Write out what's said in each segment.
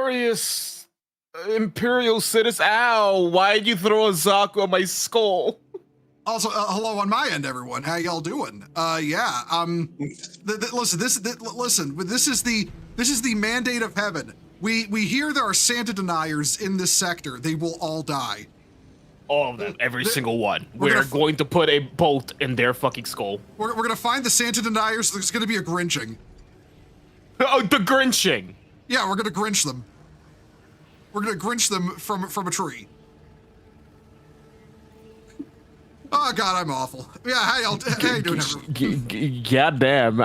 Glorious Imperial citizen. Ow, why'd you throw a Zaku on my skull? Also, hello on my end, everyone. How y'all doing? Listen, this is the mandate of heaven. We hear there are Santa deniers in this sector. They will all die. All of them, every single one. We're going to put a bolt in their fucking skull. We're gonna find the Santa deniers. There's gonna be a Grinching. Oh, the Grinching. Yeah, we're gonna Grinch them. We're gonna Grinch them from a tree. Oh God, I'm awful. Yeah, how you doing, everyone? Goddamn.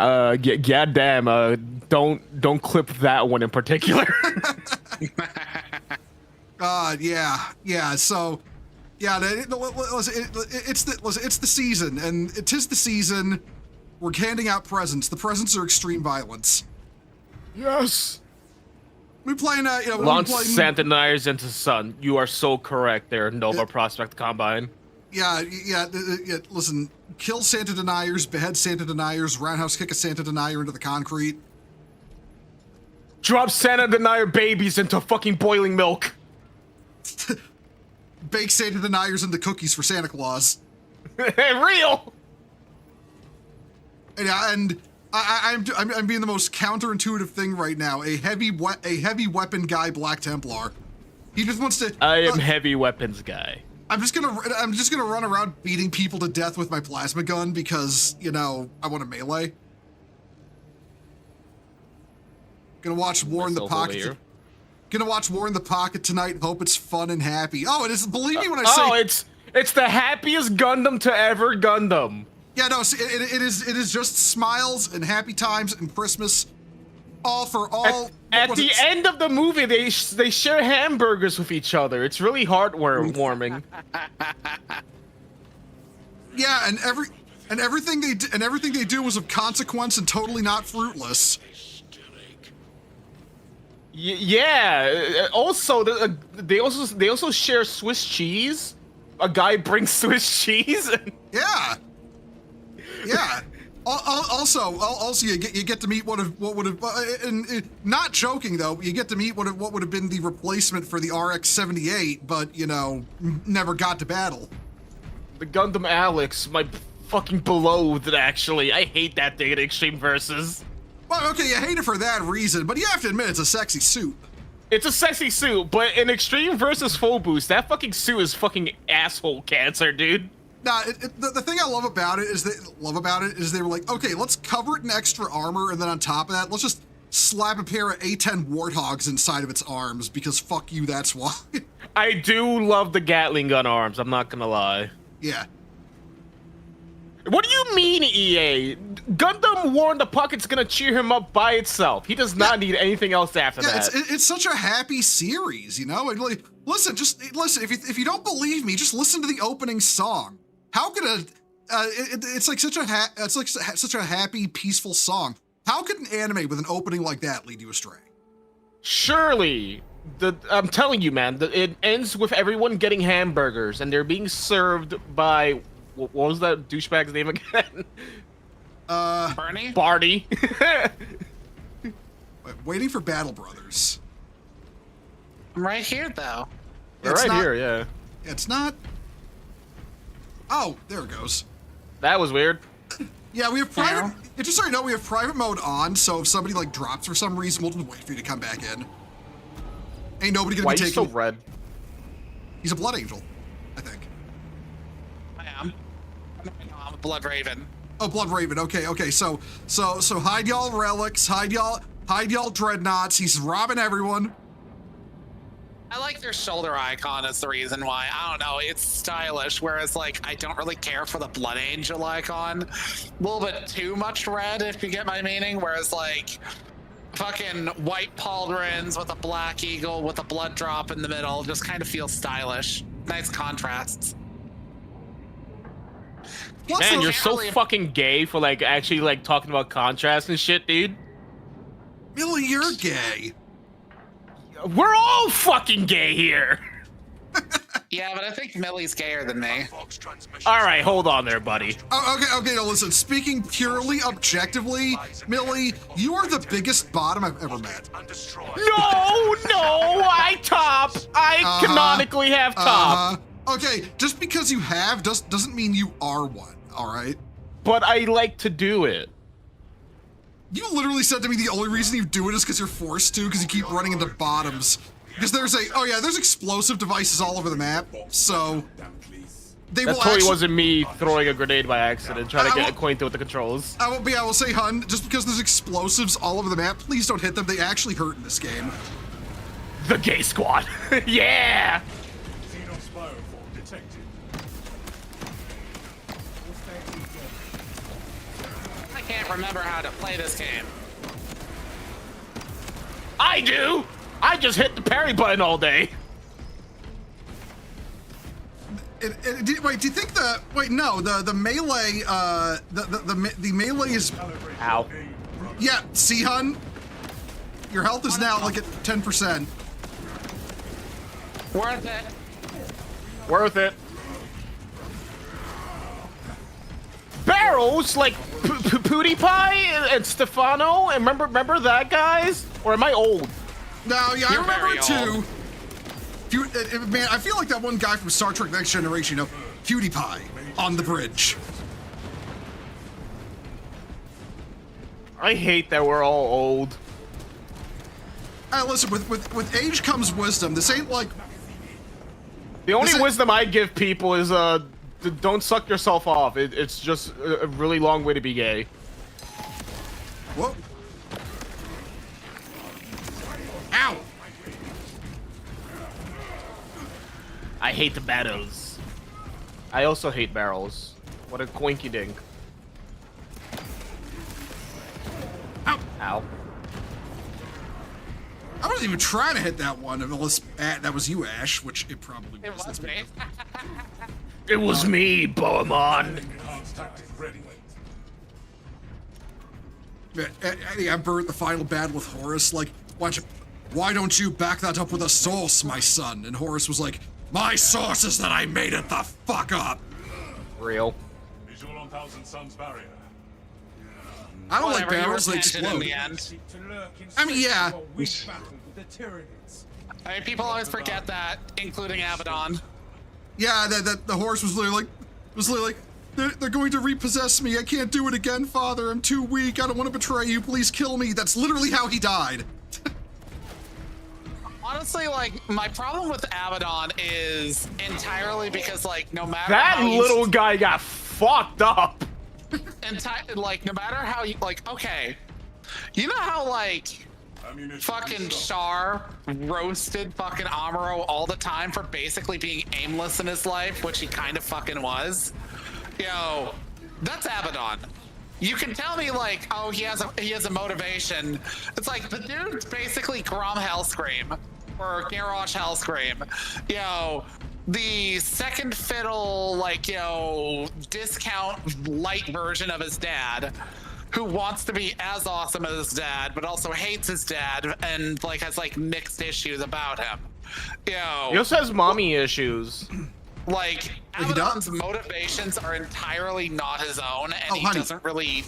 Don't clip that one in particular. Yeah. So, yeah, it's the season, and it is the season. We're handing out presents. The presents are extreme violence. Yes. We playing, Launch Santa Deniers into the sun. You are so correct there, Nova Prospect Combine. Yeah, listen, kill Santa deniers, behead Santa deniers, roundhouse kick a Santa denier into the concrete. Drop Santa denier babies into fucking boiling milk. Bake Santa deniers into cookies for Santa Claus. Real. And I'm being the most counterintuitive thing right now. A heavy weapon guy, Black Templar. He just wants to. I am heavy weapons guy. I'm just gonna run around beating people to death with my plasma gun because, I want a melee. Gonna watch War in the Pocket. Gonna watch War in the Pocket tonight and hope it's fun and happy. Oh, it is. Believe me when I say. It's the happiest Gundam to ever Gundam. Yeah, no, it is just smiles and happy times and Christmas. All for all. At the end of the movie, they share hamburgers with each other. It's really heartwarming. Yeah, and everything they do was of consequence and totally not fruitless. Yeah. Also, they also share Swiss cheese. A guy brings Swiss cheese. Yeah. Also, you get to meet what would have, and not joking though, you get to meet what would have been the replacement for the RX-78, but never got to battle. The Gundam Alex, my fucking beloved. Actually, I hate that thing in Extreme Versus. Well, okay, you hate it for that reason, but you have to admit it's a sexy suit. It's a sexy suit, but in Extreme Versus Full Boost, that fucking suit is fucking asshole cancer, dude. Nah, the thing I love about it is they were like, okay, let's cover it in extra armor, and then on top of that, let's just slap a pair of A-10 Warthogs inside of its arms, because fuck you, that's why. I do love the Gatling gun arms, I'm not gonna lie. Yeah. What do you mean, EA? Gundam War in the Pocket's gonna cheer him up by itself. He does not need anything else after that. It's such a happy series, Like, listen, listen. If you don't believe me, just listen to the opening song. How could it's like such a happy, peaceful song. How could an anime with an opening like that lead you astray? Surely. I'm telling you, man, it ends with everyone getting hamburgers, and they're being served by, what was that douchebag's name again? Barney. Waiting for Battle Brothers. I'm right here, though. Here, yeah. It's not. Oh, there it goes. That was weird. Yeah, we have private. Just so you know, we have private mode on, so if somebody drops for some reason, we'll just wait for you to come back in. Ain't nobody gonna be taking. Why is he so red? He's a blood angel, I think. I am. No, I'm a blood raven. Oh, blood raven. Okay. So hide y'all relics, hide y'all dreadnoughts. He's robbing everyone. I like their shoulder icon as the reason why. I don't know, it's stylish, whereas I don't really care for the Blood Angel icon. A little bit too much red, if you get my meaning, whereas fucking white pauldrons with a black eagle with a blood drop in the middle just kind of feels stylish. Nice contrasts. Man, you're so fucking gay for actually talking about contrast and shit, dude. Millie, you're gay. We're all fucking gay here. Yeah, but I think Millie's gayer than me. All right, hold on there, buddy. Oh, okay, no, listen, speaking purely objectively, Millie, you are the biggest bottom I've ever met. No, I top. I canonically have top. Okay, just because you have doesn't mean you are one, all right? But I like to do it. You literally said to me the only reason you do it is because you're forced to, because you keep running into bottoms. Because there's explosive devices all over the map, so they that will totally actually, wasn't me throwing a grenade by accident, trying to get acquainted with the controls. I will say, hun, just because there's explosives all over the map, please don't hit them. They actually hurt in this game. The gay squad. Yeah! I can't remember how to play this game. I do! I just hit the parry button all day. Wait, do you think the melee, the melee is... Ow. Yeah, see, hun? Your health is now like at 10%. Worth it. Worth it. Barrels like PewDiePie and Stefano, and remember that, guys? Or am I old? No, yeah, I You're remember very it too. Man, I feel like that one guy from Star Trek Next Generation, you know, PewDiePie on the bridge. I hate that we're all old. Listen, with age comes wisdom. This ain't like... The only wisdom I give people is don't suck yourself off. It's just a really long way to be gay. Whoa. Ow! I hate the barrels. I also hate barrels. What a coinky dink. Ow! Ow. I wasn't even trying to hit that one, unless that was you, Ash, which it probably was. It was me. It was me, Boemon. Eddie, I burned the final battle with Horus. Like, why don't you back that up with a source, my son? And Horus was like, my source is that I made it the fuck up. Real. I don't like Whatever, you barrels that repented in explode. the end. I mean, yeah. I mean, people always forget that, including Abaddon. Yeah, the horse was literally like, they're going to repossess me. I can't do it again, Father. I'm too weak. I don't want to betray you. Please kill me. That's literally how he died. Honestly, like, my problem with Abaddon is entirely because, like, no matter That how little guy got fucked up. like, no matter how you, like, okay. You know how, like, fucking Char roasted fucking Amuro all the time for basically being aimless in his life, which he kind of fucking was? Yo, that's Abaddon. You can tell me, like, oh, he has a motivation. It's like, the dude's basically Grom Hellscream or Garrosh Hellscream. Yo, the second fiddle, like, yo, discount light version of his dad, who wants to be as awesome as his dad, but also hates his dad and, like, has, like, mixed issues about him. Yo. He also has mommy issues. Like, Abaddon's motivations are entirely not his own, and he doesn't really...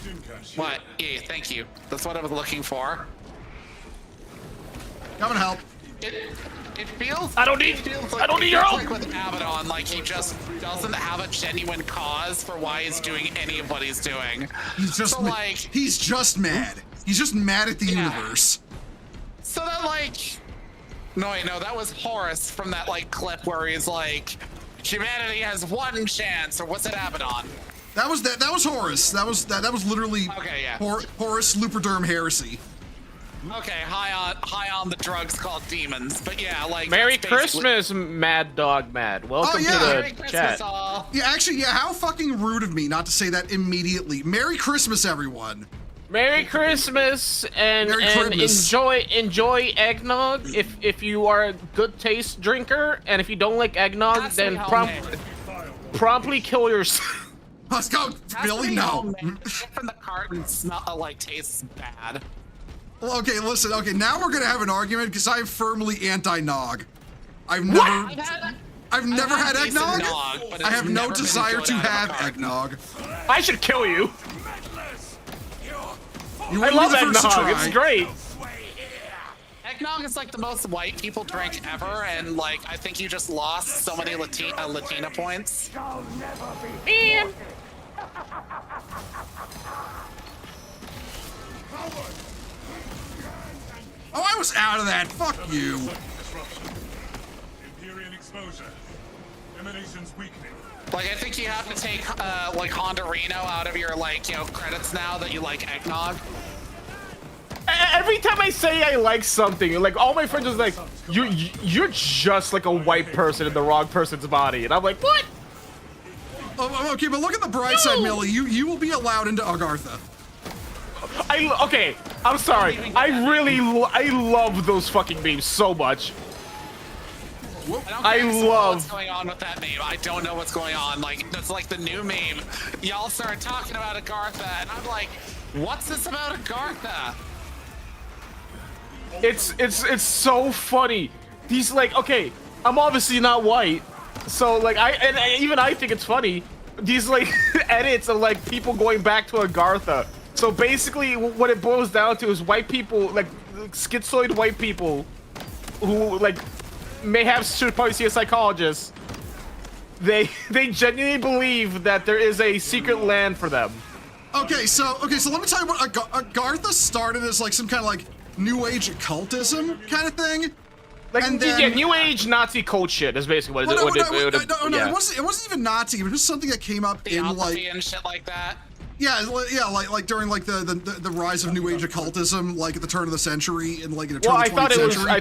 What? Yeah, thank you. That's what I was looking for. Coming to help. It feels... I don't need your help! Like with Abaddon, like, he just doesn't have a genuine cause for why he's doing any of what he's doing. He's just, so, like... He's just mad. He's just mad at the universe. So that, like... No, wait, no, that was Horus from that, like, clip where he's like... Humanity has one chance, or was it Abaddon? That was Horus. That was literally Horus Luperderm heresy. Okay, high on the drugs called demons, but yeah, like Merry Christmas, Mad Dog Mad. Welcome to the Merry chat. Christmas, all. Yeah, actually, yeah. How fucking rude of me not to say that immediately. Merry Christmas, everyone. Merry Christmas and Christmas. enjoy eggnog if you are a good taste drinker, and if you don't like eggnog, then promptly kill yourself. Let's go, Billy. No. From the carton, smell like tastes bad. Well, okay, listen. Okay, now we're gonna have an argument because I'm firmly anti-nog. I've never I've never had decent eggnog. but I it's have no never been desire good to out of a have carton. eggnog. I should kill you. You I wouldn't love be the first to eggnog. try. It's great. Eggnog is like the most white people drink ever, and like I think you just lost so many Latina points. Man. Oh, I was out of that. Fuck you. Imperial exposure. Emanations weakening. Like I think you have to take like Honda Reno out of your like credits now that you like eggnog. Every time I say I like something, like all my friends are like, you're just like a white person in the wrong person's body, and I'm like, what? Oh, okay, but look at the bright side, Millie. You will be allowed into Agartha. Okay, I'm sorry. I love those fucking memes so much. I don't love what's going on with that meme. I don't know what's going on. Like that's like the new meme. Y'all start talking about Agartha, and I'm like, what's this about Agartha? It's so funny. These like, okay, I'm obviously not white, so like even I think it's funny. These like edits of like people going back to Agartha. So basically, what it boils down to is white people, like schizoid white people, who like should probably see a psychologist. They genuinely believe that there is a secret land for them. Okay, so let me tell you what Agartha started as like some kind of like New Age occultism kind of thing. Like, and then, yeah, New Age Nazi cult shit is basically what well, it it wasn't even Nazi. It was just something that came up in like and shit like that. Yeah, like during like the rise of New Age occultism, like at the turn of the century and like in the turn of the 20th century. I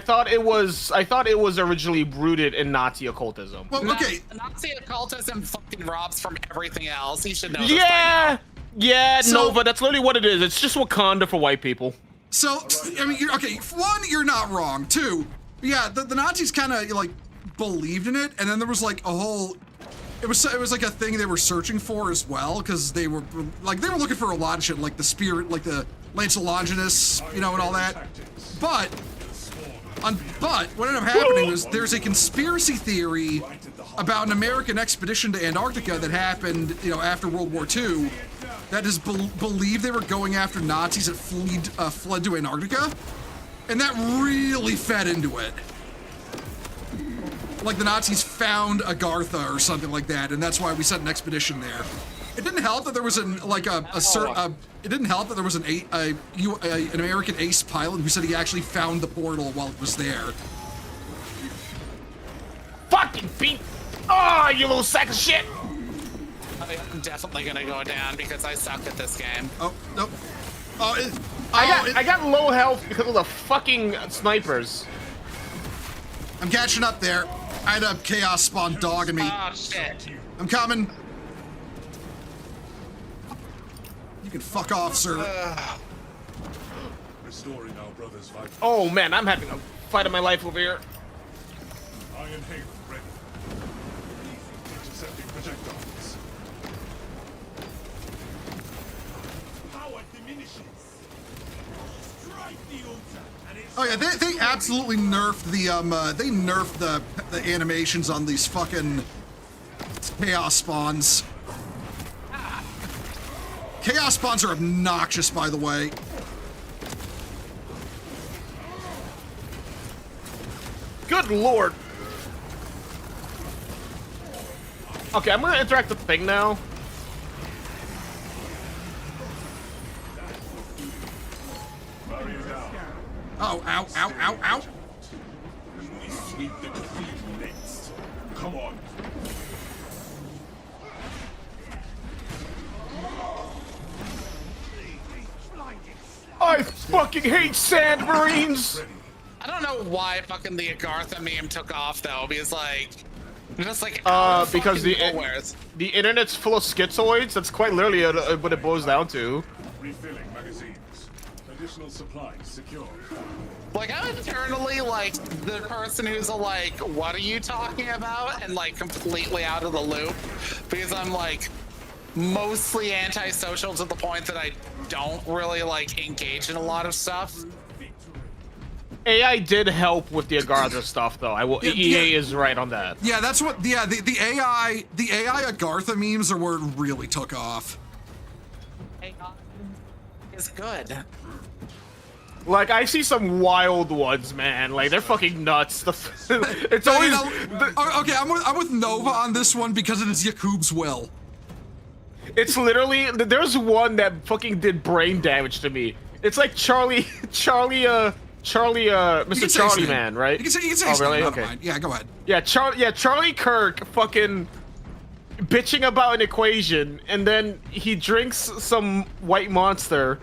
thought it was originally rooted in Nazi occultism. Well, okay. Nazi occultism fucking robs from everything else. You should know. Yeah, Nova. That's literally what it is. It's just Wakanda for white people. So, I mean, okay. One, you're not wrong. Two, yeah, the Nazis kind of like believed in it, and then there was like a whole. It was like a thing they were searching for as well, because they were looking for a lot of shit, like the spirit, like the Lance Longinus, and all that. But what ended up happening was there's a conspiracy theory about an American expedition to Antarctica that happened, after World War II, that is believed they were going after Nazis that fled to Antarctica, and that really fed into it. Like the Nazis found Agartha or something like that, and that's why we sent an expedition there. It didn't help that there was an American ace pilot who said he actually found the portal while it was there. Fucking beat! Oh, you little sack of shit! I'm definitely gonna go down because I suck at this game. Oh nope. I got low health because of the fucking snipers. I'm catching up there. I had a chaos spawn dogging me. Oh shit. I'm coming. You can fuck off, sir. Restoring our brother's vital. Oh man, I'm having a fight of my life over here. Iron Haven ready. Intercepting projectiles. Power diminishes. Strike the altar and it's Oh yeah, they absolutely nerfed the animations on these fucking chaos spawns. Chaos spawns are obnoxious, by the way. Good lord. Okay, I'm gonna interact with the thing now. Oh, ow, ow, ow, ow. we sweep the cathedral next. Come on. I fucking hate sand marines! I don't know why fucking the Agartha meme took off though, because like, just like because the internet's full of schizoids. That's quite literally what it boils down to. Refilling magazines. Additional supplies secure. Like I'm internally like the person who's like, what are you talking about? And like completely out of the loop because I'm like mostly antisocial to the point that I don't really like engage in a lot of stuff. AI did help with the Agartha stuff, though. EA is right on that. Yeah, that's what. Yeah, the AI Agartha memes are where it really took off. Is good. Like, I see some wild ones, man. Like, they're fucking nuts. It's always... Okay, I'm with Nova on this one because it is Yakub's will. It's literally... There's one that fucking did brain damage to me. It's like Mr. Charlie Man, right? You can say oh, really? Okay. Yeah, go ahead. Yeah, Charlie Kirk fucking bitching about an equation, and then he drinks some white monster,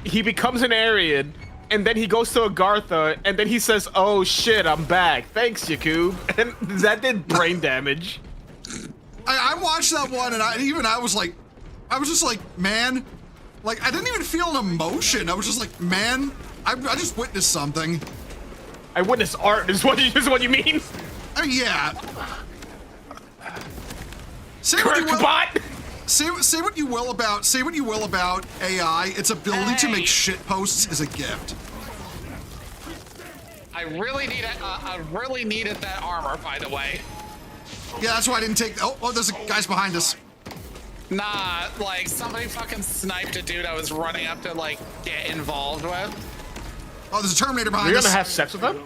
he becomes an Aryan, and then he goes to Agartha, and then he says, "Oh shit, I'm back. Thanks, Yakub." And that did brain damage. I watched that one, and I was just like, man, like I didn't even feel an emotion. I was just like, man, I just witnessed something. I witnessed art. Is what you mean? Yeah. Say what you will about AI. Its ability to make shit posts is a gift. I really needed that armor, by the way. Yeah, that's why I didn't take. Oh, there's a guys behind us. Nah, like somebody fucking sniped a dude I was running up to like get involved with. Oh, there's a Terminator behind us. us. You're gonna have sex with him?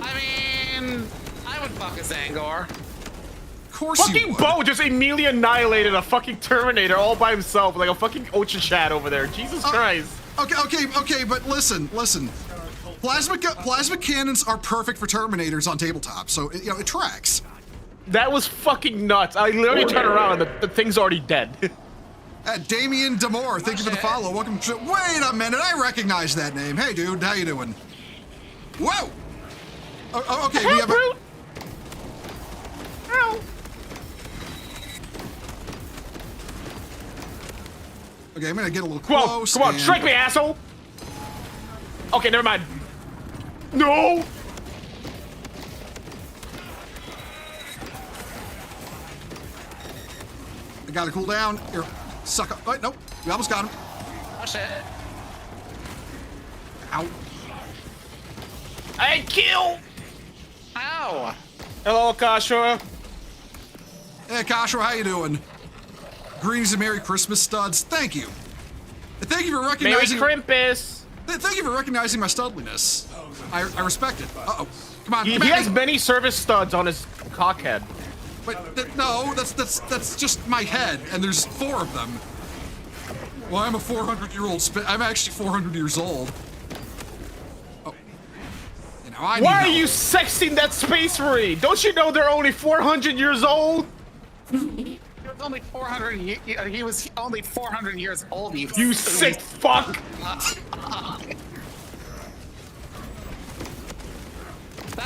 I mean, I would fuck a Zangor. Of course fucking you would. Bo just immediately annihilated a fucking Terminator all by himself, like a fucking Ocha Chat over there. Jesus Christ. Okay, but listen. Plasma cannons are perfect for Terminators on tabletop, so it tracks. That was fucking nuts. I literally turned around and the thing's already dead. Damien Damore, thank you for the follow. Welcome to. Wait a minute, I recognize that name. Hey, dude, how you doing? Whoa. Okay, we have a. Ow. Okay, I'm gonna get a little close. Come on, strike me, asshole! Okay, never mind. No! I gotta cool down. Here, suck up. Wait, nope. We almost got him. Oh shit. Ow. I kill! Ow! Hello, Kashua. Hey, Kashua, how you doing? Greetings and Merry Christmas, studs. Thank you. And thank you for recognizing. Merry Crimpus. Thank you for recognizing my studliness. I respect it. Uh-oh. Come on. He has many service studs on his cockhead. But no, that's just my head, and there's 4 of them. Well, I'm a 400-year-old. I'm actually 400 years old. Oh. You know, Why are you sexting that space marine? Don't you know they're only 400 years old? He was only 400. He was only 400 years old. You sick fuck!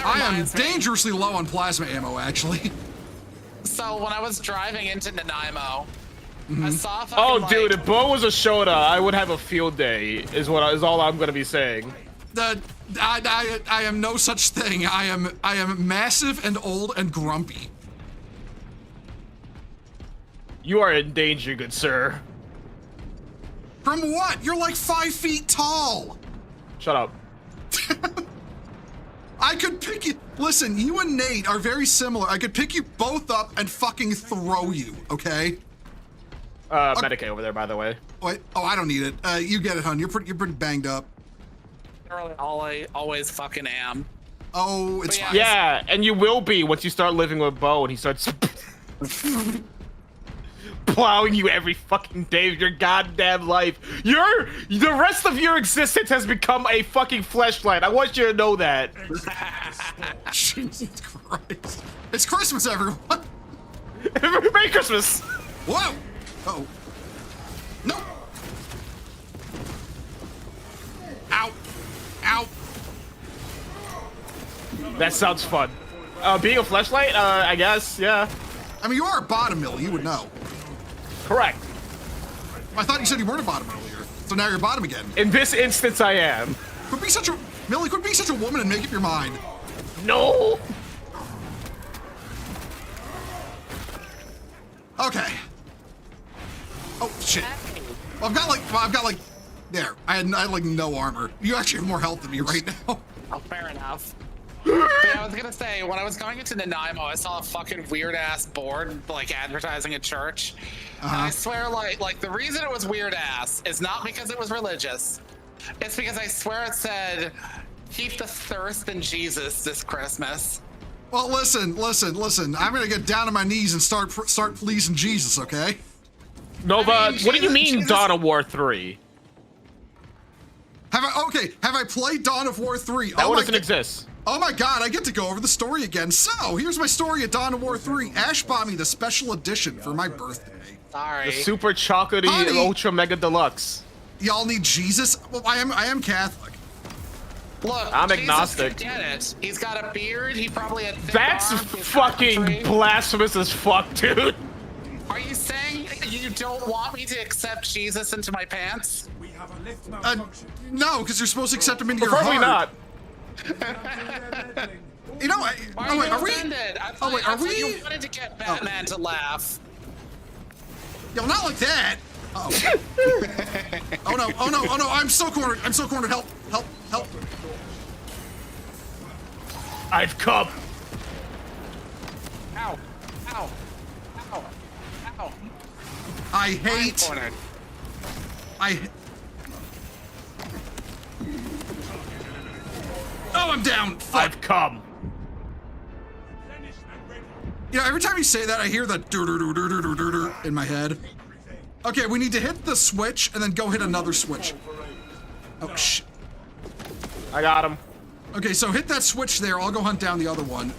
I am dangerously low on plasma ammo, actually. So when I was driving into Nanaimo, I saw fucking, oh, dude, if Bo was a Shota, I would have a field day. Is all I'm gonna be saying. I am no such thing. I am massive and old and grumpy. You are in danger, good sir. From what? You're like 5 feet tall. Shut up. I could pick you. Listen, you and Nate are very similar. I could pick you both up and fucking throw you, okay? Medicaid over there, by the way. Wait. Oh, I don't need it. You get it, hon. You're pretty banged up. I always fucking am. Oh, it's fine. Yeah, and you will be once you start living with Bo and he starts plowing you every fucking day of your goddamn life. The rest of your existence has become a fucking fleshlight. I want you to know that. Jesus Christ. It's Christmas, everyone. Merry Christmas. Whoa. Uh-oh. No. Ow. Ow. That sounds fun. Being a fleshlight, I guess, yeah. I mean, you are a bottom mill. You would know. Correct. I thought you said you weren't a bottom earlier, so now you're bottom again. In this instance, I am. Quit being such a Millie. Quit being such a woman and make up your mind. No. Okay. Oh shit. Well, I've got like There, I had like no armor. You actually have more health than me right now. Oh, fair enough. Yeah, I was gonna say, when I was going into Nanaimo, I saw a fucking weird ass board like advertising a church. And I swear, like the reason it was weird ass is not because it was religious. It's because I swear it said, "Keep the thirst in Jesus this Christmas." Well, listen. I'm gonna get down on my knees and start pleasing Jesus, okay? Nova, I mean, what do you mean Jesus- Dawn of War 3? Have I played Dawn of War 3? That one doesn't exist. Oh my god, I get to go over the story again. So, here's my story at Dawn of War 3. Ash bought me the special edition for my birthday. Sorry. The super chocolatey Honey. ultra mega deluxe. Y'all need Jesus? Well, I am Catholic. Look, I'm Jesus agnostic. can get it. He's got a beard. He probably had. Thick That's arms, he's fucking carpentry. blasphemous as fuck, dude. Are you saying you don't want me to accept Jesus into my pants? We have a lift malfunction. No, because you're supposed to accept him into your Probably heart. not. You know, Why oh wait, you are we? offended? I Oh thought, wait, I are thought we? you wanted to get Batman to laugh. Yo, not like that. Oh. Oh no, I'm so cornered. Help. I've come. Ow. Ow. Ow. Ow. I I'm hate. cornered. Oh, I'm down. Fuck. I've come. You know, every time you say that, I hear the dur in my head. Okay, we need to hit the switch and then go hit another switch. Oh, shit. I got him. Okay, so hit that switch there. I'll go hunt down the other one.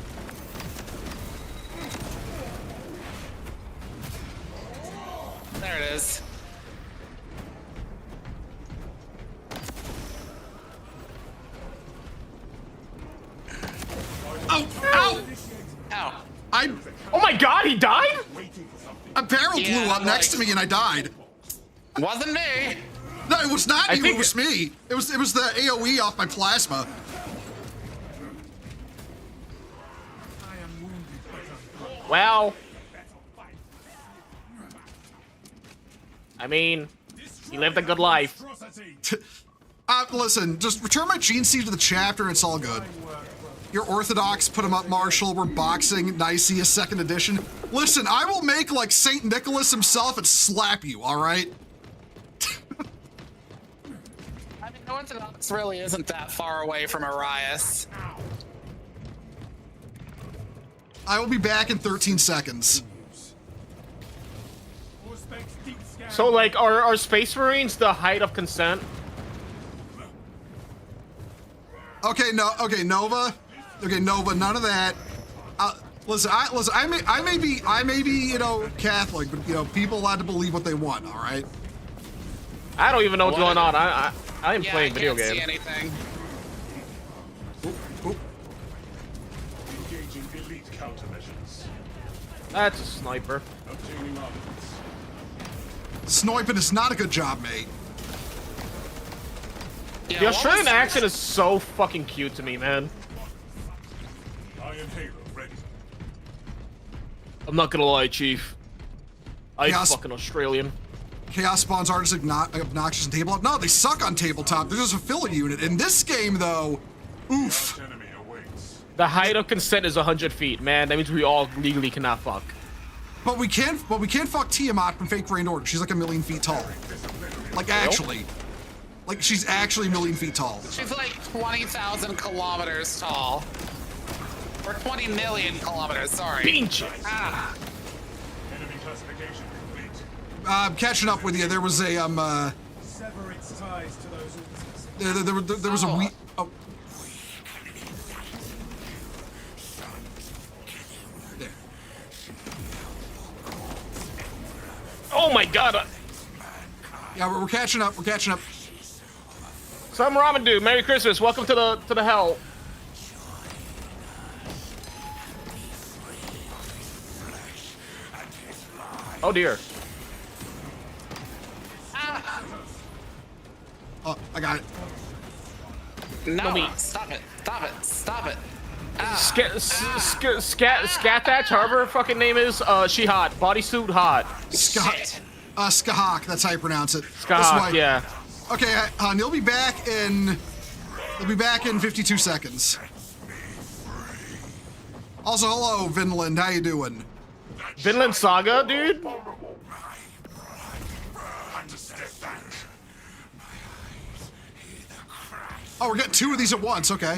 There it is. Oh, ow! Ow. Oh my god, he died? A barrel Yeah, blew up next to like- me and I died. Wasn't me. No, it was not I you, think- it was me. It was the AoE off my plasma. Well. I mean, he lived a good life. Listen, just return my gene seed to the chapter and it's all good. You're Orthodox, put 'em up, Marshall. We're boxing, Nicaea 2nd edition. Listen, I will make like St. Nicholas himself and slap you, all right? I mean, Orthodox really isn't that far away from Arias. I will be back in 13 seconds. So, like, are Space Marines the height of consent? Okay, Nova. Okay, Nova, none of that. Listen, I may be, you know, Catholic, but you know, people allowed to believe what they want, all right? I don't even know what's going on. I am Yeah, playing I video can't see games. anything. Oop. Engaging elite countermeasures. That's a sniper. Obtaining armaments. Sniping is not a good job, mate. Yeah, The what Australian was- accent is so fucking cute to me, man. Iron Halo ready. I'm not gonna lie, Chief. I'm Yes. fucking Australian. Chaos spawns are just obnoxious in tabletop. No, they suck on tabletop. They're just a filler unit. In this game, though, oof. Enemy awaits. The height of consent is 100 feet, man. That means we all legally cannot fuck. But we can't fuck Tiamat from Fake Grand Order. She's like 1,000,000 feet tall. Like actually. Like she's actually 1,000,000 feet tall. She's like 20,000 kilometers tall. Or 20 million kilometers, sorry. Pinche. Ah, Enemy classification complete. I'm catching up with you. There was a Sever its ties to those altars. there was a we. Oh. There. Oh my god. Yeah, we're catching up. We're catching up. Some ramen dude. Merry Christmas. Welcome to the hell. Oh dear. Oh, I got it. no, me. stop it, stop it, stop it. Ah, Scat however her fucking name is, she hot. Bodysuit hot. Skahak. shit. Skahak, that's how you pronounce it. Skahak, yeah. Okay, hon, you'll be back in 52 seconds. Also, hello, Vinland. How you doing? Vinland Saga, dude? Oh, we're getting 2 of these at once. Okay.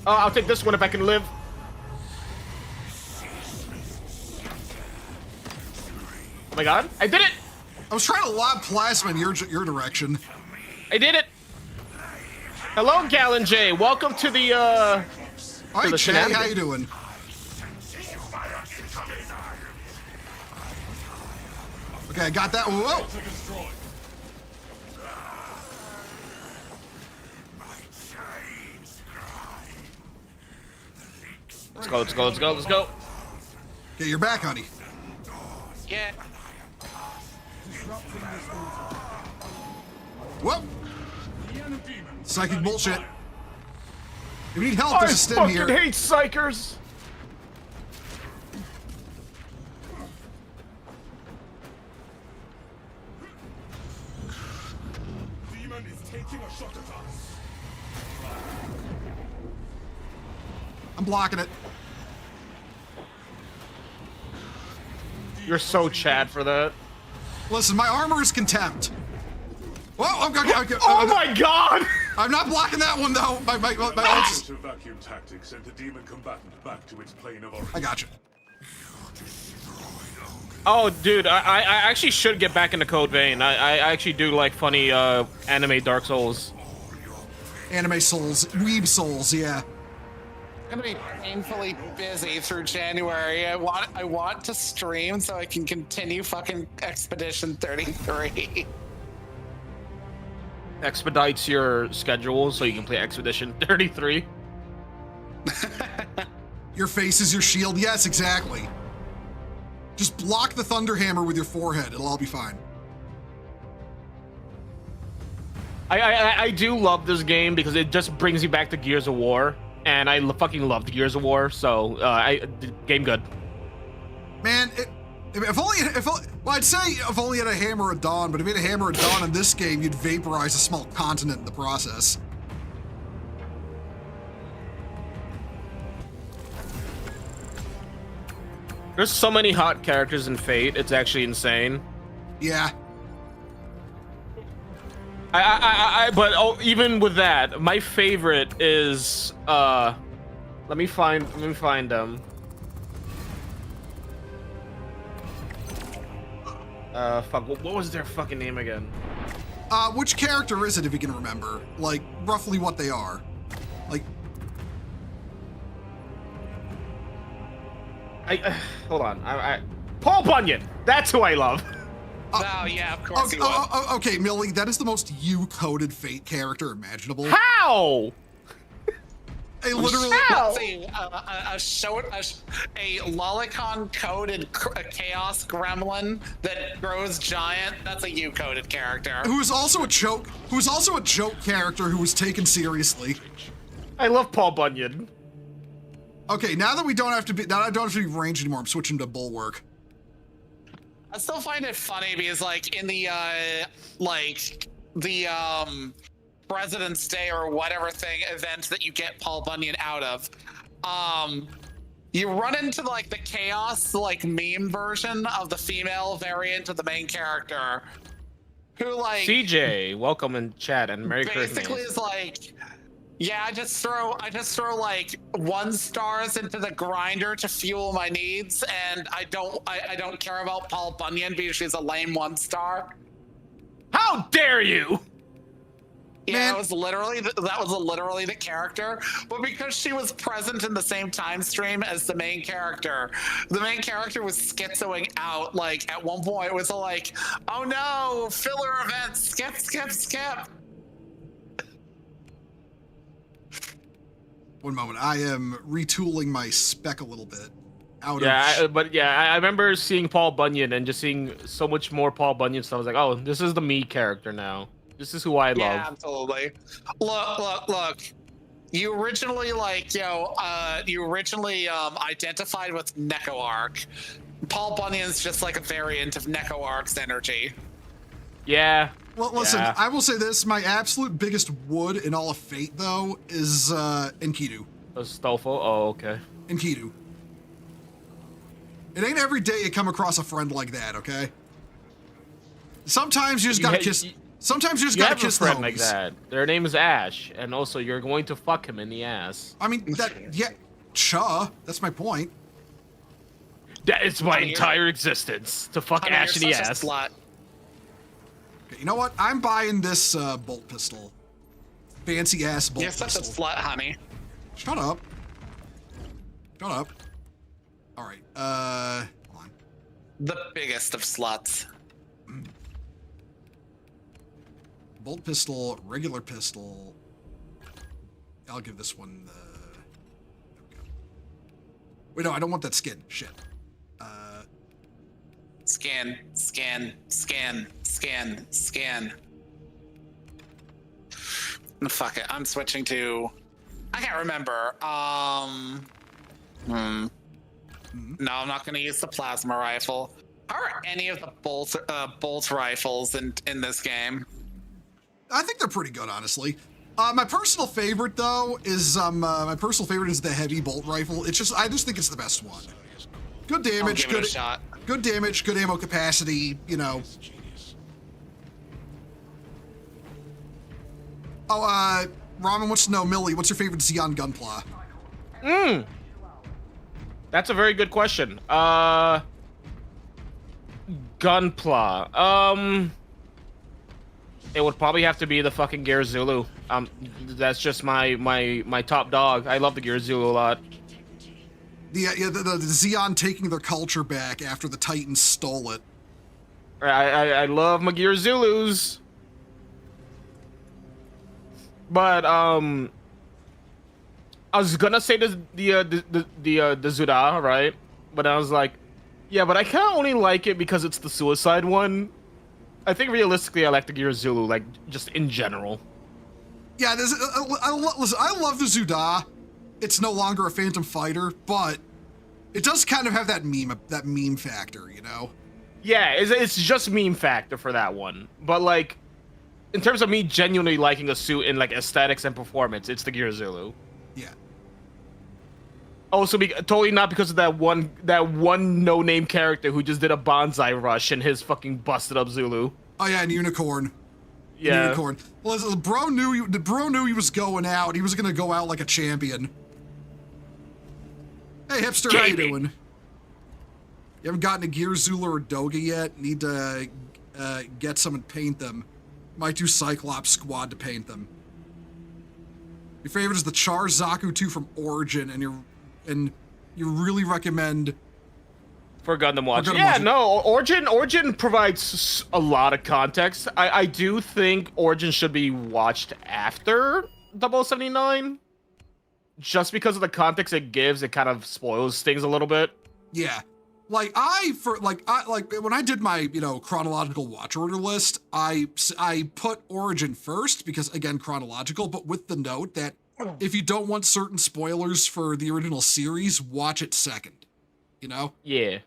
Oh, I'll take this one if I can live. Oh my god, I did it! I was trying to lob plasma in your direction. I did it! Hello, Gallon J. Welcome to the, All right, the Jay, how you doing? Okay, I got that. Whoa! Let's go, let's go, let's go, let's go. Okay, you're back, honey. Yeah. Whoa! Psychic bullshit. If you need help, I there's a stem fucking here. hate psychers! Demon is taking a shot at us. I'm blocking it. You're so Chad for that. Listen, my armor is contempt. Whoa! Okay, Oh my god! I'm not blocking that one though. My ult's... To vacuum tactics sent the demon combatant back to its plane of origin. I got you. Oh, dude, I actually should get back into Code Vein. I actually do like funny anime Dark Souls. Anime souls, weeb souls, yeah. I'm gonna be painfully busy through January. I want to stream so I can continue fucking Expedition 33. Expedites your schedule so you can play Expedition 33. Your face is your shield. Yes, exactly. Just block the Thunderhammer with your forehead. It'll all be fine. I do love this game because it just brings you back to Gears of War, and I fucking loved Gears of War. So game good. Man, if only, well, I'd say if only had a Hammer of Dawn, but if you had a Hammer of Dawn in this game, you'd vaporize a small continent in the process. There's so many hot characters in Fate. It's actually insane. Yeah. But even with that, my favorite is let me find them. Fuck, what was their fucking name again? Which character is it, if you can remember? Like, roughly what they are. Like... Hold on. Paul Bunyan! That's who I love! Oh, yeah, of course Okay, he would. okay, Millie, that is the most you-coded Fate character imaginable. How? A literal... How? A lolicon-coded chaos gremlin that grows giant. That's a you-coded character. Who is also a joke character who was taken seriously. I love Paul Bunyan. Okay, now that I don't have to be ranged anymore, I'm switching to Bulwark. I still find it funny because, like, in the President's Day or whatever event that you get Paul Bunyan out of, you run into like the chaos meme version of the female variant of the main character, who like CJ, welcome in chat and Merry basically Christmas. is like, yeah, I just throw like 1 stars into the grinder to fuel my needs, and I don't care about Paul Bunyan because she's a lame 1 star. How dare you? Yeah, Man. that was literally the character, but because she was present in the same time stream as the main character was schizoing out. Like at one point, it was like, "Oh no, filler event, skip." One moment, I am retooling my spec a little bit. I remember seeing Paul Bunyan and just seeing so much more Paul Bunyan stuff. I was like, oh, this is the me character now. This is who I love. Yeah, absolutely. Look. You originally identified with NecoArc. Paul Bunyan's just like a variant of NecoArc's energy. Yeah. Well, listen, Yeah. I will say this: my absolute biggest wood in all of Fate, though, is Enkidu. Stofel. Oh, okay. Enkidu. It ain't every day you come across a friend like that, okay? Sometimes you just gotta kiss. Sometimes you just You gotta have a kiss the friend like homies. that. Their name is Ash, and also you're going to fuck him in the ass. I mean, that's my point. That is my Honey, entire existence, to fuck Honey, Ash in you're the such a ass. slut. Okay, you know what? I'm buying this bolt pistol. Fancy ass bolt You're such a pistol. slut, honey. Shut up. Shut up. All right. Hold on. The biggest of sluts. Bolt pistol, regular pistol. I'll give this one the. There we go. Wait, no, I don't want that skin. Shit. Scan, scan, scan, scan, scan. Fuck it. I'm switching to. I can't remember. No, I'm not going to use the plasma rifle. How are any of the bolt rifles in this game? I think they're pretty good, honestly. My personal favorite, though, is the heavy bolt rifle. I just think it's the best one. Good I'll damage, give it a shot. good damage, good ammo capacity. You know. Oh, Ramen wants to know, Millie, what's your favorite Xeon Gunpla? That's a very good question. Gunpla. It would probably have to be the fucking Gear Zulu. That's just my top dog. I love the Gear Zulu a lot. The Xeon taking their culture back after the Titans stole it. I love my Gear Zulus. But I was gonna say the Zuda, right? But I was like, yeah, but I kind of only like it because it's the suicide one. I think realistically, I like the Gear Zulu, like just in general. Yeah, listen, I love the Zuda. It's no longer a Phantom Fighter, but it does kind of have that meme factor, you know? Yeah, it's just meme factor for that one. But like, in terms of me genuinely liking a suit in like aesthetics and performance, it's the Gear Zulu. Yeah. Also, totally not because of that one no-name character who just did a bonsai rush in his fucking busted up Zulu. Oh yeah, and Unicorn. Yeah. Unicorn. Well, the bro knew he was going out. He was gonna go out like a champion. Hey hipster, how you doing? You haven't gotten a Gear Zulu or Doga yet? Need to get some and paint them. Might do Cyclops Squad to paint them. Your favorite is the Char Zaku 2 from Origin, and you really recommend For Gundam Watch. Gundam Yeah, Watch. no, Origin provides a lot of context. I do think Origin should be watched after 0079. Just because of the context it gives, it kind of spoils things a little bit. Yeah. Like when I did my, chronological watch order list, I put Origin first because again, chronological, but with the note that if you don't want certain spoilers for the original series, watch it second. You know? Yeah.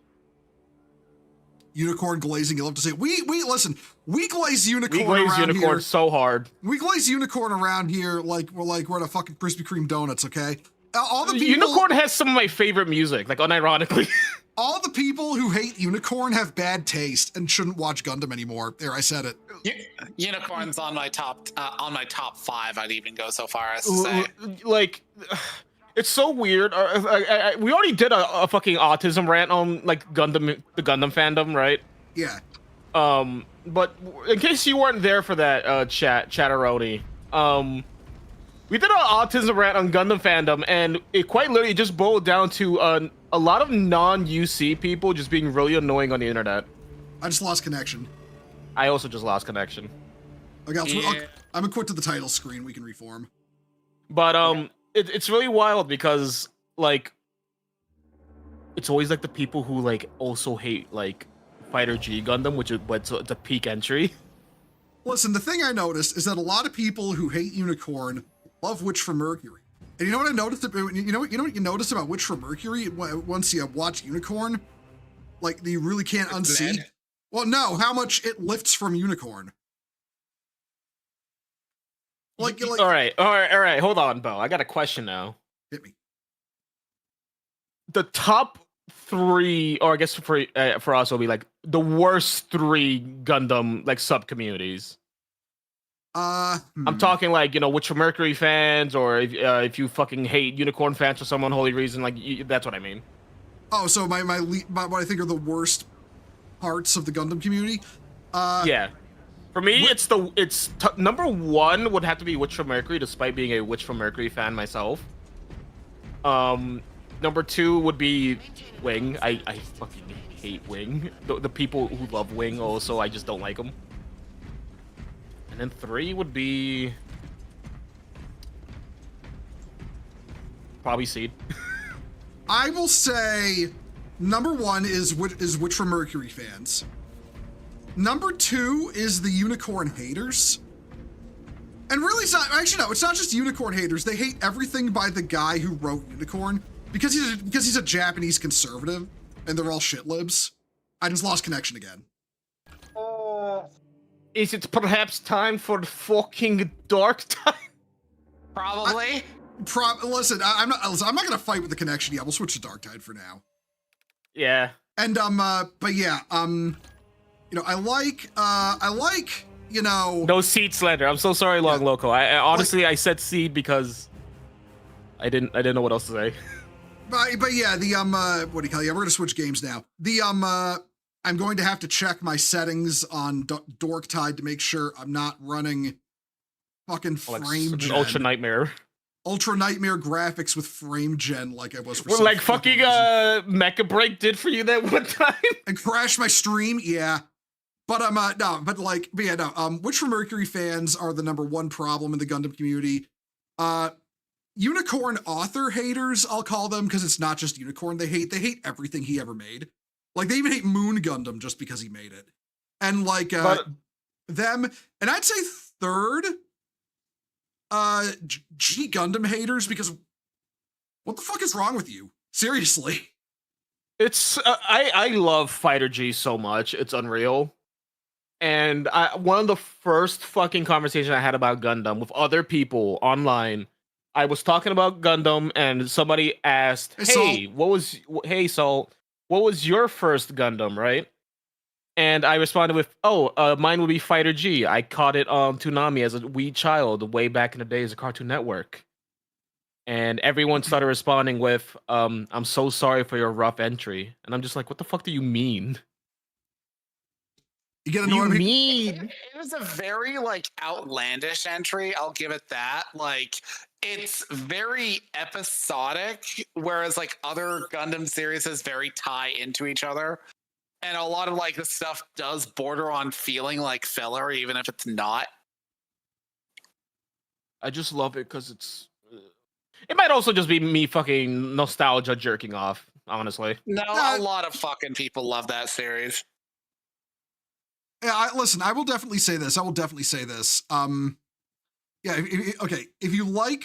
Unicorn glazing, you love to say. We glaze Unicorn We glaze around Unicorn here. so hard. We glaze Unicorn around here like we're at a fucking Krispy Kreme donuts, okay? All the people, Unicorn has some of my favorite music, like unironically. all the people who hate Unicorn have bad taste and shouldn't watch Gundam anymore. There, I said it. Unicorn's on my top 5. I'd even go so far as to say. Like, it's so weird. We already did a fucking autism rant on like the Gundam fandom, right? Yeah. But in case you weren't there for that, Chatteroni, we did an autism rant on Gundam fandom, and it quite literally just boiled down to a lot of non-UC people just being really annoying on the internet. I just lost connection. I also just lost connection. Okay, Yeah. I'm gonna quit to the title screen. We can reform. But it's really wild because like it's always like the people who like also hate like Fighter G Gundam, which is it's a peak entry. Listen, the thing I noticed is that a lot of people who hate Unicorn love Witch from Mercury. And you know what I noticed? You know what you notice about Witch from Mercury once you watch Unicorn? Like you really can't unsee. Ned. Well, no, how much it lifts from Unicorn. Like all right. Hold on, Bo. I got a question now. hit me. The top 3, or I guess for us, will be like the worst 3 Gundam like sub communities. I'm talking like, you know, Witch for Mercury fans, or if you fucking hate Unicorn fans for some unholy reason, like that's what I mean. Oh, so my what I think are the worst parts of the Gundam community. Yeah, for me, number 1 would have to be Witch for Mercury, despite being a Witch for Mercury fan myself. Number 2 would be Wing. I fucking hate Wing. The people who love Wing also, I just don't like them. And then 3 would be probably Seed. I will say number 1 is Witch for Mercury fans. Number 2 is the Unicorn haters. And really, it's not just Unicorn haters. They hate everything by the guy who wrote Unicorn because he's a Japanese conservative, and they're all shit libs. I just lost connection again. Is it perhaps time for the fucking Dark Tide? Probably. Listen, I'm not gonna fight with the connection yet. We'll switch to Dark Tide for now. Yeah. And but yeah, you know, I like, you know. No Seed slander. I'm so sorry, Long Loco. I honestly, I said Seed because I didn't know what else to say. But yeah, the what do you call it? Yeah, we're gonna switch games now. The I'm going to have to check my settings on Dork Tide to make sure I'm not running fucking frame gen. Ultra Nightmare. Ultra Nightmare graphics with frame gen like I was for Well, like fucking Mecha Break did for you that one time. And crashed my stream, yeah. But Witch for Mercury fans are the number 1 problem in the Gundam community. Unicorn author haters, I'll call them, because it's not just Unicorn they hate everything he ever made. Like, they even hate Moon Gundam just because he made it. And like them, and I'd say 3rd, G Gundam haters, because what the fuck is wrong with you? Seriously. It's I love Fighter G so much, it's unreal. And one of the first fucking conversations I had about Gundam with other people online, I was talking about Gundam, and somebody asked, "Hey, Saul, what was your first Gundam, right?" And I responded with, mine would be Fighter G. I caught it on Toonami as a wee child way back in the day as a Cartoon Network." And everyone started responding with, "I'm so sorry for your rough entry." And I'm just like, what the fuck do you mean? You get annoyed with me? It was a very like outlandish entry. I'll give it that. Like, it's very episodic, whereas like other Gundam series is very tie into each other. And a lot of like the stuff does border on feeling like filler, even if it's not. I just love it because it's. It might also just be me fucking nostalgia jerking off, honestly. No, a lot of fucking people love that series. Yeah, listen, I will definitely say this. Yeah, if you don't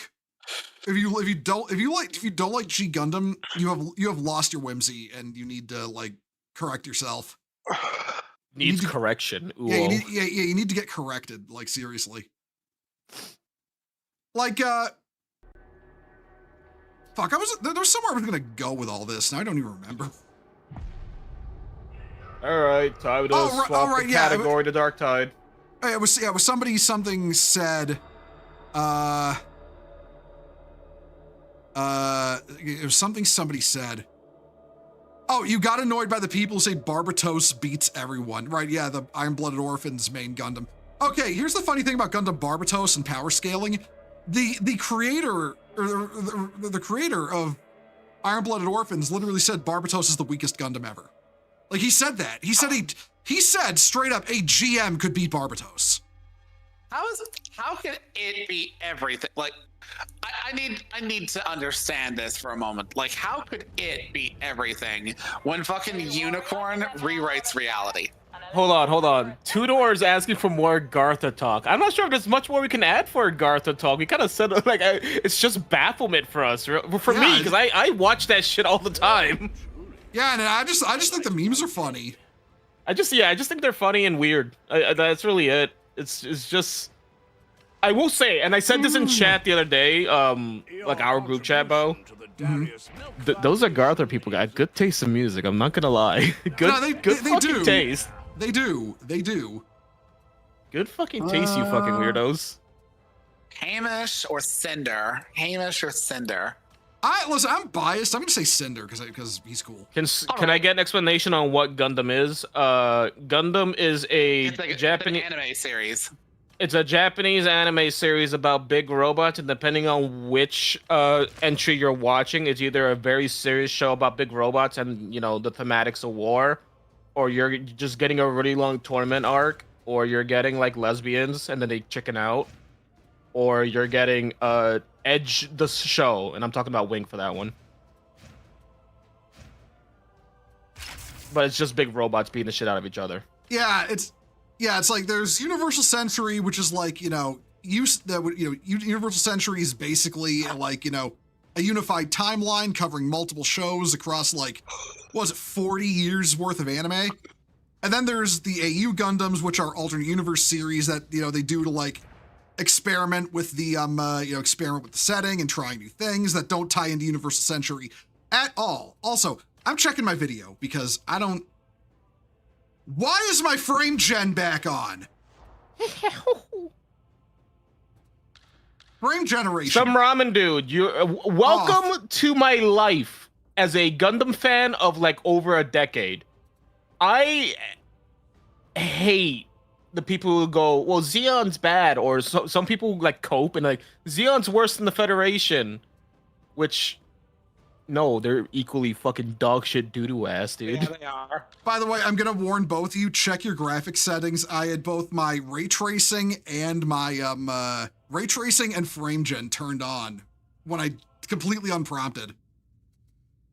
like G Gundam, you have lost your whimsy and you need to like correct yourself. Needs correction. Ooh. Yeah, you need to get corrected, like seriously. Like fuck, there was somewhere I was gonna go with all this, and I don't even remember. All right, time to swap the category to Dark Tide. It was something said. It was something somebody said. Oh, you got annoyed by the people who say Barbatos beats everyone, right? Yeah, the Iron-Blooded Orphans main Gundam. Okay, here's the funny thing about Gundam Barbatos and power scaling. The creator or the creator of Iron-Blooded Orphans literally said Barbatos is the weakest Gundam ever. Like, he said that. He said straight up a GM could beat Barbatos. How can it be everything? Like, I need to understand this for a moment. Like, how could it be everything when fucking Unicorn rewrites reality? Hold on. Two Doors asking for more Gartha talk. I'm not sure if there's much more we can add for Gartha talk. We kind of said like it's just bafflement for us, for me, because I watch that shit all the time. Yeah, and I just think the memes are funny. I just think they're funny and weird. That's really it. It's just. I will say, and I said this in chat the other day, like our group chat, Bo. Those are Garther people, got good taste in music. I'm not gonna lie. Good, No, they fucking do. taste. They do. Good fucking taste, you fucking weirdos. Hamish or Cinder? Hamish or Cinder? Listen, I'm biased. I'm gonna say Cinder because he's cool. Can I get an explanation on what Gundam is? Gundam is It's like Japanese an anime series. It's a Japanese anime series about big robots, and depending on which entry you're watching, it's either a very serious show about big robots and, you know, the thematics of war, or you're just getting a really long tournament arc, or you're getting like lesbians and then they chicken out, or you're getting Edge the show, and I'm talking about Wing for that one. But it's just big robots beating the shit out of each other. Yeah, it's like there's Universal Century, which is like, Universal Century is basically like, a unified timeline covering multiple shows across like, what was it, 40 years worth of anime? And then there's the AU Gundams, which are alternate universe series that, they do to like experiment with the setting and trying new things that don't tie into Universal Century at all. Also, I'm checking my video because why is my frame gen back on? Frame generation. Some ramen dude, you welcome to my life as a Gundam fan of like over a decade. I hate the people who go, well, Xeon's bad, or some people like cope and like Xeon's worse than the Federation, which. No, they're equally fucking dog shit doo-doo ass, dude. Yeah, they are. By the way, I'm gonna warn both of you, check your graphics settings. I had both my ray tracing and my ray tracing and frame gen turned on when I completely unprompted.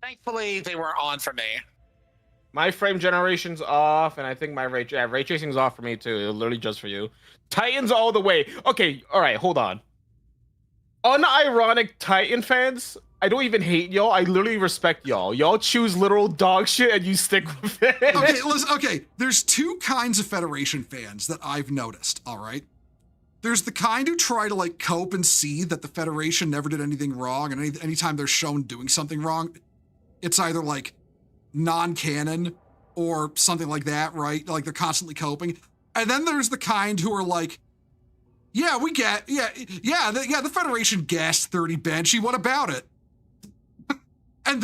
Thankfully, they were on for me. My frame generation's off, and I think my ray tracing's off for me too. Literally just for you. Titans all the way. Okay, all right, hold on. Unironic Titan fans, I don't even hate y'all. I literally respect y'all. Y'all choose literal dog shit and you stick with it. Okay, listen, okay. There's two kinds of Federation fans that I've noticed, all right? There's the kind who try to like cope and see that the Federation never did anything wrong, and anytime they're shown doing something wrong, it's either like non-canon or something like that, right? Like they're constantly coping. And then there's the kind who are like, yeah, the Federation gassed 30 Banshee, what about it? And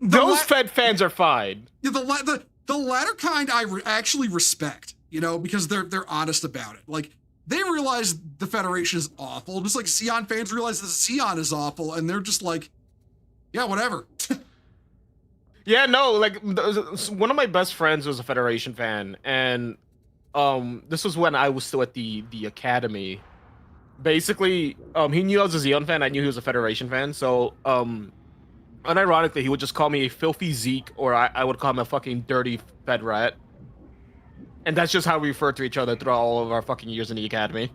those Fed fans are fine. Yeah, the latter kind I actually respect, because they're honest about it. Like, they realize the Federation is awful, just like Xeon fans realize that Xeon is awful, and they're just like, yeah, whatever. Yeah, no, like, one of my best friends was a Federation fan, and this was when I was still at the academy. Basically, he knew I was a Xeon fan, I knew he was a Federation fan, so, unironically, he would just call me a filthy Zeke, or I would call him a fucking dirty Fed rat. And that's just how we refer to each other throughout all of our fucking years in the academy.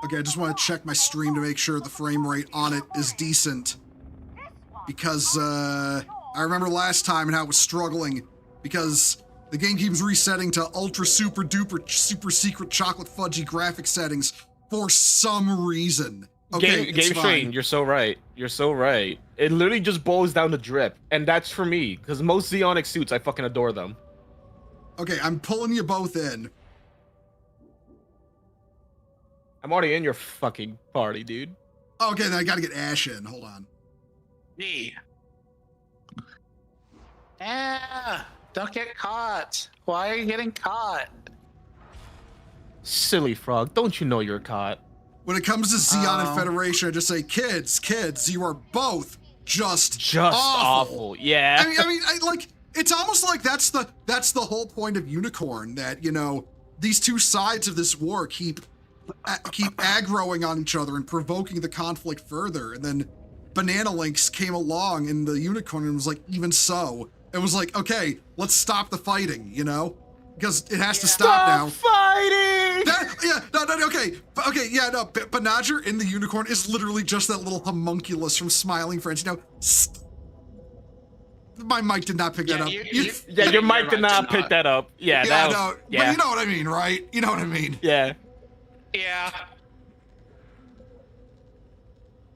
Okay, I just want to check my stream to make sure the frame rate on it is decent. Because, I remember last time and how it was struggling, because the game keeps resetting to ultra super duper super secret chocolate fudgy graphic settings for some reason. Okay, Game Train, you're so right. You're so right. It literally just boils down to drip. And that's for me, because most Xeonic suits, I fucking adore them. Okay, I'm pulling you both in. I'm already in your fucking party, dude. Okay, then I gotta get Ash in. Hold on. Me. Don't get caught. Why are you getting caught? Silly frog, don't you know you're caught? When it comes to Xeon and Federation, I just say, kids, you are both just awful. Yeah. I mean, it's almost like that's the whole point of Unicorn, that, these two sides of this war keep aggroing on each other and provoking the conflict further. And then Banana Links came along in the Unicorn and was like, even so, it was like, okay, let's stop the fighting, because it has to stop now. Fighting! Banagher in the Unicorn is literally just that little homunculus from Smiling Friends, My mic did not pick that up. Yeah, your mic did not pick that up. Yeah, no, but you know what I mean, right? You know what I mean. Yeah. Yeah.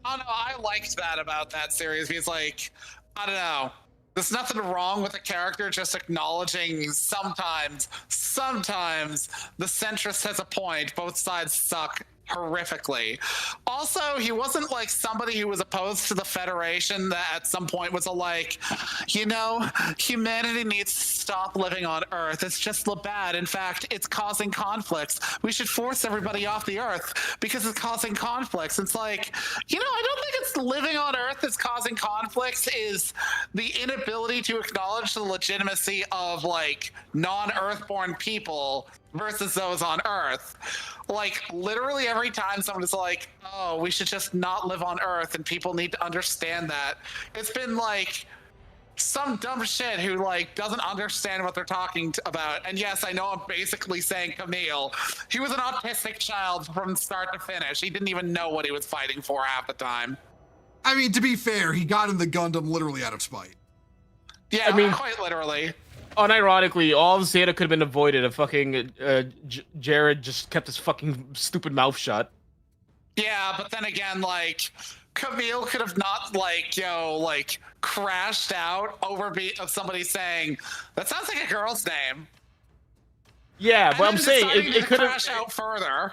Oh no, I liked that about that series because, like, I don't know. There's nothing wrong with a character just acknowledging sometimes the centrist has a point. Both sides suck horrifically. Also, he wasn't like somebody who was opposed to the Federation that at some point was like, you know, humanity needs to stop living on Earth. It's just bad. In fact, it's causing conflicts. We should force everybody off the Earth because it's causing conflicts. It's like, you know, I don't think it's living on Earth that's causing conflicts, is the inability to acknowledge the legitimacy of like non-Earthborn people versus those on Earth. Like, literally every time someone is like, oh, we should just not live on Earth and people need to understand that, it's been like some dumb shit who like doesn't understand what they're talking about. And yes, I know I'm basically saying Camille. He was an autistic child from start to finish. He didn't even know what he was fighting for half the time. I mean, to be fair, he got in the Gundam literally out of spite. Yeah, I mean, quite literally. Unironically, all of Zeta could have been avoided if fucking Jared just kept his fucking stupid mouth shut. Yeah, but then again, like, Camille could have not, like, like, crashed out over of somebody saying, that sounds like a girl's name. Yeah, but I'm saying it could have crash out further.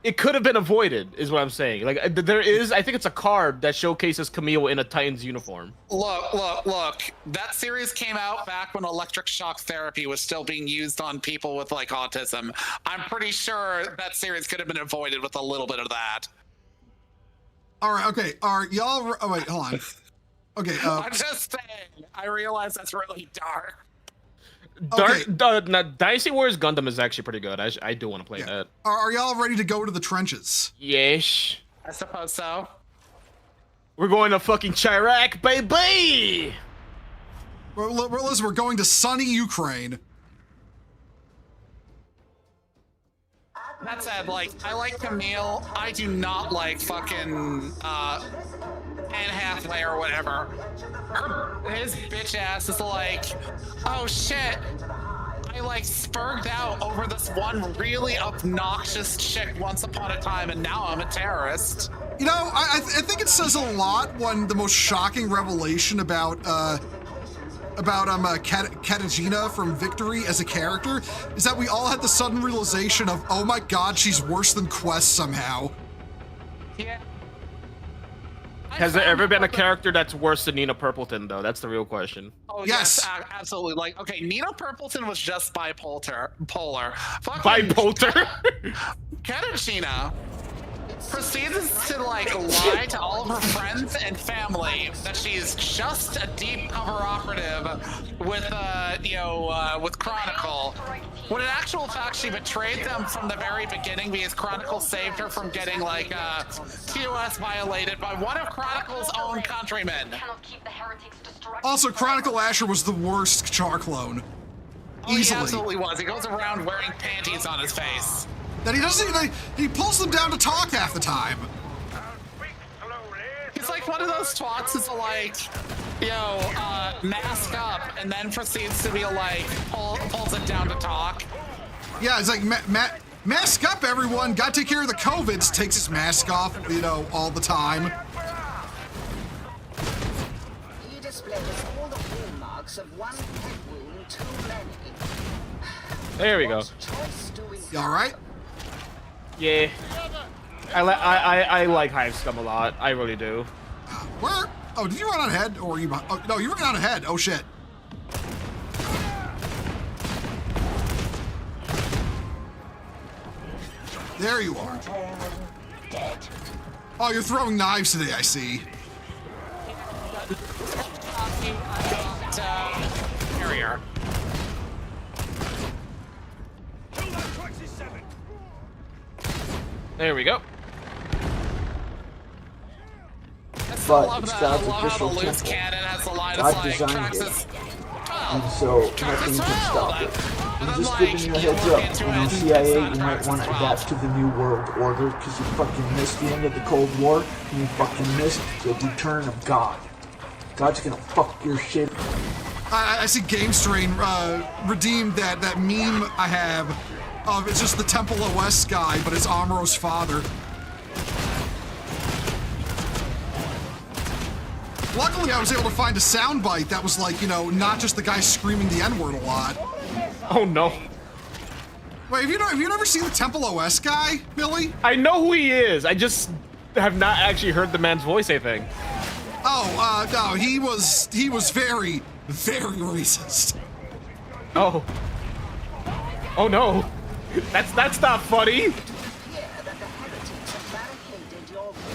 It could have been avoided, is what I'm saying. Like, there is, I think it's a card that showcases Camille in a Titan's uniform. Look. That series came out back when electric shock therapy was still being used on people with, like, autism. I'm pretty sure that series could have been avoided with a little bit of that. All right, okay. Are y'all... Oh, wait, hold on. Okay, I'm just saying. I realize that's really dark. Dynasty Warriors Gundam is actually pretty good. I do want to play that. Are y'all ready to go to the trenches? Yes. I suppose so. We're going to fucking Chirac, baby! Listen, we're going to sunny Ukraine. That said, like, I like Camille. I do not like fucking, Anne Hathaway or whatever. His bitch ass is like, oh shit, I like spurged out over this one really obnoxious chick once upon a time and now I'm a terrorist. You know, I think it says a lot when the most shocking revelation about Katagina from Victory as a character is that we all had the sudden realization of, oh my god, she's worse than Quest somehow. Yeah. Has there ever been a character that's worse than Nina Purpleton, though? That's the real question. Oh, yes, absolutely. Like, okay, Nina Purpleton was just bipolar. Bipolar? Katagina proceeds to, like, lie to all of her friends and family that she's just a deep cover operative with, with Chronicle. When in actual fact, she betrayed them from the very beginning because Chronicle saved her from getting, like, TOS violated by one of Chronicle's own countrymen. Also, Chronicle Asher was the worst Char clone. Oh, easily. He absolutely was. He goes around wearing panties on his face. That he doesn't even, he pulls them down to talk half the time. He's like one of those twats who's like, mask up, and then proceeds to be like, pulls it down to talk. Yeah, it's like, mask up, everyone. Gotta take care of the COVIDs. Takes his mask off, all the time. He displays all the hallmarks of one head wound too many. There we go. You all right? Yeah. I like Hive Scum a lot. I really do. Where? Oh, did you run out ahead? Or you? Oh, no, you ran out ahead. Oh, shit. There you are. Oh, you're throwing knives today, I see. Carrier. There we go. But it's God's official temple. God designed it, and so nothing can stop it. I'm just giving you a heads up. CIA, you might want to adapt to the new world order because you fucking missed the end of the Cold War and you fucking missed the return of God. God's gonna fuck your shit. I see Game Strain redeemed that meme I have of it's just the Temple OS guy, but it's Amuro's father. Luckily, I was able to find a soundbite that was like, you know, not just the guy screaming the N-word a lot. Oh no. Wait, have you never seen the Temple OS guy, Billy? I know who he is. I just have not actually heard the man's voice, I think. Oh, no, he was very, very racist. Oh. Oh no. That's not funny.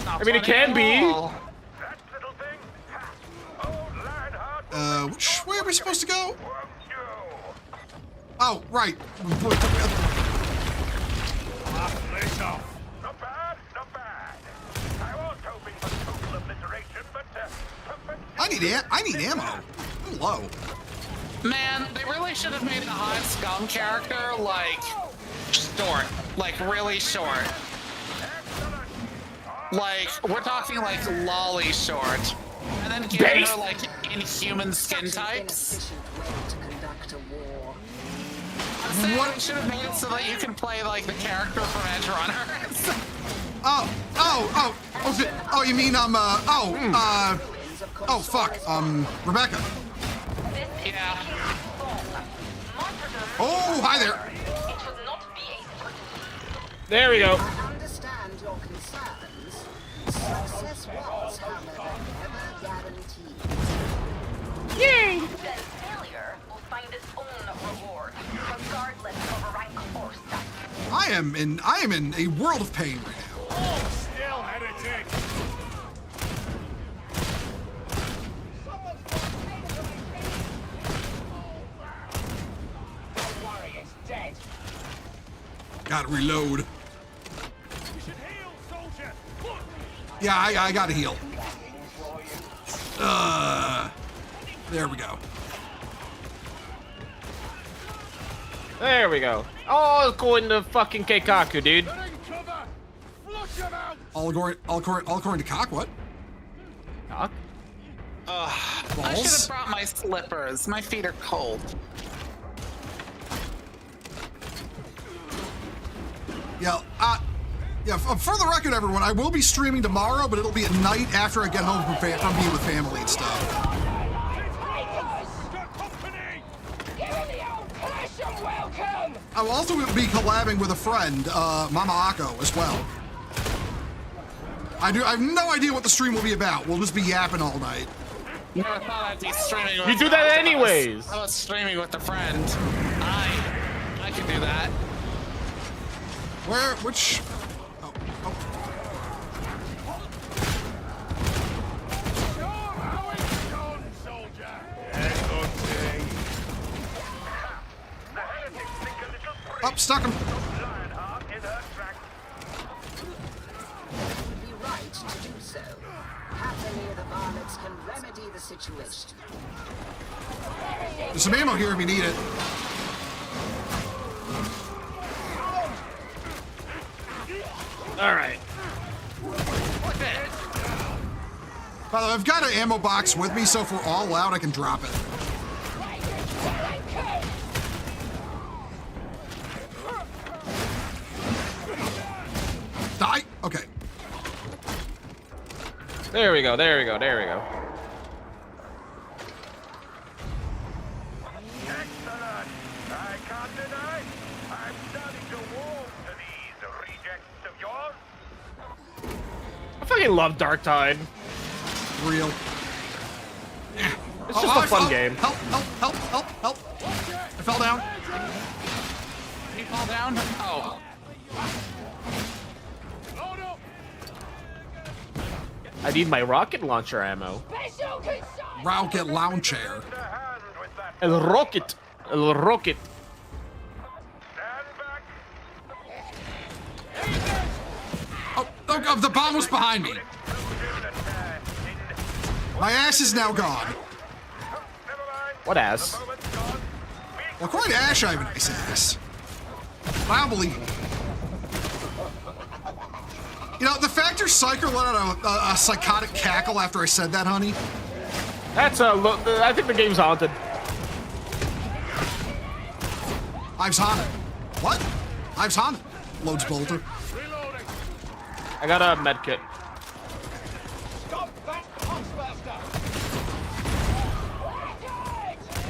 I mean, it can be. Which way are we supposed to go? Oh, right. Not bad, not bad. I was hoping for total obliteration, but I need ammo. I'm low. Man, they really should have made a hot scum character like short, like really short. Like we're talking like lolly short, and then give her like inhuman skin types. What? We should have made it so that you can play like the character from Edge Runners. Oh, you mean fuck, Rebecca. Yeah. Oh, hi there. There we go. I understand your concerns. Success was, however, never guaranteed. Yay! Then failure will find its own reward, regardless of rank or status. I am in a world of pain right now. still heretic. Gotta reload. You should heal, soldier. Look. Yeah, I gotta heal. There we go. There we go. Oh, it's going to fucking Keikaku, dude. Cover. Flush him out. All according to cock, what? Cock? I should have Balls? brought my slippers. My feet are cold. Yeah, for the record, everyone, I will be streaming tomorrow, but it'll be at night after I get home from being with family and stuff. Got company. I will also be collabing with a friend, Mama Akko, as well. I have no idea what the stream will be about. We'll just be yapping all night. Never thought I'd be streaming with You do that I was- anyways. I was streaming with a friend. I can do that. Which? Oh. Oh, stuck him. Be right to do so. Happily, the varlets can remedy the situation. There's some ammo here if you need it. All right. By the way, I've got an ammo box with me, so if we're all out, I can drop it. Die? Okay. There we go. There we go. There we go. Excellent. I can't deny. I'm starting to warm to these rejects of yours. I fucking love Dark Tide. Real. It's just a fun game. Help. I fell down. You fall down? Oh. I need my rocket launcher ammo. Rocket launcher. Hand with that. El rocket. El rocket. Stand back. Oh, the bomb was behind me. My ass is now gone. Never mind. What ass? Moment's gone. Well, according to Ash, I have a nice ass. I don't believe it. You know, the fact your psycho let out a psychotic cackle after I said that, honey, That's I think the game's haunted. Ives haunted. What? Ives haunted. Loads bolter. I got a med kit.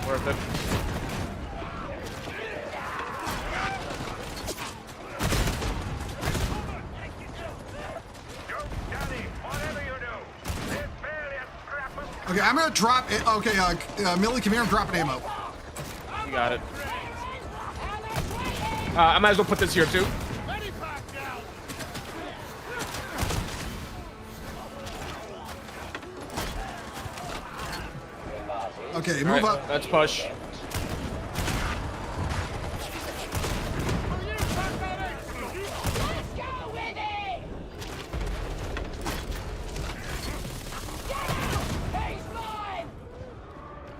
Worth it. Okay, I'm gonna drop it. Okay, Millie, come here and drop an ammo. You got it. I might as well put this here too. Okay, move Right, up. let's push.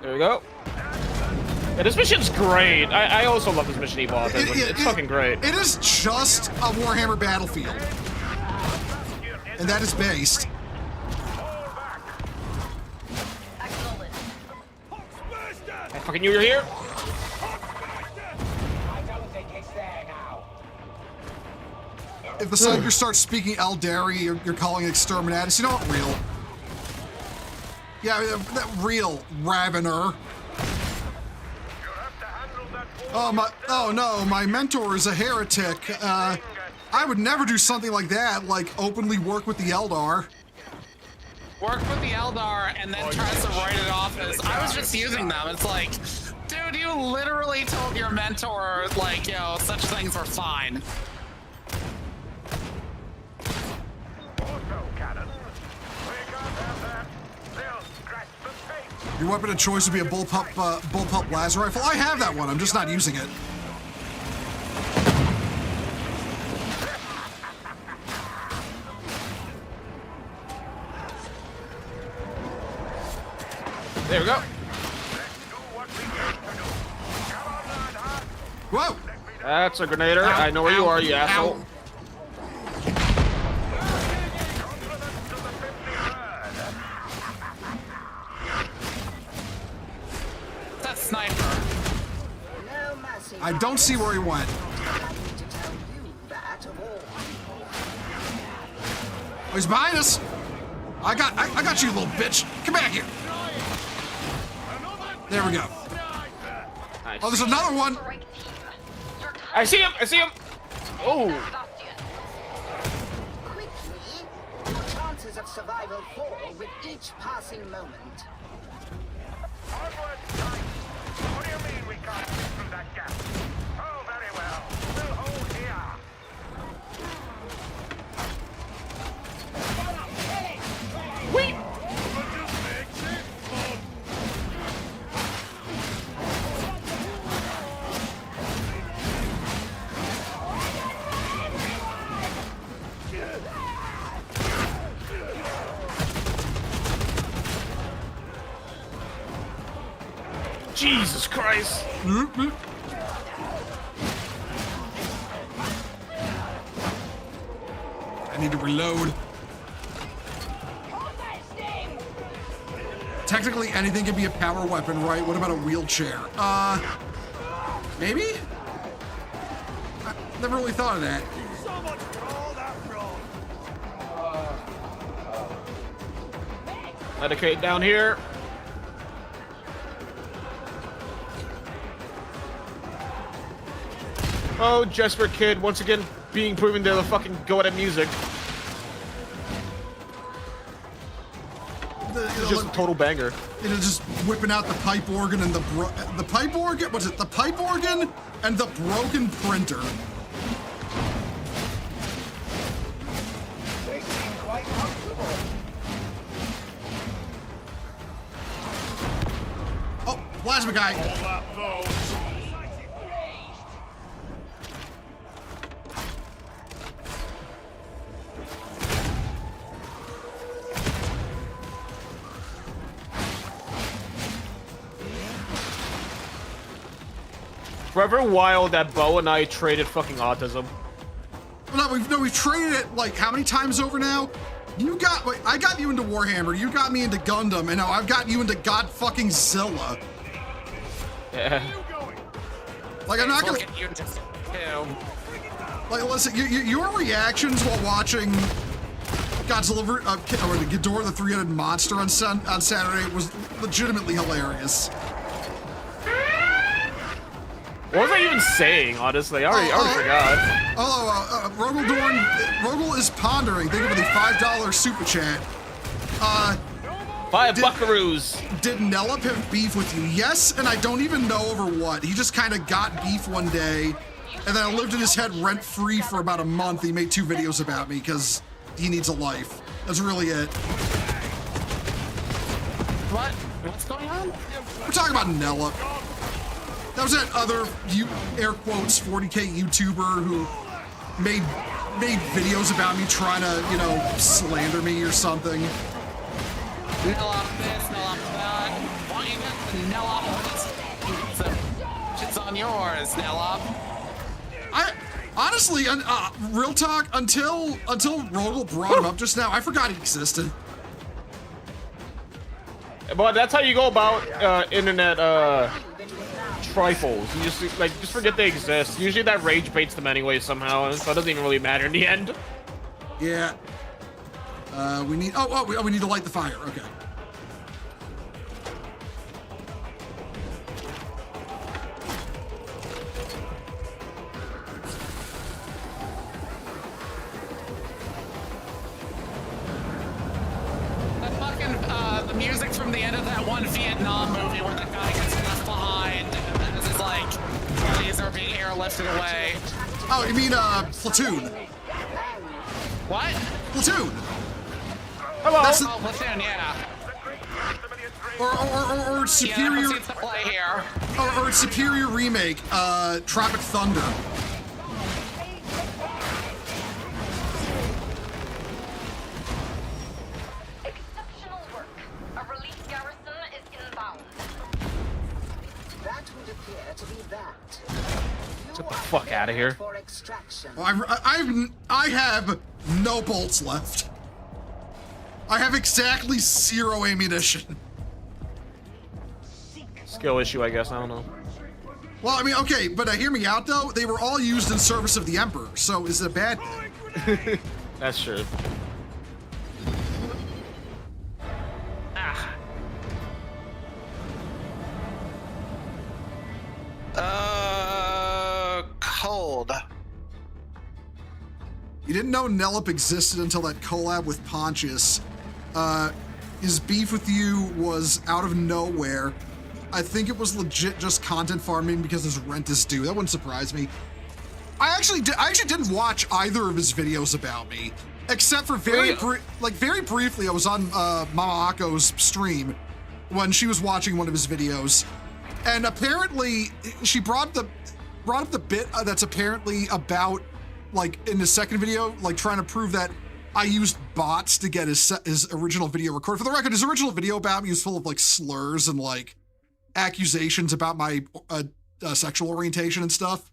There we go. Yeah, this mission's great. I also love this mission, Evil. It's fucking great. It is just a Warhammer battlefield. And that is based. I fucking knew you're here. If the Psyker starts speaking Eldari, you're calling it Exterminatus. You know what? Real. Yeah, that real Ravener. Oh no, my mentor is a heretic. I would never do something like that, like openly work with the Eldar. Work with the Eldar and then tries to write it off as, I was just using them. It's like, dude, you literally told your mentor, like, yo, such things were fine. Your weapon of choice would be a bullpup laser rifle. I have that one. I'm just not using it. There we go. Whoa! That's a grenader. Ow, I know where you ow, are, you asshole. ow. That sniper. No mercy. I don't see where he went. I need to tell you that of all. Oh, he's behind us. I got you, little bitch. Come back here. There we go. Nice. Oh, there's another one. I see him. I see him. Oh. Quickly, your chances of survival fall with each passing moment. Onward, Knight. What do you mean we can't get through that gap? Oh, very well. We'll hold here. Wait. Jesus Christ. I need to reload. Technically, anything can be a power weapon, right? What about a wheelchair? Maybe? I never really thought of that. Medicate down here. Oh, Jesper Kid, once again being proven to fucking go at music. It's just a total banger. You know, just whipping out the pipe organ and the pipe organ. What's it? The pipe organ and the broken printer. They seem quite comfortable. Oh, plasma guy. Forever wild that Bo and I traded fucking autism. No, we've traded it like how many times over now? Wait, I got you into Warhammer, you got me into Gundam, and now I've got you into God fucking Zilla. Yeah. Like, I'm not gonna. Get you into two. Like, listen, your reactions while watching Godzilla, or Ghidorah the Three-Headed Monster on Saturday was legitimately hilarious. What was I even saying, honestly? I already forgot. Rogel is pondering. Thank you for the $5 super chat. Five buckaroos. Did Nellop have beef with you? Yes, and I don't even know over what. He just kind of got beef one day, and then I lived in his head rent-free for about a month. He made 2 videos about me because he needs a life. That's really it. What? What's going on? We're talking about Nellop. That was that other, air quotes, 40K YouTuber who made videos about me trying to, slander me or something. Nellop this, Nellop that. Why you got Nellop? Shit's on yours, Nellop. Honestly, real talk, until Rogel brought him up just now, I forgot he existed. But that's how you go about internet trifles. You just forget they exist. Usually that rage baits them anyway somehow, so it doesn't even really matter in the end. Yeah. We need. We need to light the fire. Okay. The music from the end of that one Vietnam movie where that guy gets left behind and this is like bodies are being airlifted away. Oh, you mean Platoon? What? Platoon. Hello. Oh, Platoon, yeah. Or superior. Yeah, play here. Or superior remake, Tropic Thunder. Exceptional work. A relief garrison is inbound. That would appear to be that. Get the fuck out of here. For extraction. I have no bolts left. I have exactly 0 ammunition. Skill issue, I guess. I don't know. Well, I mean, okay, but hear me out though. They were all used in service of the Emperor, so is it a bad thing? That's true. Cold. You didn't know Nellop existed until that collab with Pontius. His beef with you was out of nowhere. I think it was legit just content farming because his rent is due. That wouldn't surprise me. I actually didn't watch either of his videos about me, except for very briefly. I was on Mama Akko's stream when she was watching one of his videos, and apparently she brought up the bit that's apparently about, like, in the second video, like trying to prove that I used bots to get his original video recorded. For the record, his original video about me was full of like slurs and like accusations about my sexual orientation and stuff.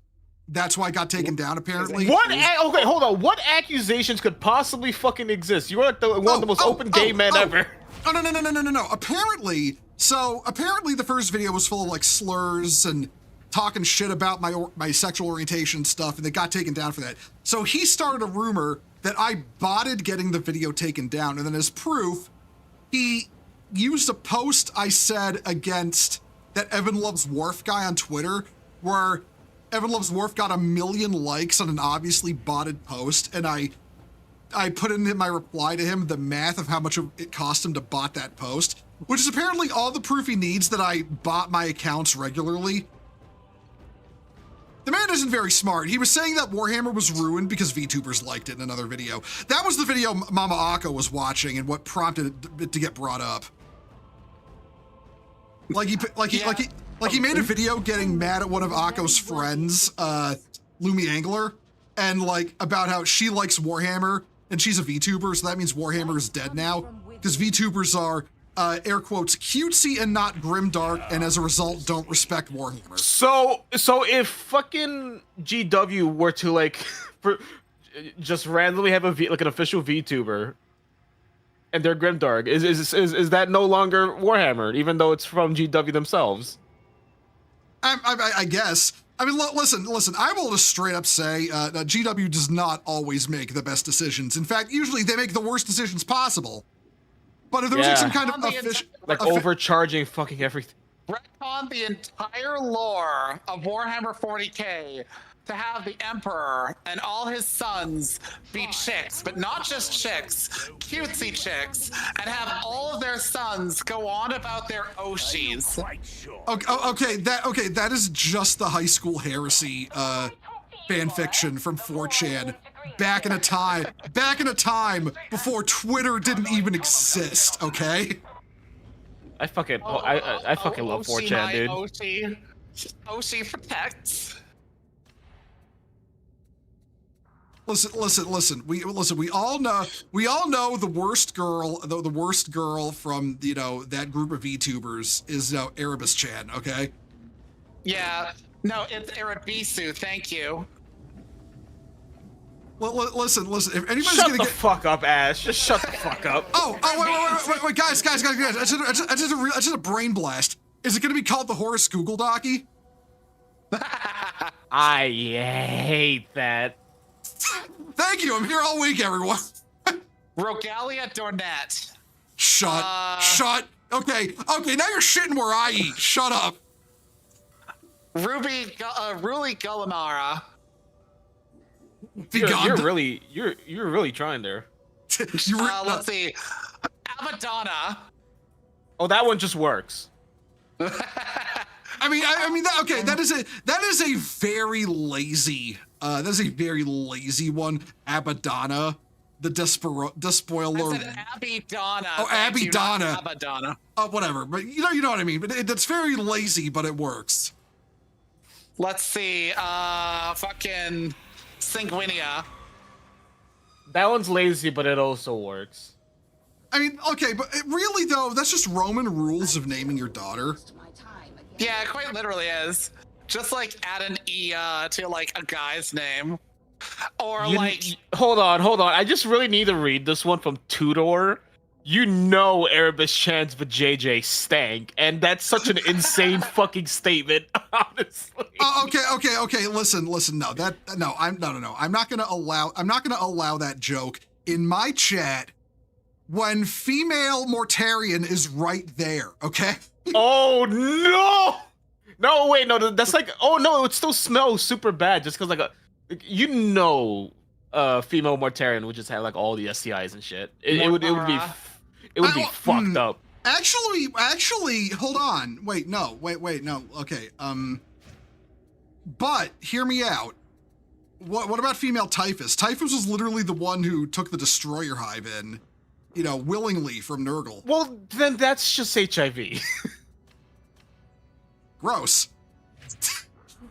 That's why I got taken down, apparently. Okay, hold on. What accusations could possibly fucking exist? You are like one of the most open gay men ever. Oh, no. Apparently the first video was full of like slurs and talking shit about my sexual orientation and stuff, and they got taken down for that. So he started a rumor that I botted getting the video taken down, and then as proof, he used a post I said against that Evan Loves Worf guy on Twitter, where Evan Loves Worf got 1 million likes on an obviously botted post, and I put in my reply to him the math of how much it cost him to bot that post, which is apparently all the proof he needs that I bot my accounts regularly. The man isn't very smart. He was saying that Warhammer was ruined because VTubers liked it in another video. That was the video Mama Akko was watching and what prompted it to get brought up. He made a video getting mad at one of Akko's friends, Lumi Angler, and like about how she likes Warhammer and she's a VTuber, so that means Warhammer is dead now because VTubers are air quotes cutesy and not grimdark, and as a result don't respect Warhammer. So if fucking GW were to like just randomly have an official VTuber, and they're Grimdark. Is that no longer Warhammer, even though it's from GW themselves? I guess. I mean, listen. I will just straight up say that GW does not always make the best decisions. In fact, usually they make the worst decisions possible. But if there was like some kind of official, like overcharging fucking everything. Retcon the entire lore of Warhammer 40k to have the Emperor and all his sons be chicks, but not just chicks, cutesy chicks, and have all of their sons go on about their Oshis. Okay, that is just the high school heresy fan fiction from 4chan. Back in a time before Twitter didn't even exist, okay? I fucking love 4chan, dude. Oshi protects. Listen. We all know the worst girl, the worst girl from that group of VTubers is Erebus Chan, okay? Yeah. No, it's Erebisu. Thank you. Listen. If anybody's Shut gonna the fuck up, Ash. Just shut the fuck up. Wait, guys! I just a brain blast. Is it gonna be called the Horace Google Docky? I hate that. Thank you. I'm here all week, everyone. Rogalia Dornet. Shut. Okay. Now you're shitting where I eat. Shut up. Ruli Gullimara. You're really trying there. Let's see. Abaddona. Oh, that one just works. I mean, that is a very lazy. That is a very lazy one. Abaddona, the despoiler. I said Abidana. Oh, Abidana. Abaddona. Whatever. But you know what I mean. But it's very lazy, but it works. Let's see. Fucking Sanguinia. That one's lazy, but it also works. I mean, okay, but really though, that's just Roman rules of naming your daughter. Yeah, it quite literally is. Just like add an E to like a guy's name. Or Hold on. I just really need to read this one from Tudor. You know Erebus Chan's vajayjay stank, and that's such an insane fucking statement, honestly. Okay. Listen. No. I'm not gonna allow that joke in my chat when female Mortarion is right there. Okay. Oh no! No, wait, no. That's like, oh no, it would still smell super bad just because female Mortarion would just have like all the STIs and shit. It would be fucked up. Actually, hold on. Wait, no. Okay. But hear me out. What about female Typhus? Typhus was literally the one who took the Destroyer Hive in, willingly from Nurgle. Well, then that's just HIV. Gross.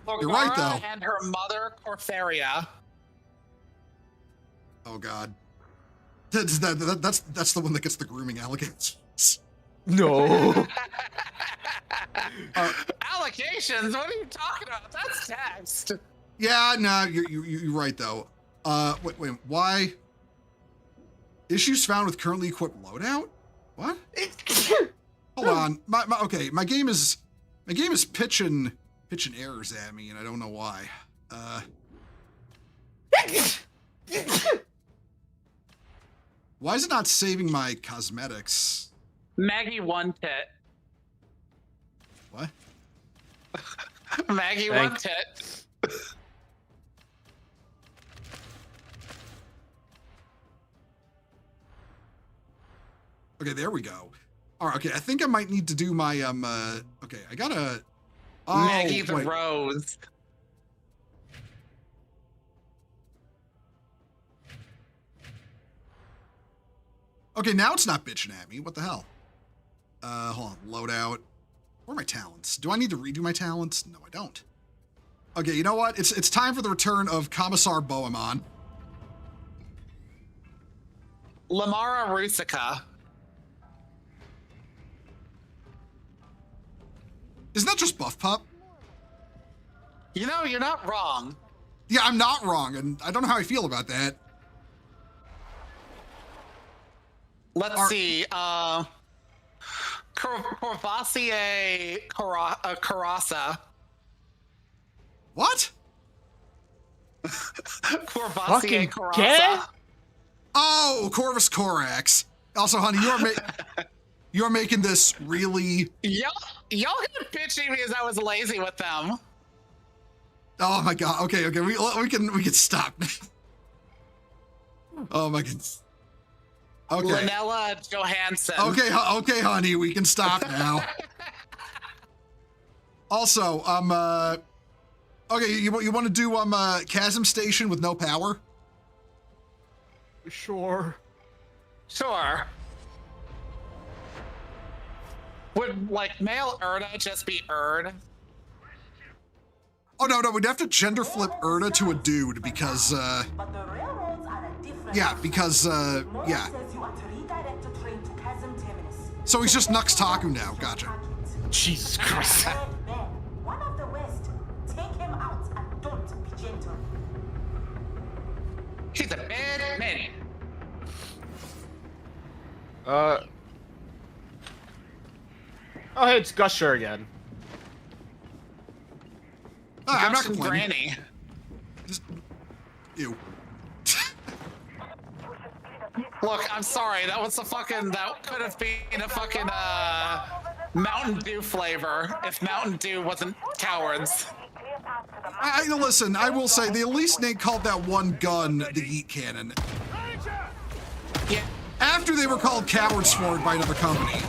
You're right, though. And her mother, Corferia. Oh God. That's the one that gets the grooming allegations. No. Allegations? What are you talking about? That's text. Yeah, no, you're right though. Wait, why? Issues found with currently equipped loadout? What? Hold on. My game is pitching errors at me, and I don't know why. Why is it not saving my cosmetics? Maggie One Tit. What? Maggie One Tit. Okay, there we go. All right, okay, I think I might need to do my okay, I gotta. Oh, Maggie the Rose. Okay, now it's not bitching at me. What the hell? Hold on. Loadout. Where are my talents? Do I need to redo my talents? No, I don't. Okay, you know what? It's time for the return of Commissar Bohemond. Lamara Rusica. Isn't that just Buff Pup? You're not wrong. Yeah, I'm not wrong, and I don't know how I feel about that. Let's see. Corvassier Carassa. What? Corvassier Fucking Carassa. get? Oh, Corvus Corax. Also, honey, you're making this really. Y'all got bitching because I was lazy with them. Oh my god. Okay. We can stop. Oh my goodness. Okay. Lanella Johansson. Okay, honey, we can stop now. Also, okay, you want to do Chasm Station with no power? Sure. Sure. Would like male Erda just be Erd? Oh no, we'd have to gender flip Erda to a dude because yeah. So he's just Nux Taku now, gotcha. Jesus Christ. One of the West. Take him out and don't be gentle. He's a bad man. Oh, hey, it's Gusher again. I'm not Gusher complaining. Granny. Just, ew. Look, I'm sorry. That could have been a fucking Mountain Dew flavor if Mountain Dew wasn't cowards. Listen, I will say, they at least Nate called that one gun the Yeet Cannon. Yeah. After they were called cowards for it by another company.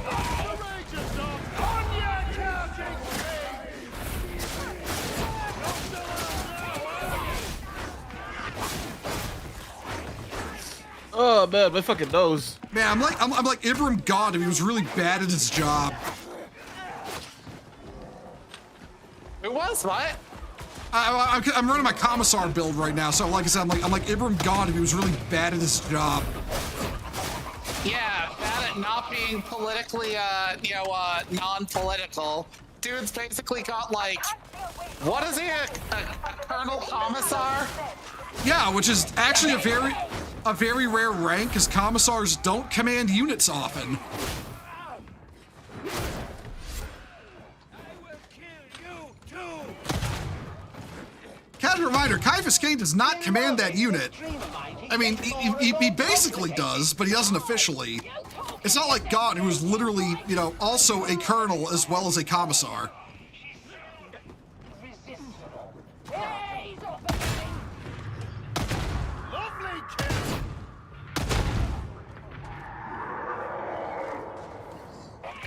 Oh man, my fucking nose. Man, I'm like Ibram God if he was really bad at his job. It was what? I'm running my Commissar build right now, so like I said, I'm like Ibram God if he was really bad at his job. Yeah, bad at not being politically, non-political. Dude's basically got like, what is he, a Colonel Commissar? Yeah, which is actually a very rare rank, because Commissars don't command units often. Casual reminder, Caiaphas Cain does not command that unit. I mean, he basically does, but he doesn't officially. It's not like God, who is literally, also a colonel as well as a commissar.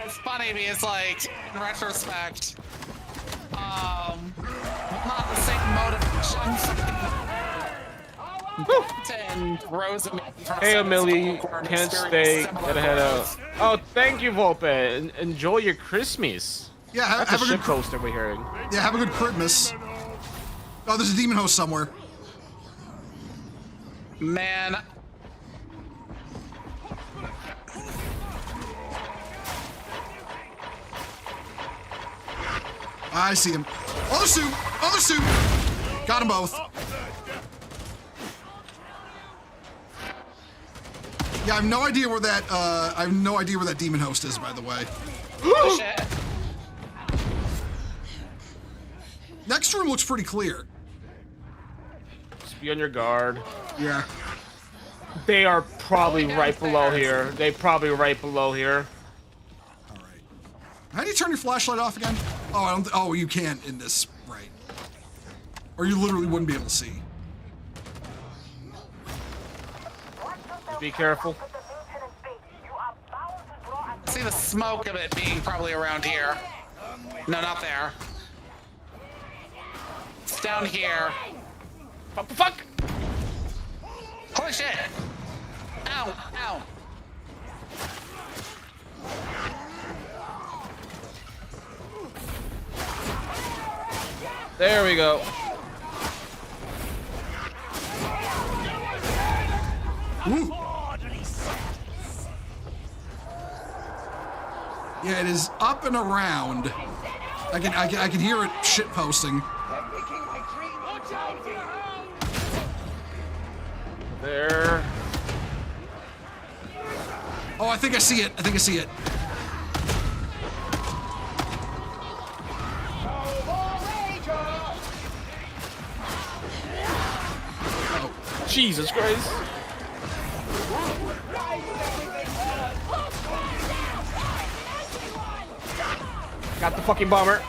It's funny because, like, in retrospect, not the same motivation. And Rosamund from Hey, Millie, can't stay. Gotta head out. Oh, thank you, Volpe. Enjoy your Christmas. Yeah, That's have a a good shit poster we're hearing. Yeah, have a good Christmas. Oh, there's a demon host somewhere. Man. I see him. Other suit! Other suit! Got them both. Yeah, I have no idea where that demon host is, by the way. Oh, shit. Next room looks pretty clear. Just be on your guard. Yeah. They are probably right below here. They probably right below here. All right. How do you turn your flashlight off again? Oh, oh, you can't in this, right? Or you literally wouldn't be able to see. Be careful. I see the smoke of it being probably around here. No, not there. It's down here. What the fuck? Holy shit! Ow! Ow! There we go. Ooh. Yeah, it is up and around. I can hear it shit posting. There. Oh, I think I see it. I think I see it. Jesus Christ. Got the fucking bomber.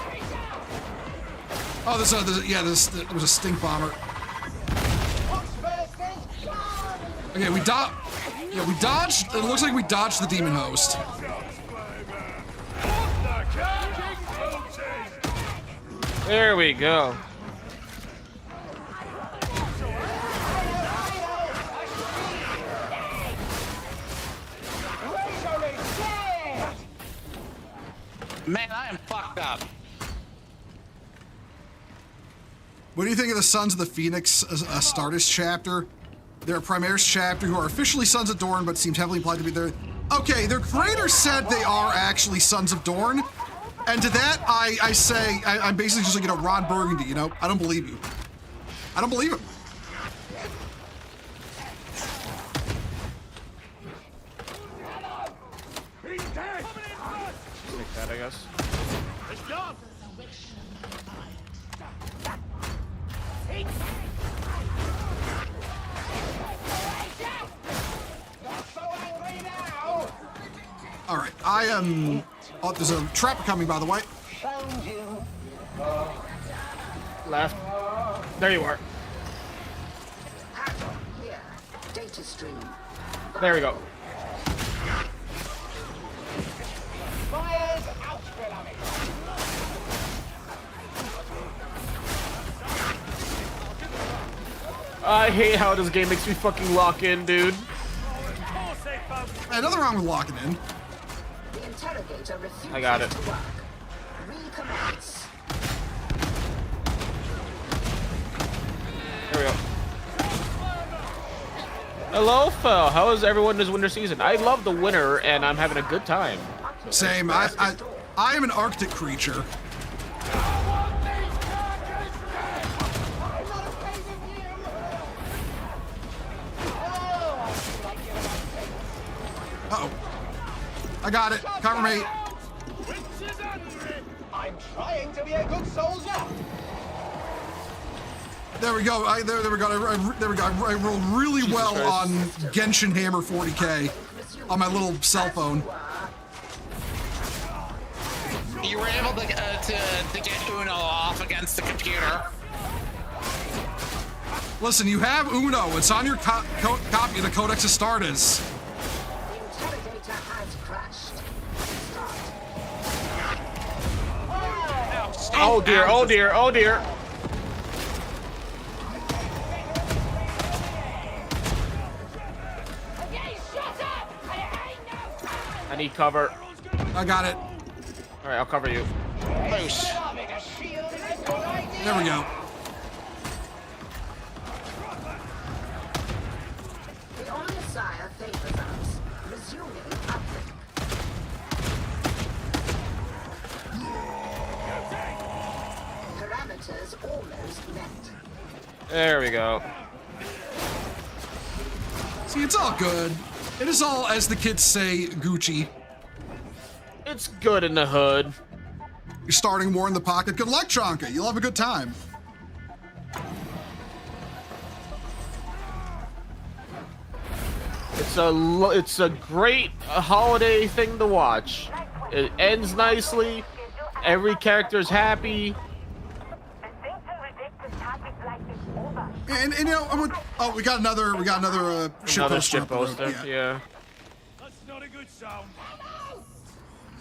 Oh, there was a stink bomber. Okay, we dodged. It looks like we dodged the demon host. There we go. Man, I am fucked up. What do you think of the Sons of the Phoenix Stardust chapter? They're a Primaris chapter who are officially Sons of Dorn, but seems heavily implied to be there. Okay, their creator said they are actually Sons of Dorn, and to that I say I'm basically just like, you know, Ron Burgundy. You know, I don't believe you. I don't believe him. Take that, I guess. All right, I am. Oh, there's a trap coming, by the way. Left. There you are. Here. Data stream. There we go. I hate how this game makes me fucking lock in, dude. Hey, nothing wrong with locking in. The interrogator refuses I got it. to work. Recommence. There we go. Hello, Phil. How is everyone this winter season? I love the winter, and I'm having a good time. Same. I am an Arctic creature. Uh-oh. I got it. Cover me. I'm trying to be a good soldier. There we go. There we go. There we go. I rolled really well on Genshin Hammer 40K on my little cell phone. You were able to get Uno off against the computer. Listen, you have Uno. It's on your copy of the Codex Astartes. The interrogator has crashed. Oh dear, oh dear, oh dear. I need cover. I got it. All right, I'll cover you. Boosh. There we go. The Omnissiah favors us. Resuming uplink. Parameters almost met. There we go. See, it's all good. It is all, as the kids say, Gucci. It's good in the hood. You're starting war in the pocket. Good luck, Chonka. You'll have a good time. It's a great holiday thing to watch. It ends nicely. Every character's happy. And you know, oh, we got another ship Another poster. ship up the road. poster. Yeah. That's not a good sound.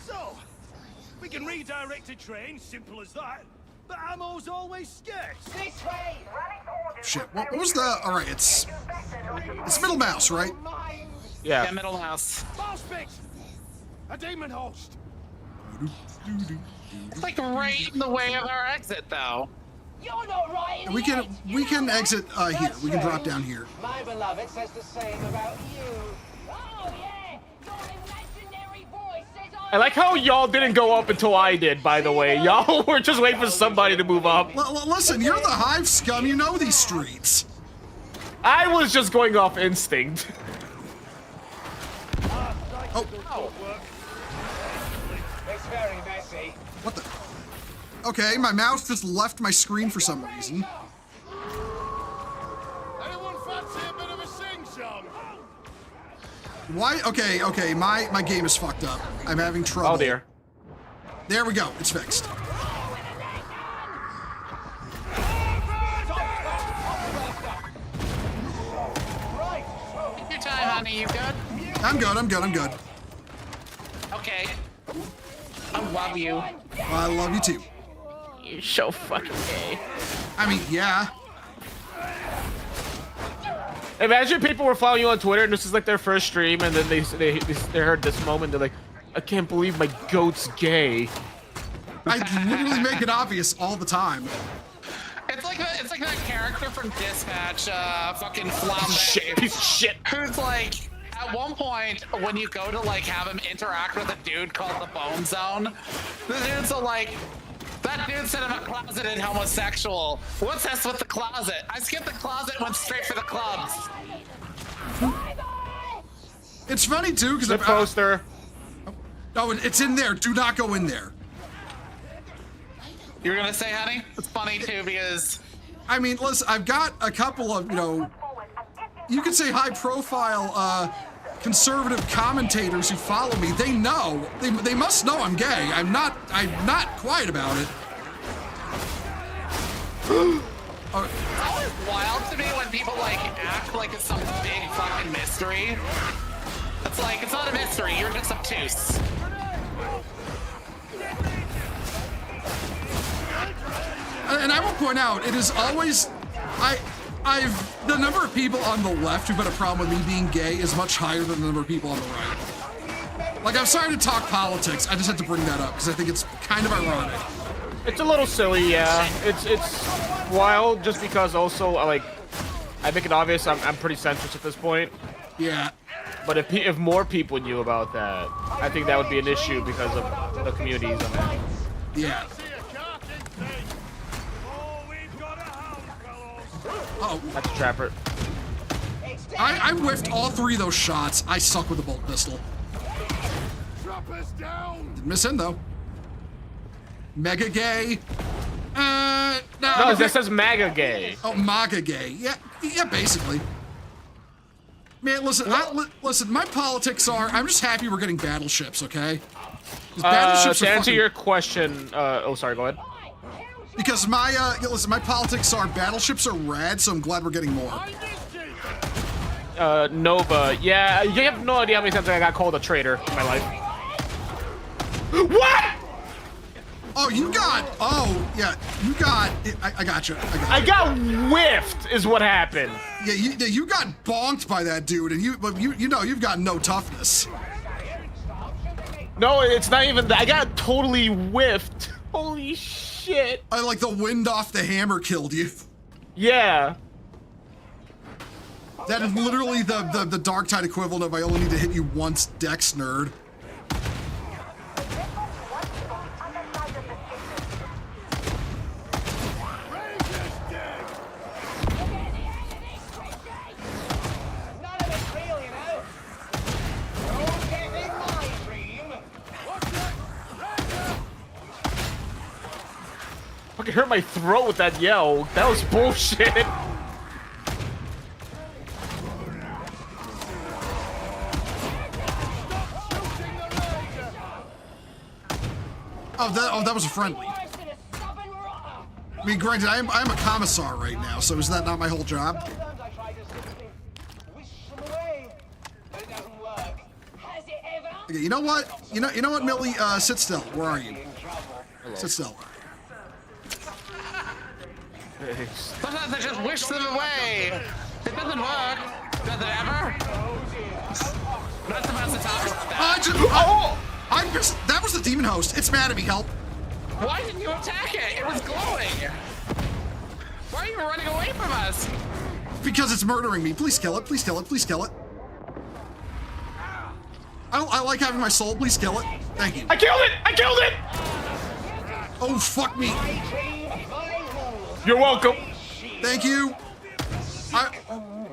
So, we can redirect a train, simple as that. But ammo's always scarce. This way! Shit. What was the? All right, it's middle mouse, right? Yeah. Yeah, middle house. Mouse fix! A demon host! It's like right in the way of our exit, though. You're not right. And we can exit here. We can drop down here. My beloved says the same about you. Oh, yeah! Your imaginary voice says I like how y'all didn't go up until I did, by the way. Y'all were just waiting for somebody to move up. Listen, you're the hive scum. You know these streets. I was just going off instinct. Oh. It's very messy. What the? Okay, my mouse just left my screen for some reason. Anyone fancy a bit of a sing-song? Why? Okay, my game is fucked up. I'm having trouble. Oh dear. There we go. It's fixed. Take your time, honey. You good? I'm good. Okay. I love you. I love you too. You're so fucking gay. I mean, yeah. Imagine people were following you on Twitter and this is like their first stream, and then they heard this moment. They're like, I can't believe my goat's gay. I literally make it obvious all the time. It's like that character from Dispatch, fucking Flambe. Piece of shit. Who's like, at one point, when you go to like have him interact with a dude called the Bone Zone, the dude's like, that dude said I'm a closeted homosexual. What's this with the closet? I skipped the closet, went straight for the clubs. It's funny too because The poster. Oh, it's in there. Do not go in there. You were gonna say, honey? It's funny too because I mean, listen, I've got a couple of, you could say high-profile conservative commentators who follow me. They know. They must know I'm gay. I'm not quiet about it. it's always wild to me when people like act like it's some big fucking mystery. It's like, it's not a mystery, you're just obtuse. And I will point out, it is always, the number of people on the left who've had a problem with me being gay is much higher than the number of people on the right. Like, I'm sorry to talk politics, I just had to bring that up because I think it's kind of ironic. It's a little silly, yeah. It's wild just because also, like, I make it obvious I'm pretty centrist at this point. Yeah. But if more people knew about that, I think that would be an issue because of the communities I'm in. Yeah. Oh, That's a trapper. I whiffed all three of those shots. I suck with a bolt pistol. Didn't miss him though. Mega gay. No, that says MAGA gay. Oh, MAGA gay. Yeah, basically. Man, listen, listen. My politics are. I'm just happy we're getting battleships. Okay. 'Cause battleships To are answer fucking- your question, oh sorry, go ahead. Because listen, my politics are battleships are rad, so I'm glad we're getting more. Nova, yeah, you have no idea how many times I got called a traitor in my life. What? Oh, you got. Oh, yeah, you got. I got you. I got whiffed, is what happened. Yeah, you got bonked by that dude, and you've got no toughness. No, it's not even that. I got totally whiffed. Holy shit. I like the wind off the hammer killed you. Yeah. That is literally the Dark Tide equivalent of I only need to hit you once, Dex nerd. None of it's real, you know. Don't get in my dream. Fucking hurt my throat with that yell. That was bullshit. Oh, that was a friendly. I mean, granted, I am a commissar right now, so is that not my whole job? Sometimes I try to wish them away, but it doesn't work. Has it ever? Okay, you know what? You know what, Millie? Sit still. Where are you? Sit still. Sometimes I just wish them away. It doesn't work. Does it ever? Not supposed to talk about that. I missed. That was the demon host. It's mad at me. Help. Why didn't you attack it? It was glowing. Why are you running away from us? Because it's murdering me. Please kill it. Please kill it. Please kill it. I like having my soul. Please kill it. Thank you. I killed it! I killed it! Oh, fuck me. You're welcome. Thank you.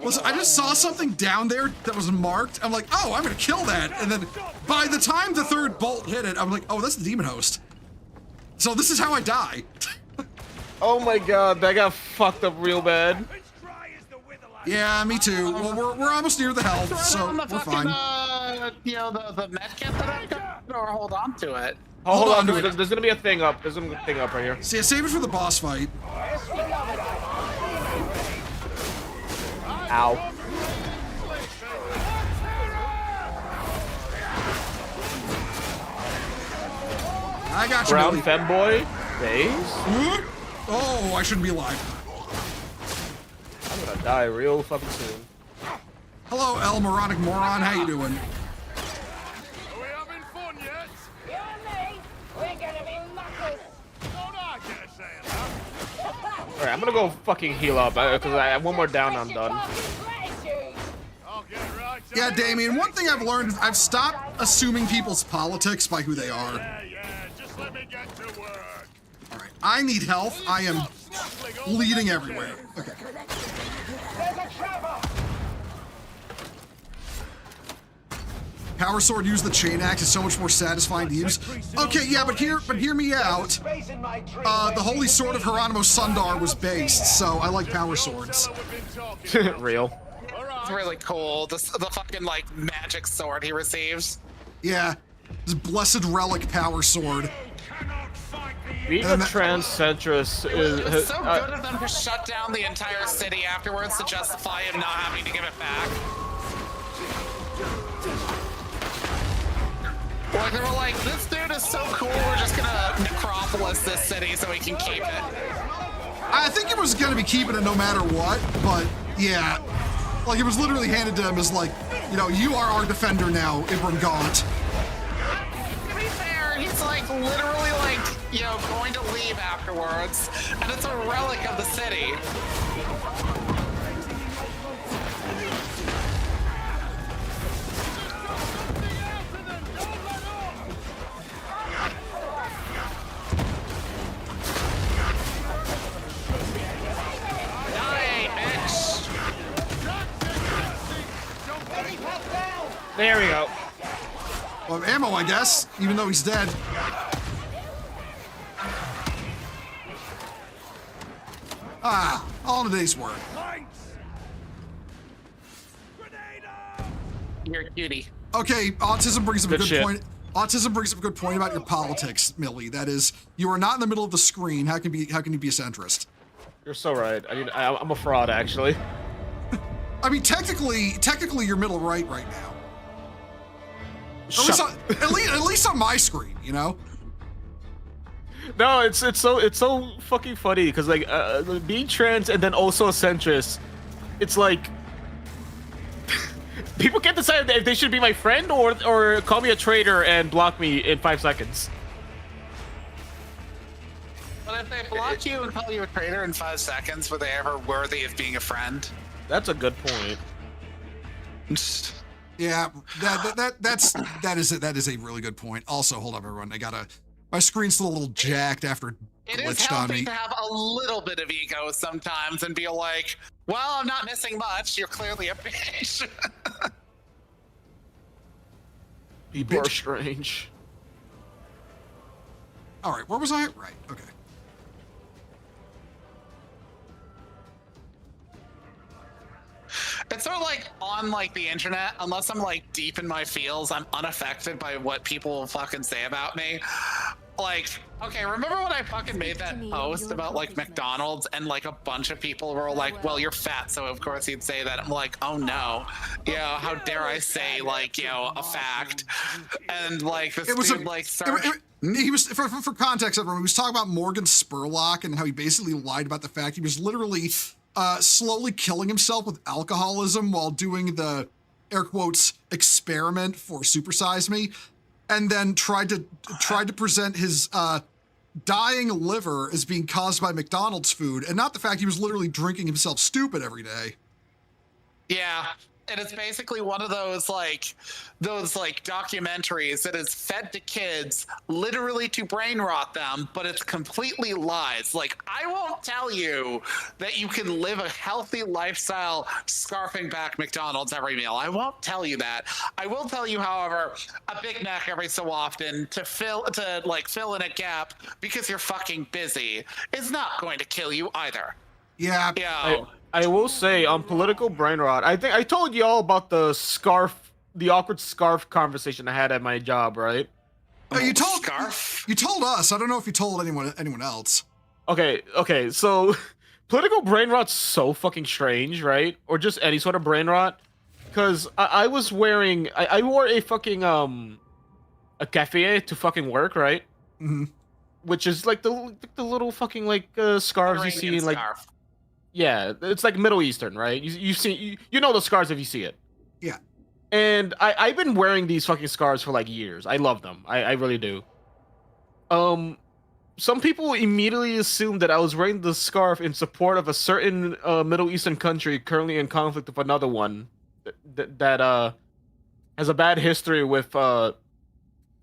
Listen, I just saw something down there that was marked. I'm like, oh, I'm gonna kill that. And then by the time the third bolt hit it, I'm like, oh, that's the demon host. So this is how I die. Oh my god, that got fucked up real bad. Yeah, me too. Well, we're almost near the health, so the we're fucking, fine. you know, the med kit that I got, or hold on to it. Hold on, to it. there's gonna be a thing up. There's gonna be a thing up right here. See, save it for the boss fight. Ow. I got you, Brown Billy. femboy. Days? Oh, I shouldn't be alive. I'm gonna die real fucking soon. Hello, El Moronic Moron. How you doing? Are we having fun yet? You and me, we're gonna be knuckles. Don't I get a say in that? Alright, I'm gonna go fucking heal up, because I have one more down and I'm done. I'll get right to Yeah, it. Damien, one thing I've learned is I've stopped assuming people's politics by who they are. Yeah, just let me get to work. All right, I need health. I am bleeding everywhere. Okay. There's a trapper. Power sword, use the chain axe is so much more satisfying to use. Okay, yeah, but hear me out. Space in my dream. The holy sword of Hieronymo Sundar was based, so I like power swords. Real. It's really cool. The fucking like magic sword he receives. Yeah, this blessed relic power sword. Being a transcentrist is... It's so good of them to shut down the entire city afterwards to justify him not having to give it back. Like they were like, this dude is so cool, we're just gonna necropolis this city so we can keep it. I think he was gonna be keeping it no matter what, but yeah. Like, it was literally handed to him as like, you know, you are our defender now, Ibram Gaunt. To be fair, he's like literally like, you know, going to leave afterwards, and it's a relic of the city. Die, bitch! There we go. Well, ammo, I guess, even though he's dead. Ah, all in a day's work. You're a cutie. Okay, autism brings up a Good good shit. point. Autism brings up a good point about your politics, Millie. That is, you are not in the middle of the screen. How can you be a centrist? You're so right. I'm a fraud, actually. I mean, technically, you're middle right now. At least on my screen, you know. No, it's so fucking funny because like being trans and then also a centrist, it's like people can't decide if they should be my friend or call me a traitor and block me in 5 seconds. But if they block you and call you a traitor in 5 seconds, were they ever worthy of being a friend? That's a good point. Yeah, that is a really good point. Also, hold up, everyone. My screen's still a little jacked after It is glitched on healthy me. to have a little bit of ego sometimes and be like, well, I'm not missing much. You're clearly a bitch. People are strange. All right, where was I? Right. Okay. It's sort of like on like the internet, unless I'm like deep in my feels, I'm unaffected by what people will fucking say about me. Like, okay, remember when I fucking made that post about like McDonald's and like a bunch of people were like, well, you're fat, so of course you'd say that. I'm like, oh no, you know, how dare I say like, you know, a fact? And like this dude like started. He was, for context, everyone, he was talking about Morgan Spurlock and how he basically lied about the fact he was literally slowly killing himself with alcoholism while doing the, air quotes, experiment for Super Size Me, and then tried to present his dying liver as being caused by McDonald's food, and not the fact he was literally drinking himself stupid every day. Yeah, It is basically one of those documentaries that is fed to kids literally to brain rot them, but it's completely lies. Like, I won't tell you that you can live a healthy lifestyle scarfing back McDonald's every meal. I won't tell you that. I will tell you, however, a Big Mac every so often to fill in a gap because you're fucking busy is not going to kill you either. Yeah. Yeah. I will say on political brain rot, I think I told you all about the awkward scarf conversation I had at my job, right? You told Scarf? You told us. I don't know if you told anyone else. Okay, so political brain rot's so fucking strange, right? Or just any sort of brain rot. Because I was wearing, I wore a fucking, a keffiyeh to fucking work, right? Mm-hmm. Which is like the little fucking like scarves you see in like, Scarf. yeah, it's like Middle Eastern, right? You know the scarves if you see it. Yeah. And I've been wearing these fucking scarves for like years. I love them. I really do. Some people immediately assumed that I was wearing the scarf in support of a certain Middle Eastern country currently in conflict with another one that has a bad history with a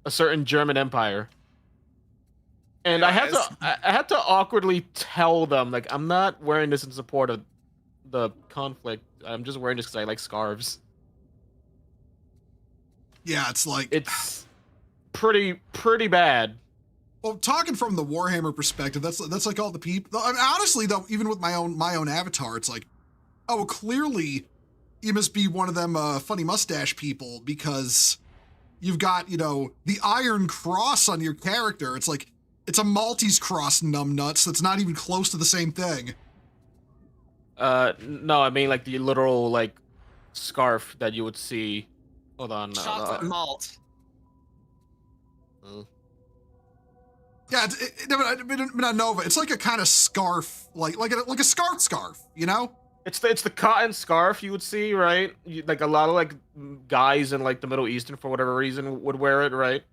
certain German empire. And I had to awkwardly tell them, like, I'm not wearing this in support of the conflict. I'm just wearing this because I like scarves. Yeah, it's like It's pretty bad. Well, talking from the Warhammer perspective, that's like all the people. I mean, honestly, though, even with my own avatar, it's like, oh, well, clearly, you must be one of them funny mustache people because you've got the Iron Cross on your character. It's like it's a Maltese cross, numbnuts. That's not even close to the same thing. No, I mean like the literal like scarf that you would see. Hold on. Chocolate malt. Yeah, not Nova. It's like a kind of scarf, like a scarf, you know? It's the cotton scarf you would see, right? Like a lot of like guys in like the Middle Eastern for whatever reason would wear it, right?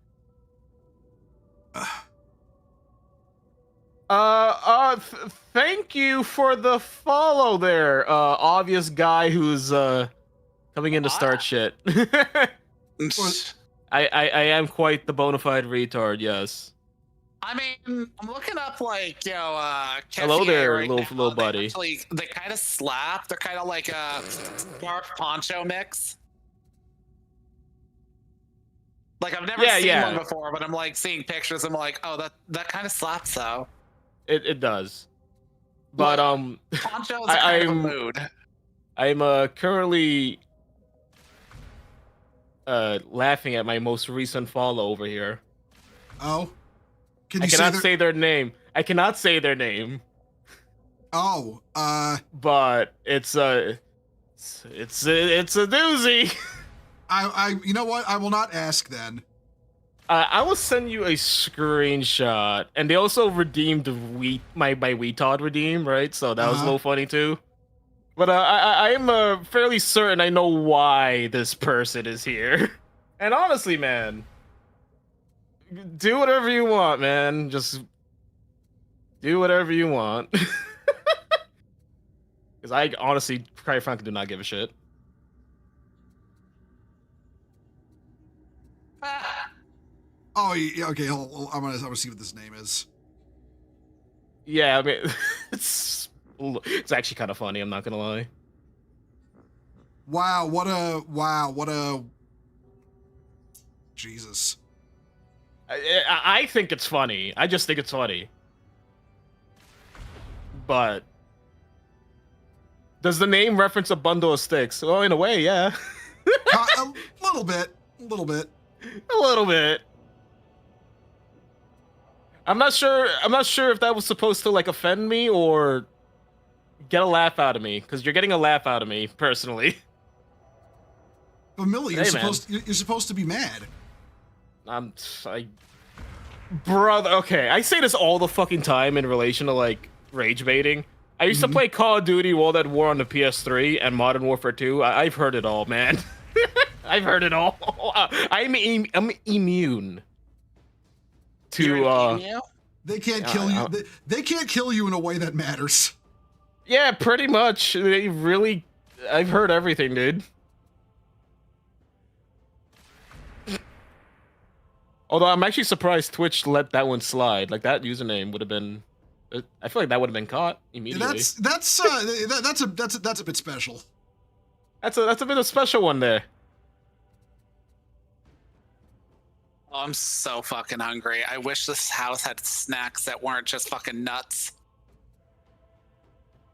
Thank you for the follow there, obvious guy who's coming in to start shit. I am quite the bona fide retard, yes. I mean, I'm looking up like, Hello there, right little buddy. Actually, they kind of slap. They're kind of like a scarf poncho mix. Like I've never seen one before, but I'm like seeing pictures. I'm like, oh, that kind of slaps though. It does. But poncho's kind of a mood. I'm currently laughing at my most recent follow over here. Oh. I cannot say their name. I cannot say their name. Oh, but it's a doozy. You know what? I will not ask then. I will send you a screenshot, and they also redeemed my Weetod redeem, right? So that was a little funny too. But I am fairly certain I know why this person is here. And honestly, man, do whatever you want, man. Just do whatever you want. Because I honestly, quite frankly, do not give a shit. Oh, yeah, okay. I'm gonna see what this name is. Yeah, I mean, it's actually kind of funny. I'm not gonna lie. Wow, what a Jesus. I think it's funny. I just think it's funny. But does the name reference a bundle of sticks? Well, in a way, yeah. A little bit. A little bit. I'm not sure if that was supposed to like offend me or get a laugh out of me, because you're getting a laugh out of me personally. But Millie, you're supposed to be mad. Brother, okay, I say this all the fucking time in relation to like rage baiting. I used to play Call of Duty World at War on the PS3 and Modern Warfare 2. I've heard it all, man. I've heard it all. I'm immune to they can't kill you. They can't kill you in a way that matters. Yeah, pretty much. They really. I've heard everything, dude. Although I'm actually surprised Twitch let that one slide. Like that username would have been. I feel like that would have been caught immediately. That's a bit special. That's a bit of a special one there. Oh, I'm so fucking hungry. I wish this house had snacks that weren't just fucking nuts.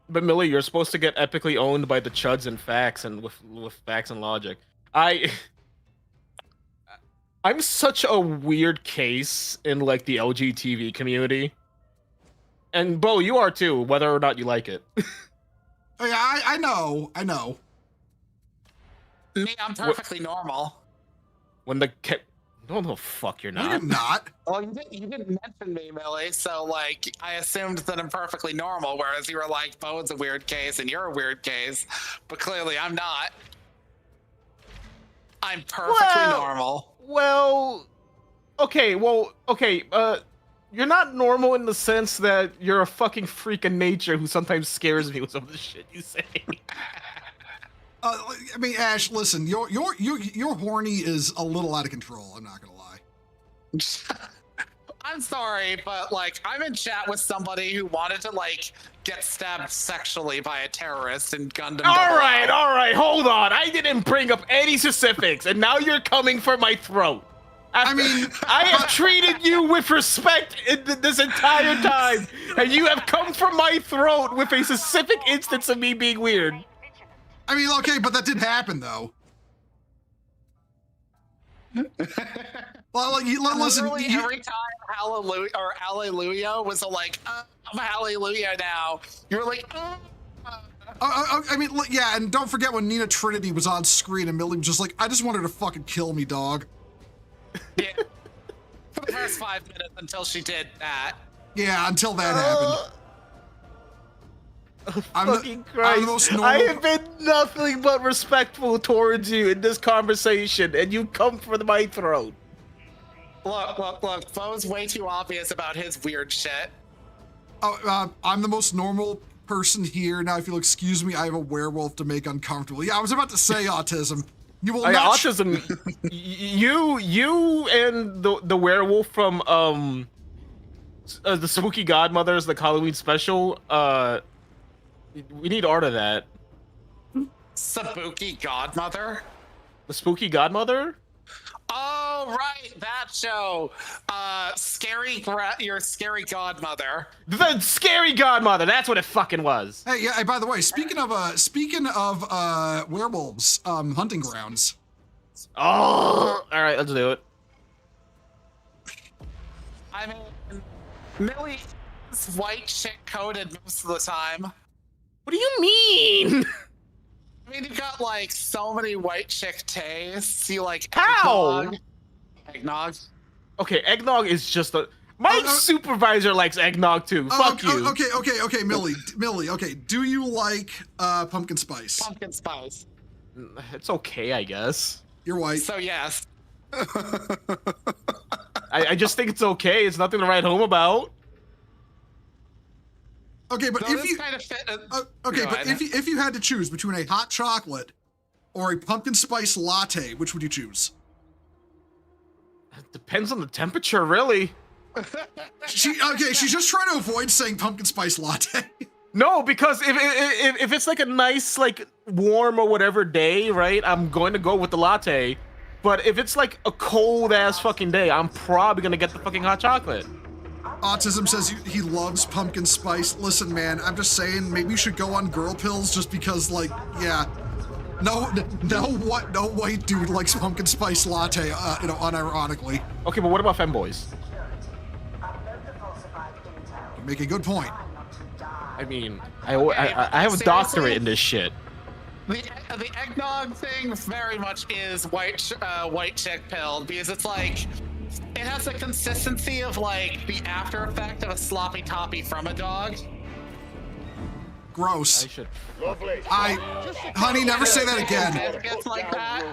But Millie, you're supposed to get epically owned by the chuds and facts and with facts and logic. I'm such a weird case in like the LGTV community. And Bo, you are too, whether or not you like it. Oh, yeah, I know. Me, I'm perfectly normal. When the no, fuck, you're No, not. you're not. Well, you didn't mention me, Millie, so like I assumed that I'm perfectly normal, whereas you were like, Bo's a weird case and you're a weird case, but clearly I'm not. I'm perfectly normal. Well, okay, you're not normal in the sense that you're a fucking freak of nature who sometimes scares me with some of the shit you say. I mean, Ash, listen, your horny is a little out of control. I'm not gonna lie. I'm sorry, but like I'm in chat with somebody who wanted to like get stabbed sexually by a terrorist in Gundam. All right, hold on. I didn't bring up any specifics, and now you're coming for my throat. I have treated you with respect this entire time, and you have come for my throat with a specific instance of me being weird. I mean, okay, but that did happen, though. Well, like, listen. Every time Hallelujah was like, I'm Hallelujah now. You were like, I mean, yeah, and don't forget when Nina Trinity was on screen and Millie was just like, I just want her to fucking kill me, dog. Yeah. For the first 5 minutes until she did that. Yeah, until that happened. Fucking Christ. I have been nothing but respectful towards you in this conversation, and you come for my throat. Look. Bo's way too obvious about his weird shit. Oh, I'm the most normal person here. Now, if you'll excuse me, I have a werewolf to make uncomfortable. Yeah, I was about to say autism. You will not. Autism. you and the werewolf from the Spooky Godmothers, the Halloween special. We need art of that. Spooky Godmother? The Spooky Godmother? Oh, right, that show. Your Scary Godmother. The Scary Godmother, that's what it fucking was. Hey, yeah, by the way, speaking of werewolves, hunting grounds. Oh, all right, let's do it. I mean, Millie is white chick coded most of the time. What do you mean? I mean, you've got like so many white chick tastes. You like how? Eggnog. Okay, eggnog is just a. My supervisor likes eggnog too. Fuck you. Okay, Millie. Okay, do you like pumpkin spice? Pumpkin spice. It's okay, I guess. You're white. So yes. I just think it's okay. It's nothing to write home about. Okay, but so if you if you had to choose between a hot chocolate or a pumpkin spice latte, which would you choose? It depends on the temperature, really. She's just trying to avoid saying pumpkin spice latte. No, because if it's like a nice, like warm or whatever day, right? I'm going to go with the latte. But if it's like a cold ass fucking day, I'm probably gonna get the fucking hot chocolate. Autism says he loves pumpkin spice. Listen, man, I'm just saying maybe you should go on girl pills just because, like, yeah. No white dude likes pumpkin spice latte, unironically. Okay, but what about femboys? You make a good point. I mean, I have a doctorate in this shit. The eggnog thing very much is white chick pilled because it's like it has the consistency of like the after effect of a sloppy toppy from a dog. Gross. I should. Honey, never say that again. It's like that.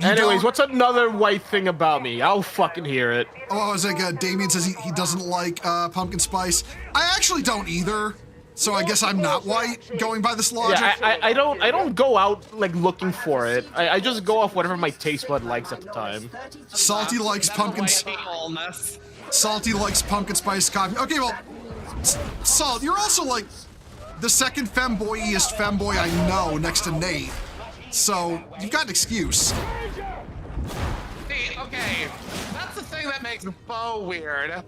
Anyways, what's another white thing about me? I'll fucking hear it. Oh, I was like, Damien says he doesn't like pumpkin spice. I actually don't either. So I guess I'm not white, going by this logic. Yeah, I don't go out like looking for it. I just go off whatever my taste bud likes at the time. Salty likes pumpkins. Salty likes pumpkin spice coffee. Okay, well, Salt, you're also like the second femboyiest femboy I know next to Nate. So you've got an excuse. See, okay, that's the thing that makes Bo weird.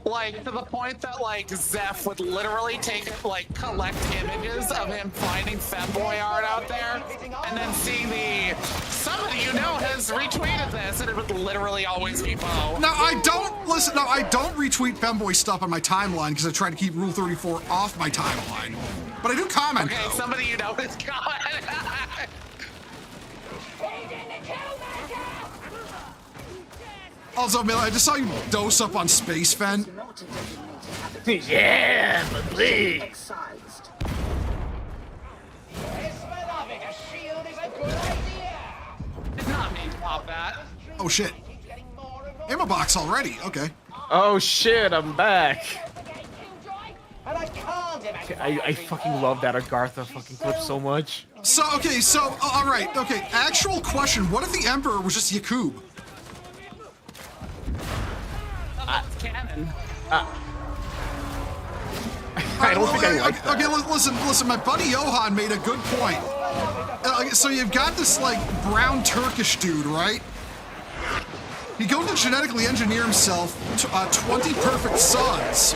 Like, to the point that, like, Zeph would literally collect images of him finding femboy art out there, and then seeing somebody you know has retweeted this, and it would literally always be Bo. Now, I don't retweet femboy stuff on my timeline because I try to keep Rule 34 off my timeline. But I do comment, Okay, though. somebody you know is comment. Also, Miller, I just saw you dose up on Space Fen. Yeah, but please. Excised. It's not me to pop that. Oh, shit. Ammo box already. Okay. Oh shit, I'm back. I fucking love that Agartha fucking clip so much. So, okay, so, all right, okay. Actual question, what if the Emperor was just Yakub? That's canon. I don't think I like that. Okay, listen, my buddy Johan made a good point. So you've got this, like, brown Turkish dude, right? He goes to genetically engineer himself 20 perfect sons.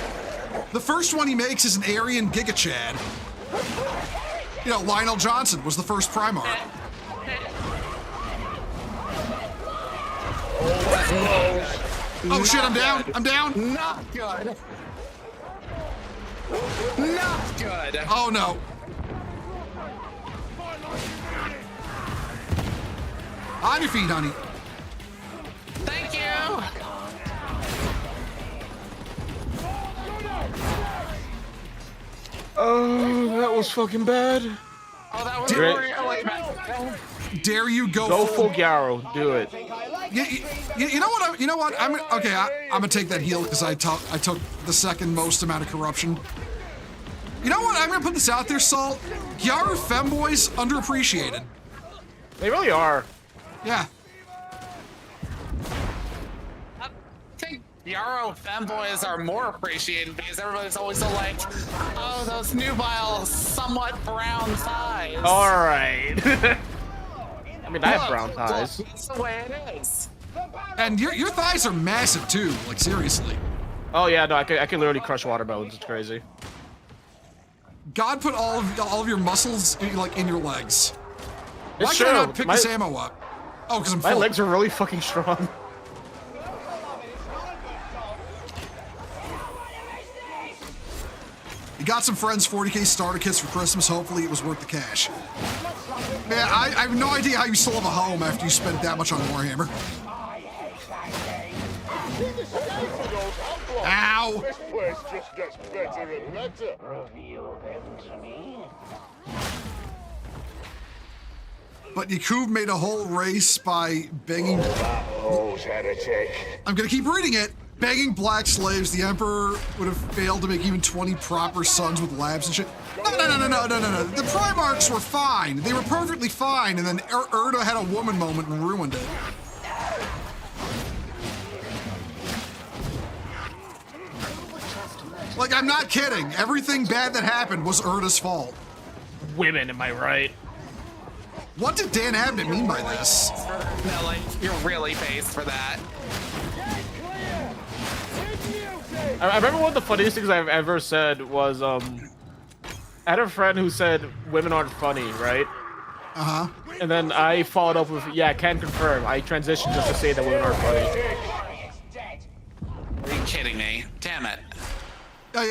The first one he makes is an Aryan Giga Chad. You know, Lionel Johnson was the first Primarch. Oh shit, I'm down. I'm down. Not good. Not good. Oh no. On your feet, honey. Thank you. Oh, that was fucking bad. Oh, that was really bad. Dare you Go full Gyaro, do it. You know what? You know what? I'm gonna take that heal because I took the second most amount of corruption. You know what? I'm gonna put this out there, Salt. Gyaro femboys underappreciated. They really are. Yeah. I think Yarrow femboys are more appreciated because everybody's always so like, oh, those nubile, somewhat brown thighs. All right. I mean, I have brown thighs. That's the way it is. And your thighs are massive too. Like seriously. Oh yeah, no, I can literally crush watermelons. It's crazy. God put all of your muscles in your legs. Why It's can't I true. not pick this ammo up? Oh, because I'm My full. legs are really fucking strong. You got some friends 40k starter kits for Christmas. Hopefully it was worth the cash. Man, I have no idea how you still have a home after you spent that much on Warhammer. Ow! This place just gets better and better. But Yakub made a whole race by banging... heretic. I'm gonna keep reading it. Begging black slaves, the Emperor would have failed to make even 20 proper sons with labs and shit. No. The Primarchs were fine. They were perfectly fine, and then Erda had a woman moment and ruined it. Like, I'm not kidding. Everything bad that happened was Erda's fault. Women, am I right? What did Dan Abnett mean by this? No, like, you're really based for that. I remember one of the funniest things I've ever said was, I had a friend who said women aren't funny, right? Uh-huh. And then I followed up with, yeah, can confirm. I transitioned just to say that women aren't funny. Are you kidding me? Damn it. No,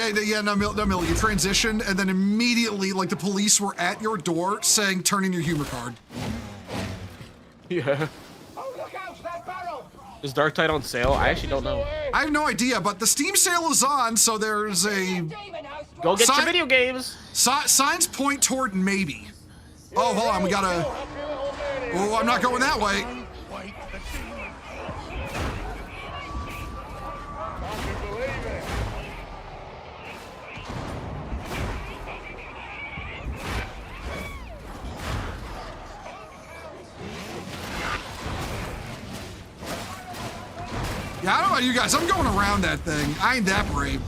Mill, you transitioned, and then immediately, like, the police were at your door saying, turn in your humor card. Yeah. Is Dark Tide on sale? I actually don't know. I have no idea, but the Steam sale is on, so there's a... Go get your video games! Signs point toward maybe. Oh, hold on, we gotta... Oh, I'm not going that way. Yeah, I don't know about you guys. I'm going around that thing. I ain't that brave.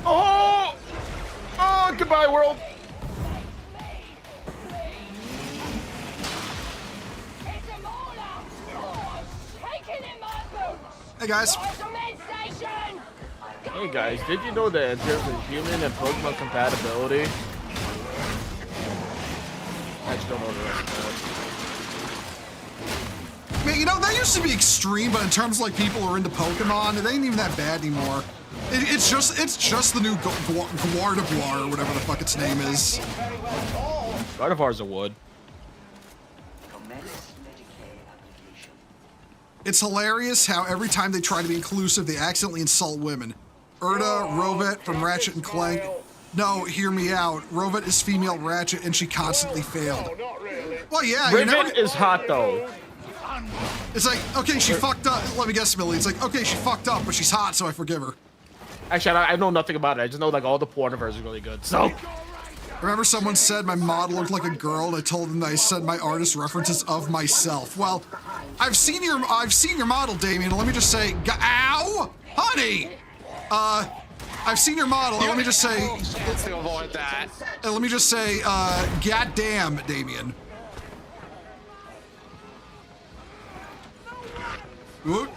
Oh! Oh, goodbye, world. Hey, guys. Hey guys, did you know that in terms of human and Pokemon compatibility? I just don't know the rest of Man, you know, that used to be extreme, but in terms of like people who are into Pokemon, it ain't even that bad anymore. It's just the new Gardevoir or whatever the fuck its name is. that. Gardevoir's a wood. It's hilarious how every time they try to be inclusive, they accidentally insult women. Erda, Rovet from Ratchet and Clank. No, hear me out. Rovet is female Ratchet and she constantly failed. Well, yeah, you never... Rivet is hot though. It's like, okay, she fucked up. Let me guess, Millie. It's like, okay, she fucked up, but she's hot, so I forgive her. Actually, I know nothing about it. I just know like all the porn of hers is really good. So. Remember someone said my model looked like a girl and I told them that I sent my artist references of myself. Well, I've seen your model, Damien, and let me just say, ow! Honey! I've seen your model, and let me just say... Let's avoid that. And let me just say, goddamn, Damien. What?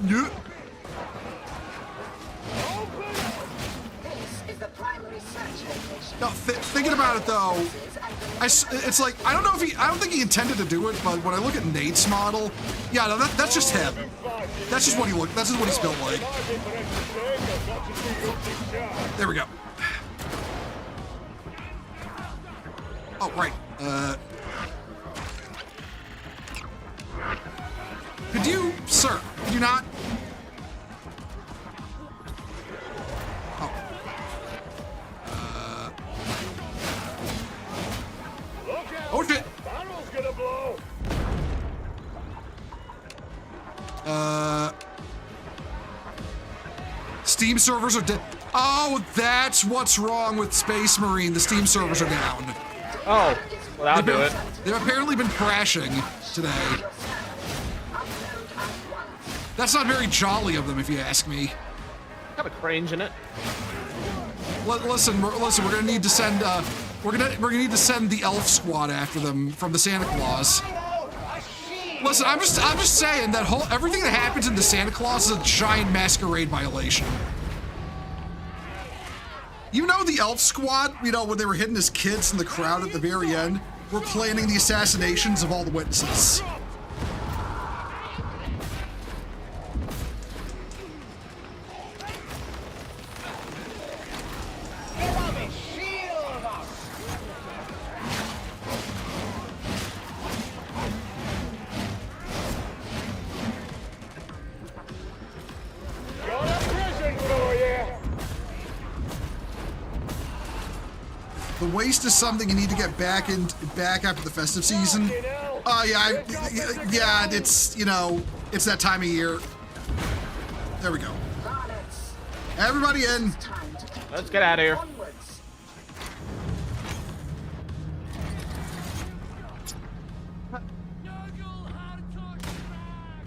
Yeah. No, thinking about it though, it's like I don't think he intended to do it, but when I look at Nate's model, yeah, no, that's just him. That's just what he looked. That's just what he's built like. There we go. Oh right. Could you, sir? Could you not? Oh shit! Steam servers are dead. Oh, that's what's wrong with Space Marine. The Steam servers are down. Oh, well, I'll do it. They've apparently been crashing today. That's not very jolly of them, if you ask me. Got a cringe in it. Listen, we're gonna need to send we're gonna need to send the elf squad after them from the Santa Claus. Listen, I'm just saying that everything that happens in the Santa Claus is a giant masquerade violation. You know the elf squad, you know, when they were hidden as kids in the crowd at the very end, were planning the assassinations of all the witnesses. The waste is something you need to get back after the festive season. Yeah, it's, you know, it's that time of year. There we go. Everybody in. Let's get out of here.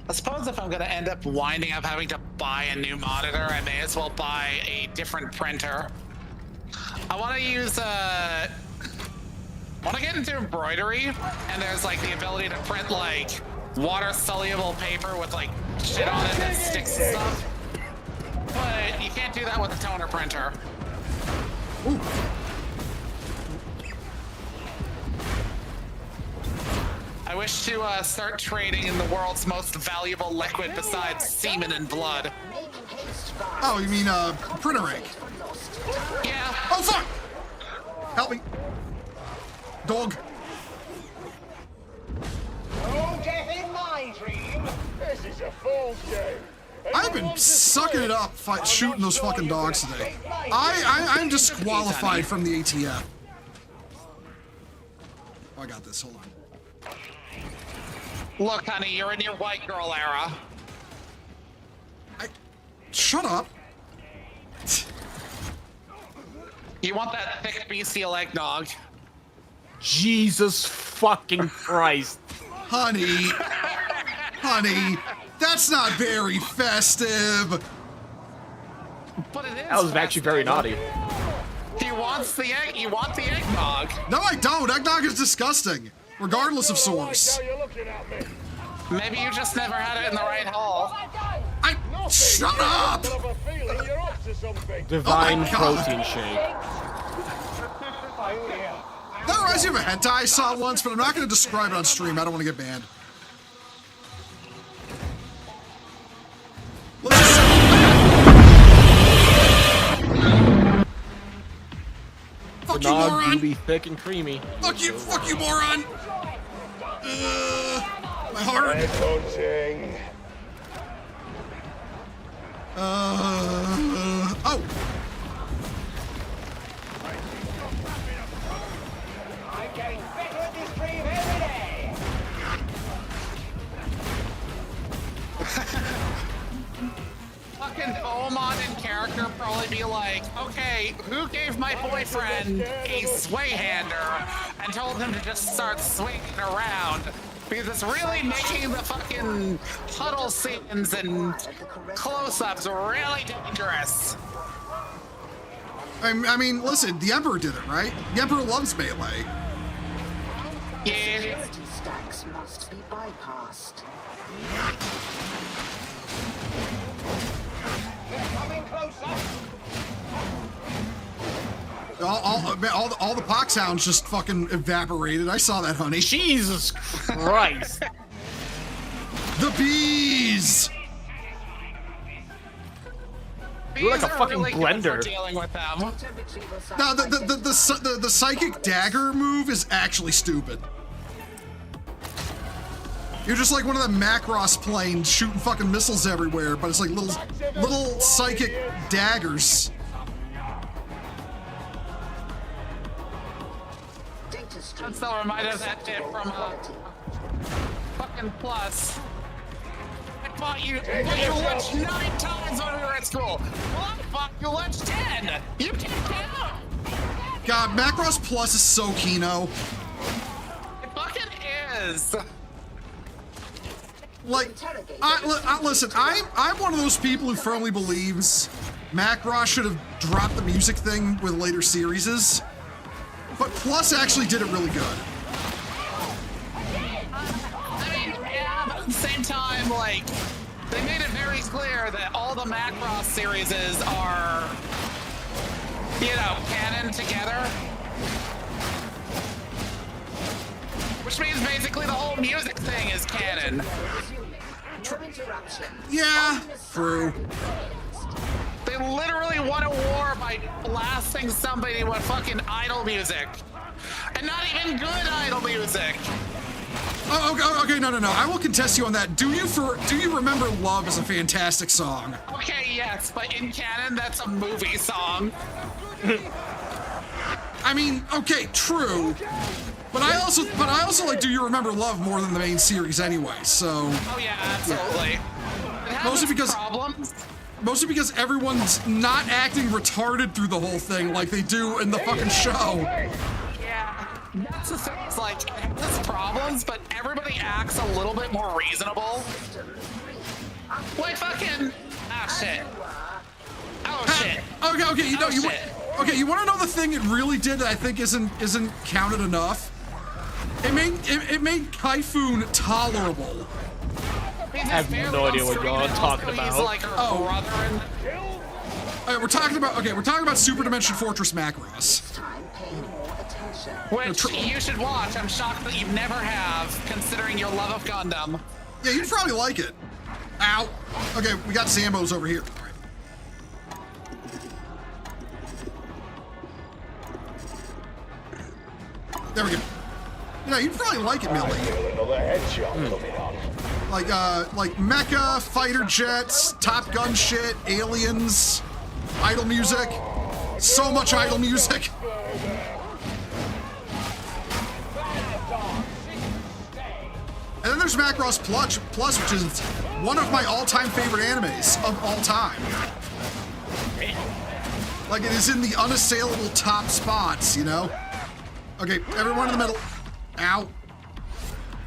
I suppose if I'm gonna end up winding up having to buy a new monitor, I may as well buy a different printer. I want to use I want to get into embroidery, and there's like the ability to print like water soluble paper with like shit on it that sticks and stuff. But you can't do that with a toner printer. Ooh. I wish to start trading in the world's most valuable liquid besides semen and blood. Oh, you mean printer ink? Yeah. Oh fuck! Help me, dog. No death in my dream. This is a fool's game. I've been sucking it up, shooting those fucking dogs today. I'm disqualified from the ATF. Oh, I got this. Hold on. Look, honey, you're in your white girl era. Shut up. You want that thick bestial eggnog? Jesus fucking Christ. Honey, that's not very festive. But it is. That was actually very naughty. He wants the egg. You want the eggnog? No, I don't. Eggnog is disgusting, regardless of source. Maybe you just never had it in the right hole. Shut up! Divine Oh my God. protein shake. That reminds me of a hentai I saw once, but I'm not going to describe it on stream. I don't want to get banned. Fuck you, Nog moron! do be thick and creamy. Fuck you, moron! My heart. Oh! I'm getting better at this dream every day. Fucking Oman in character probably be like, okay, who gave my boyfriend a sway hander and told him to just start swinging around? Because it's really making the fucking huddle scenes and close-ups really dangerous. I mean, listen, the Emperor did it, right? The Emperor loves melee. Yeah. Security stacks must be bypassed. Coming closer. All the pox sounds just fucking evaporated. I saw that, honey. Jesus Christ. The bees! You're like a These are fucking really good for blender. dealing with them. No, the psychic dagger move is actually stupid. You're just like one of the Macross planes shooting fucking missiles everywhere, but it's like little psychic daggers. I'm still reminded of that shit from fucking Plus. I fought you lunched 9 times when we were at school. Well, I fought you lunched 10. You can't count. God, Macross Plus is so Kino. It fucking is. Like, listen, I'm one of those people who firmly believes Macross should have dropped the music thing with later series. But Plus actually did it really good. I mean, yeah, but at the same time, like, they made it very clear that all the Macross series are, you know, canon together. Which means basically the whole music thing is canon. Yeah, true. They literally won a war by blasting somebody with fucking idol music. And not even good idol music. Oh, okay, no. I will contest you on that. Do you remember Love is a fantastic song? Okay, yes, but in canon, that's a movie song. I mean, okay, true. But I also like Do You Remember Love more than the main series anyway, so. Oh yeah, absolutely. It has its problems. Mostly because everyone's not acting retarded through the whole thing like they do in the fucking show. Yeah, that's the thing. It's like, it has problems, but everybody acts a little bit more reasonable. Like fucking, shit. Oh shit. Okay, you want to know the thing it really did that I think isn't counted enough? It made Kaifun tolerable. I have no idea what y'all are talking about. Like we're talking about Super Dimension Fortress Macross. Which you should watch. I'm shocked that you never have, considering your love of Gundam. Yeah, you'd probably like it. Ow. Okay, we got Zambos over here. There we go. Yeah, you'd probably like it, Millie. Like mecha, fighter jets, Top Gun shit, aliens, idol music. So much idol music. And then there's Macross Plus, which is one of my all-time favorite animes of all time. Like, it is in the unassailable top spots, you know? Okay, everyone in the middle. Ow.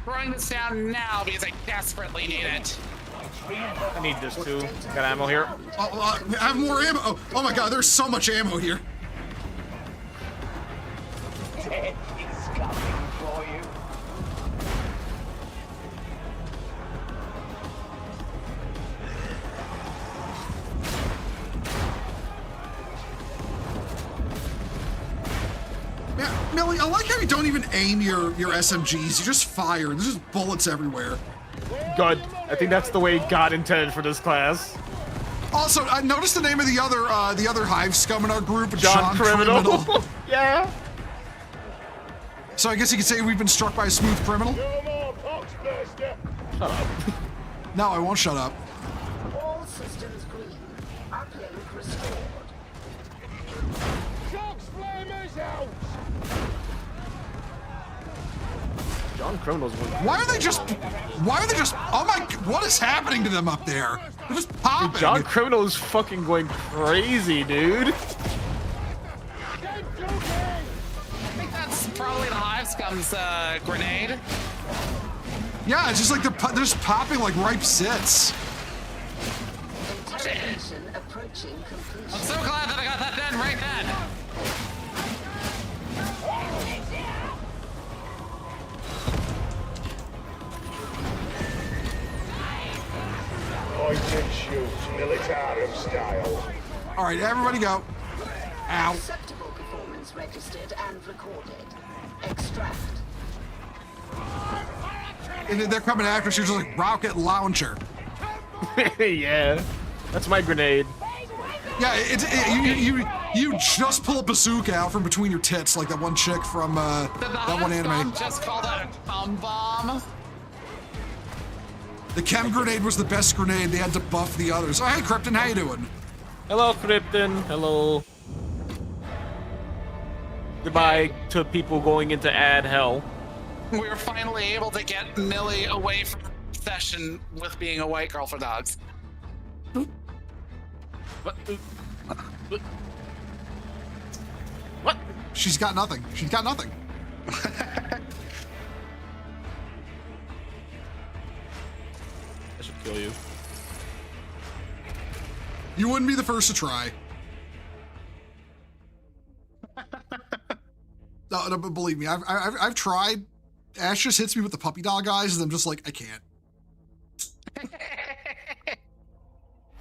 throwing this down now because I desperately need it. I need this too. Got ammo here. I have more ammo. Oh my god, there's so much ammo here. Death is coming for you. Yeah, Millie, I like how you don't even aim your SMGs. You just fire. There's just bullets everywhere. Good. I think that's the way God intended for this class. Also, I noticed the name of the other hive scum in our group, John Criminal. Yeah. So I guess you could say we've been struck by a smooth criminal. No more Poxbuster. Shut up. No, I won't shut up. All systems green. Uplink restored. Shock's flamers out. John Criminal's one. Why are they just? Oh my! What is happening to them up there? They're just popping. John Criminal is fucking going crazy, dude. I think that's probably the Hive Scum's grenade. Yeah, it's just like they're just popping like ripe sits. Interrogation approaching completion. I'm so glad that I got that done right then. Point and shoot, militarum style. All right, everybody go. Ow. Acceptable performance registered and recorded. Extract. And they're coming after us. You're just like rocket launcher. Yeah. That's my grenade. Yeah, you just pull a bazooka out from between your tits like that one chick from that one anime. Just call that a cum bomb. The chem grenade was the best grenade. They had to buff the others. Oh, hey, Krypton, how you doing? Hello, Krypton. Hello. Goodbye to people going into ad hell. We were finally able to get Millie away from obsession with being a white girl for dogs. What? What? She's got nothing. She's got nothing. I should kill you. You wouldn't be the first to try. No, but believe me, I've tried. Ash just hits me with the puppy dog eyes, and I'm just like, I can't.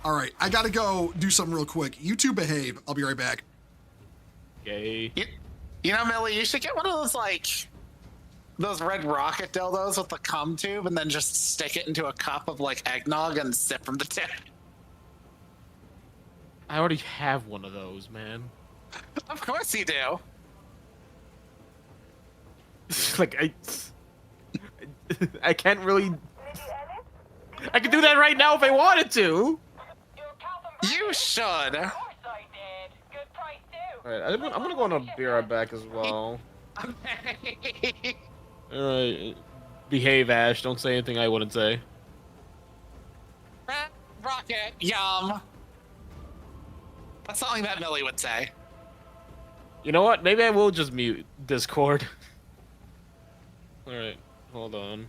All right, I gotta go do something real quick. You two behave. I'll be right back. Yay. You know, Millie, you should get one of those, like, those red rocket dildos with the cum tube and then just stick it into a cup of, like, eggnog and sip from the tip. I already have one of those, man. Of course you do. Like, I can't really... I could do that right now if I wanted to! You should. Alright, I'm gonna go on a BR back as well. Alright. Behave, Ash. Don't say anything I wouldn't say. Red rocket, yum. That's something that Millie would say. You know what? Maybe I will just mute Discord. Alright, hold on.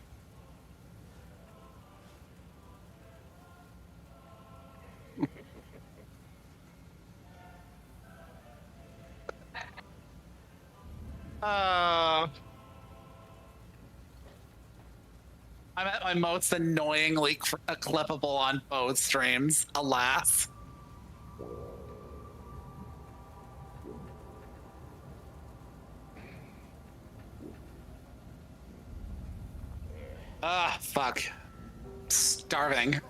I'm at my most annoyingly clippable on both streams, alas. Ah, fuck. Starving.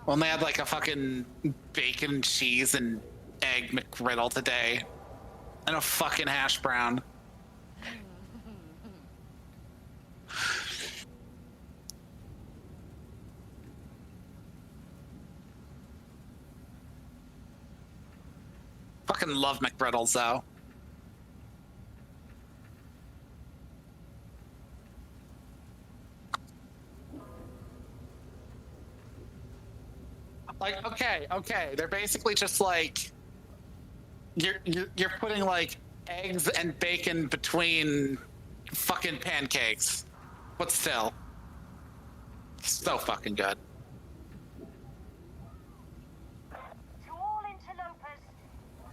Only had like a fucking bacon, cheese, and egg McGriddle today. And a fucking hash brown. Fucking love McGriddles though. Like, okay, they're basically just like you're putting like eggs and bacon between fucking pancakes. but still, so fucking good. To all interlopers,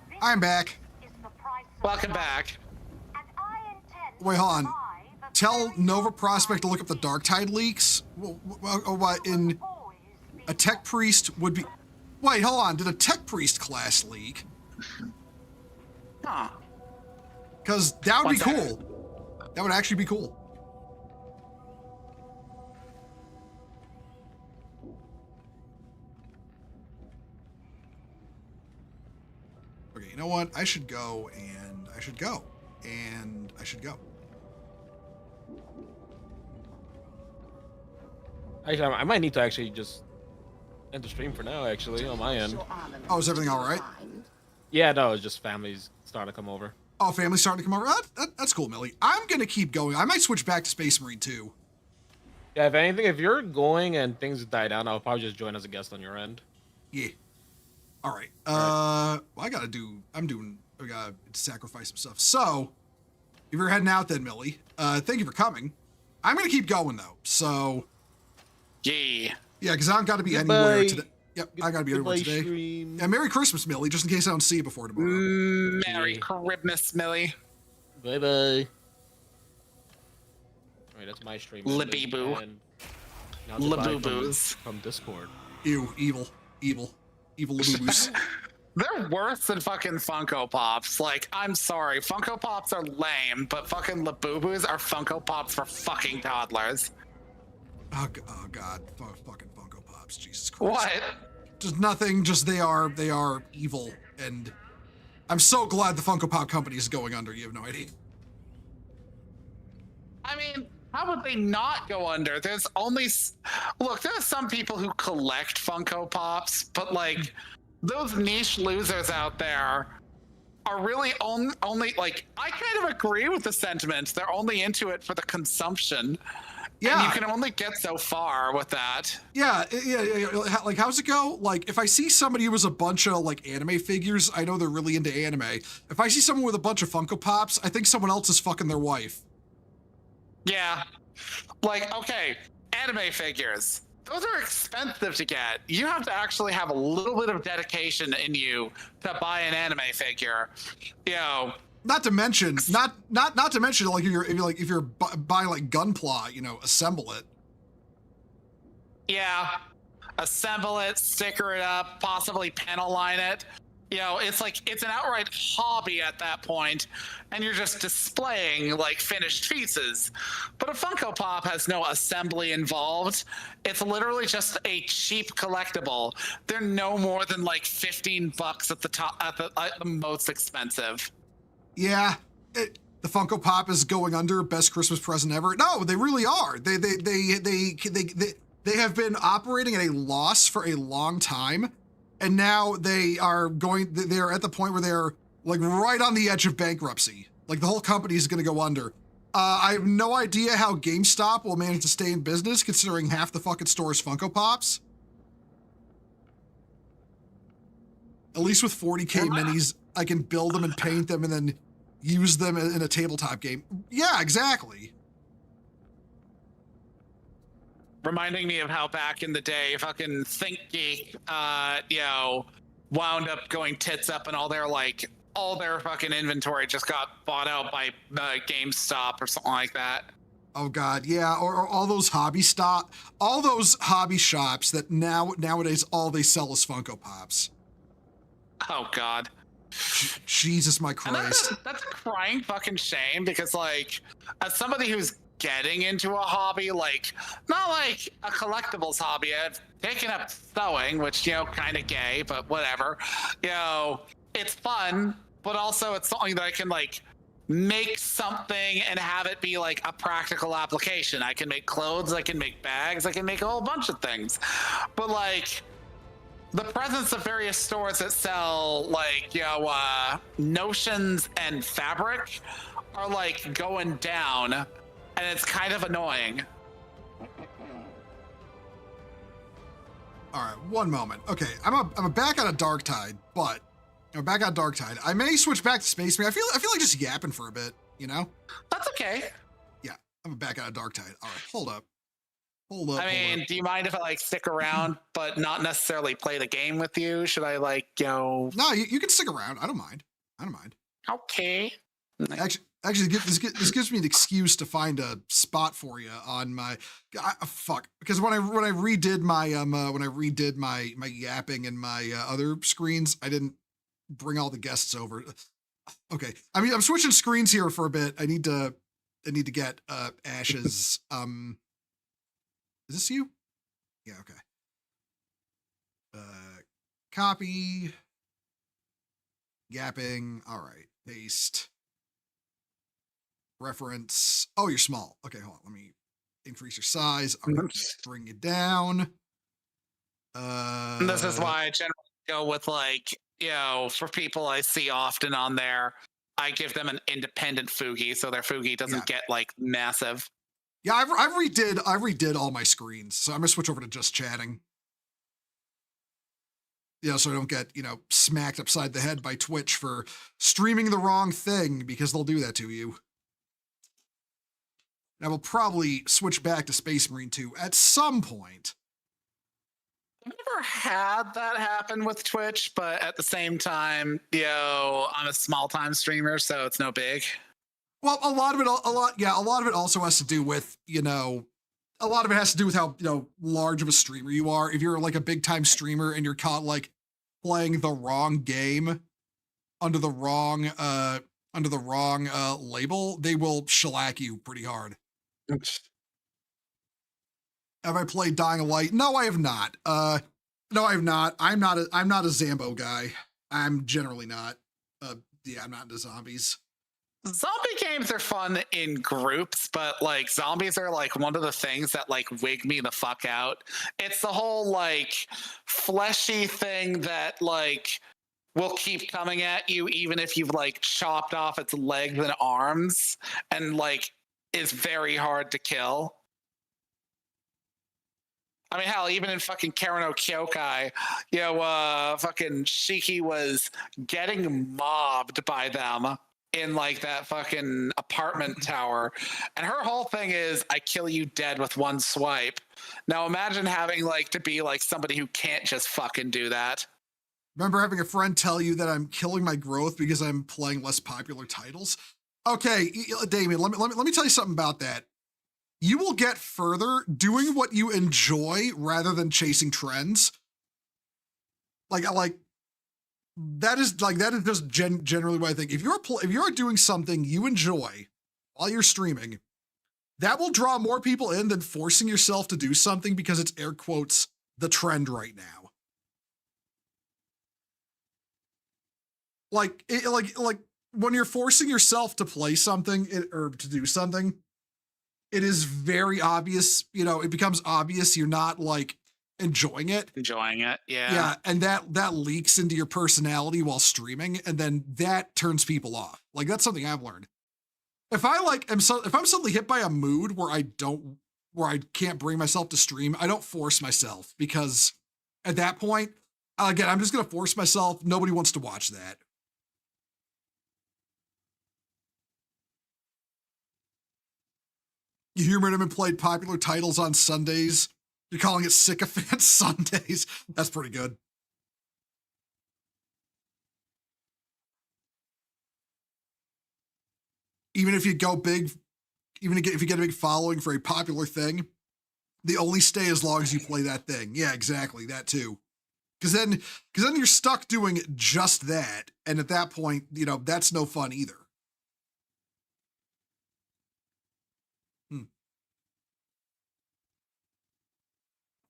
this I'm back. is the price of Welcome life, back. and I intend Wait, hold on. to buy the Tell very Nova most Prospect to look up the Darktide leaks. What in always be a Tech Priest would be. Wait, hold on. Did a Tech Priest class leak? Huh. Because that would be One second. cool. That would actually be cool. Okay, you know what? I should go and I should go. And I should go. Actually, I might need to actually just end the stream for now, actually, on my end. Oh, is everything all right? Yeah, no, it's just families starting to come over. Oh, family's starting to come over. That's cool, Millie. I'm going to keep going. I might switch back to Space Marine too. Yeah, if anything, if you're going and things die down, I'll probably just join as a guest on your end. Yeah. All right. Well, I gotta sacrifice some stuff. So, if you're heading out then, Millie, thank you for coming. I'm going to keep going though. So, Yeah. yeah, because I don't got to be Goodbye. anywhere today. Yep, I got to be anywhere Goodbye, today. stream. Yeah, Merry Christmas, Millie, just in case I don't see you before tomorrow. Merry Christmas, Millie. Bye bye. Alright, that's my stream. Libby-boo. And now goodbye Laboo-boos. from Discord. Ew, evil laboobos. They're worse than fucking Funko Pops. Like, I'm sorry, Funko Pops are lame, but fucking Labubu's are Funko Pops for fucking toddlers. Oh God, fucking Funko Pops, Jesus Christ. What? Just nothing. Just they are evil, and I'm so glad the Funko Pop company is going under. You have no idea. I mean, how would they not go under? There's only look. There are some people who collect Funko Pops, but like those niche losers out there are really only like. I kind of agree with the sentiment. They're only into it for the consumption. Yeah. And you can only get so far with that. Yeah. Like, how's it go? Like, if I see somebody who has a bunch of like anime figures, I know they're really into anime. If I see someone with a bunch of Funko Pops, I think someone else is fucking their wife. Yeah. Like, okay, anime figures. Those are expensive to get. You have to actually have a little bit of dedication in you to buy an anime figure. You know. Not to mention, like if you're buying like Gunpla, assemble it. Yeah. Assemble it, sticker it up, possibly panel line it. It's like, it's an outright hobby at that point, and you're just displaying like finished pieces. But a Funko Pop has no assembly involved. It's literally just a cheap collectible. They're no more than like $15 at the top, at the most expensive. Yeah, the Funko Pop is going under. Best Christmas present ever. No, they really are. They have been operating at a loss for a long time, and now they are at the point where they're like right on the edge of bankruptcy. Like the whole company is going to go under. I have no idea how GameStop will manage to stay in business, considering half the fucking store is Funko Pops. At least with 40K minis, I can build them and paint them and then use them in a tabletop game. Yeah, exactly. Reminding me of how back in the day, fucking ThinkGeek, wound up going tits up, and all their fucking inventory just got bought out by GameStop or something like that. Oh God, yeah, or all those hobby shops that nowadays all they sell is Funko Pops. Oh God. Jesus, my Christ. That's a crying fucking shame, because like, as somebody who's getting into a hobby, like not like a collectibles hobby, I've taken up sewing, which kind of gay, but whatever. It's fun, but also it's something that I can like make something and have it be like a practical application. I can make clothes, I can make bags, I can make a whole bunch of things. But like, the presence of various stores that sell like notions and fabric are like going down, and it's kind of annoying. All right, one moment. Okay, I'm back on a Darktide, but I'm back on Darktide. I may switch back to Space Marine. I feel like just yapping for a bit, That's okay. Yeah. I'm back out of Dark Tide. All right, hold up. Hold up. I mean, do you mind if I like stick around, but not necessarily play the game with you? Should I like, No, you can stick around. I don't mind. Okay. Actually, this gives me an excuse to find a spot for you on my fuck. Because when I redid my yapping and my other screens, I didn't bring all the guests over. Okay, I mean I'm switching screens here for a bit. I need to get Ash's. Is this you? Yeah. Okay. Copy. Yapping. All right. Paste. Reference. Oh, you're small. Okay, hold on. Let me increase your size. All right, bring you down. This is why I generally go with like, for people I see often on there, I give them an independent Fugi so their Fugi doesn't get like massive. Yeah, I redid all my screens, so I'm gonna switch over to just chatting. So I don't get, smacked upside the head by Twitch for streaming the wrong thing, because they'll do that to you. And I will probably switch back to Space Marine 2 at some point. I've never had that happen with Twitch, but at the same time, I'm a small time streamer, so it's no big. Well, a lot of it also has to do with, a lot of it has to do with how, large of a streamer you are. If you're like a big time streamer and you're caught like playing the wrong game under the wrong label, they will shellac you pretty hard. Have I played Dying of Light? No, I have not. No, I have not. I'm not a Zambo guy. I'm generally not. I'm not into zombies. Zombie games are fun in groups, but like zombies are like one of the things that like wig me the fuck out. It's the whole like fleshy thing that like will keep coming at you even if you've like chopped off its legs and arms, and like is very hard to kill. I mean, hell, even in fucking Karen Kyokai, fucking Shiki was getting mobbed by them in like that fucking apartment tower. And her whole thing is, I kill you dead with one swipe. Now imagine having like to be like somebody who can't just fucking do that. Remember having a friend tell you that I'm killing my growth because I'm playing less popular titles? Okay, Damien, let me tell you something about that. You will get further doing what you enjoy rather than chasing trends. Like that is just generally what I think. If you're doing something you enjoy while you're streaming, that will draw more people in than forcing yourself to do something because it's air quotes the trend right now. Like when you're forcing yourself to play something or to do something, it is very obvious, it becomes obvious you're not like enjoying it. Yeah. And that leaks into your personality while streaming, and then that turns people off. Like that's something I've learned. If I'm suddenly hit by a mood where I can't bring myself to stream, I don't force myself, because at that point, again, I'm just going to force myself. Nobody wants to watch that. You hear Minimum played popular titles on Sundays. You're calling it Sycophant Sundays. That's pretty good. Even if you go big, if you get a big following for a popular thing, they only stay as long as you play that thing. Yeah, exactly. That too. Because then you're stuck doing just that. And at that point, that's no fun either.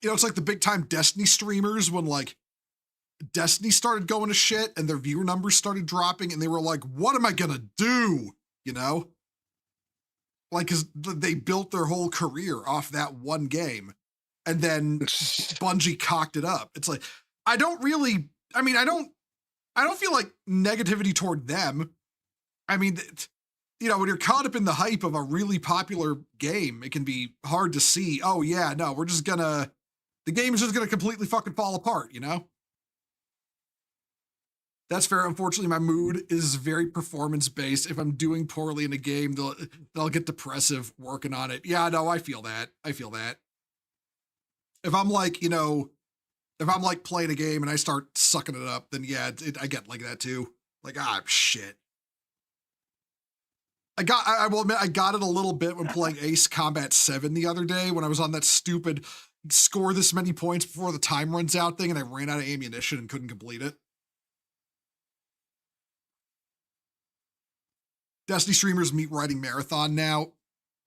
It's like the big time Destiny streamers when like Destiny started going to shit and their viewer numbers started dropping, and they were like, what am I gonna do? Like, cause they built their whole career off that one game, and then Bungie cocked it up. It's like, I don't feel like negativity toward them. I mean, when you're caught up in the hype of a really popular game, it can be hard to see, oh yeah, no, the game is just going to completely fucking fall apart, That's fair. Unfortunately, my mood is very performance-based. If I'm doing poorly in a game, they'll get depressive working on it. Yeah, no, I feel that. I feel that. If I'm like, you know, if I'm like playing a game and I start sucking it up, then yeah, I get like that too. Like, shit. I will admit, I got it a little bit when playing Ace Combat 7 the other day when I was on that stupid score this many points before the time runs out thing and I ran out of ammunition and couldn't complete it. Destiny streamers meet riding marathon now.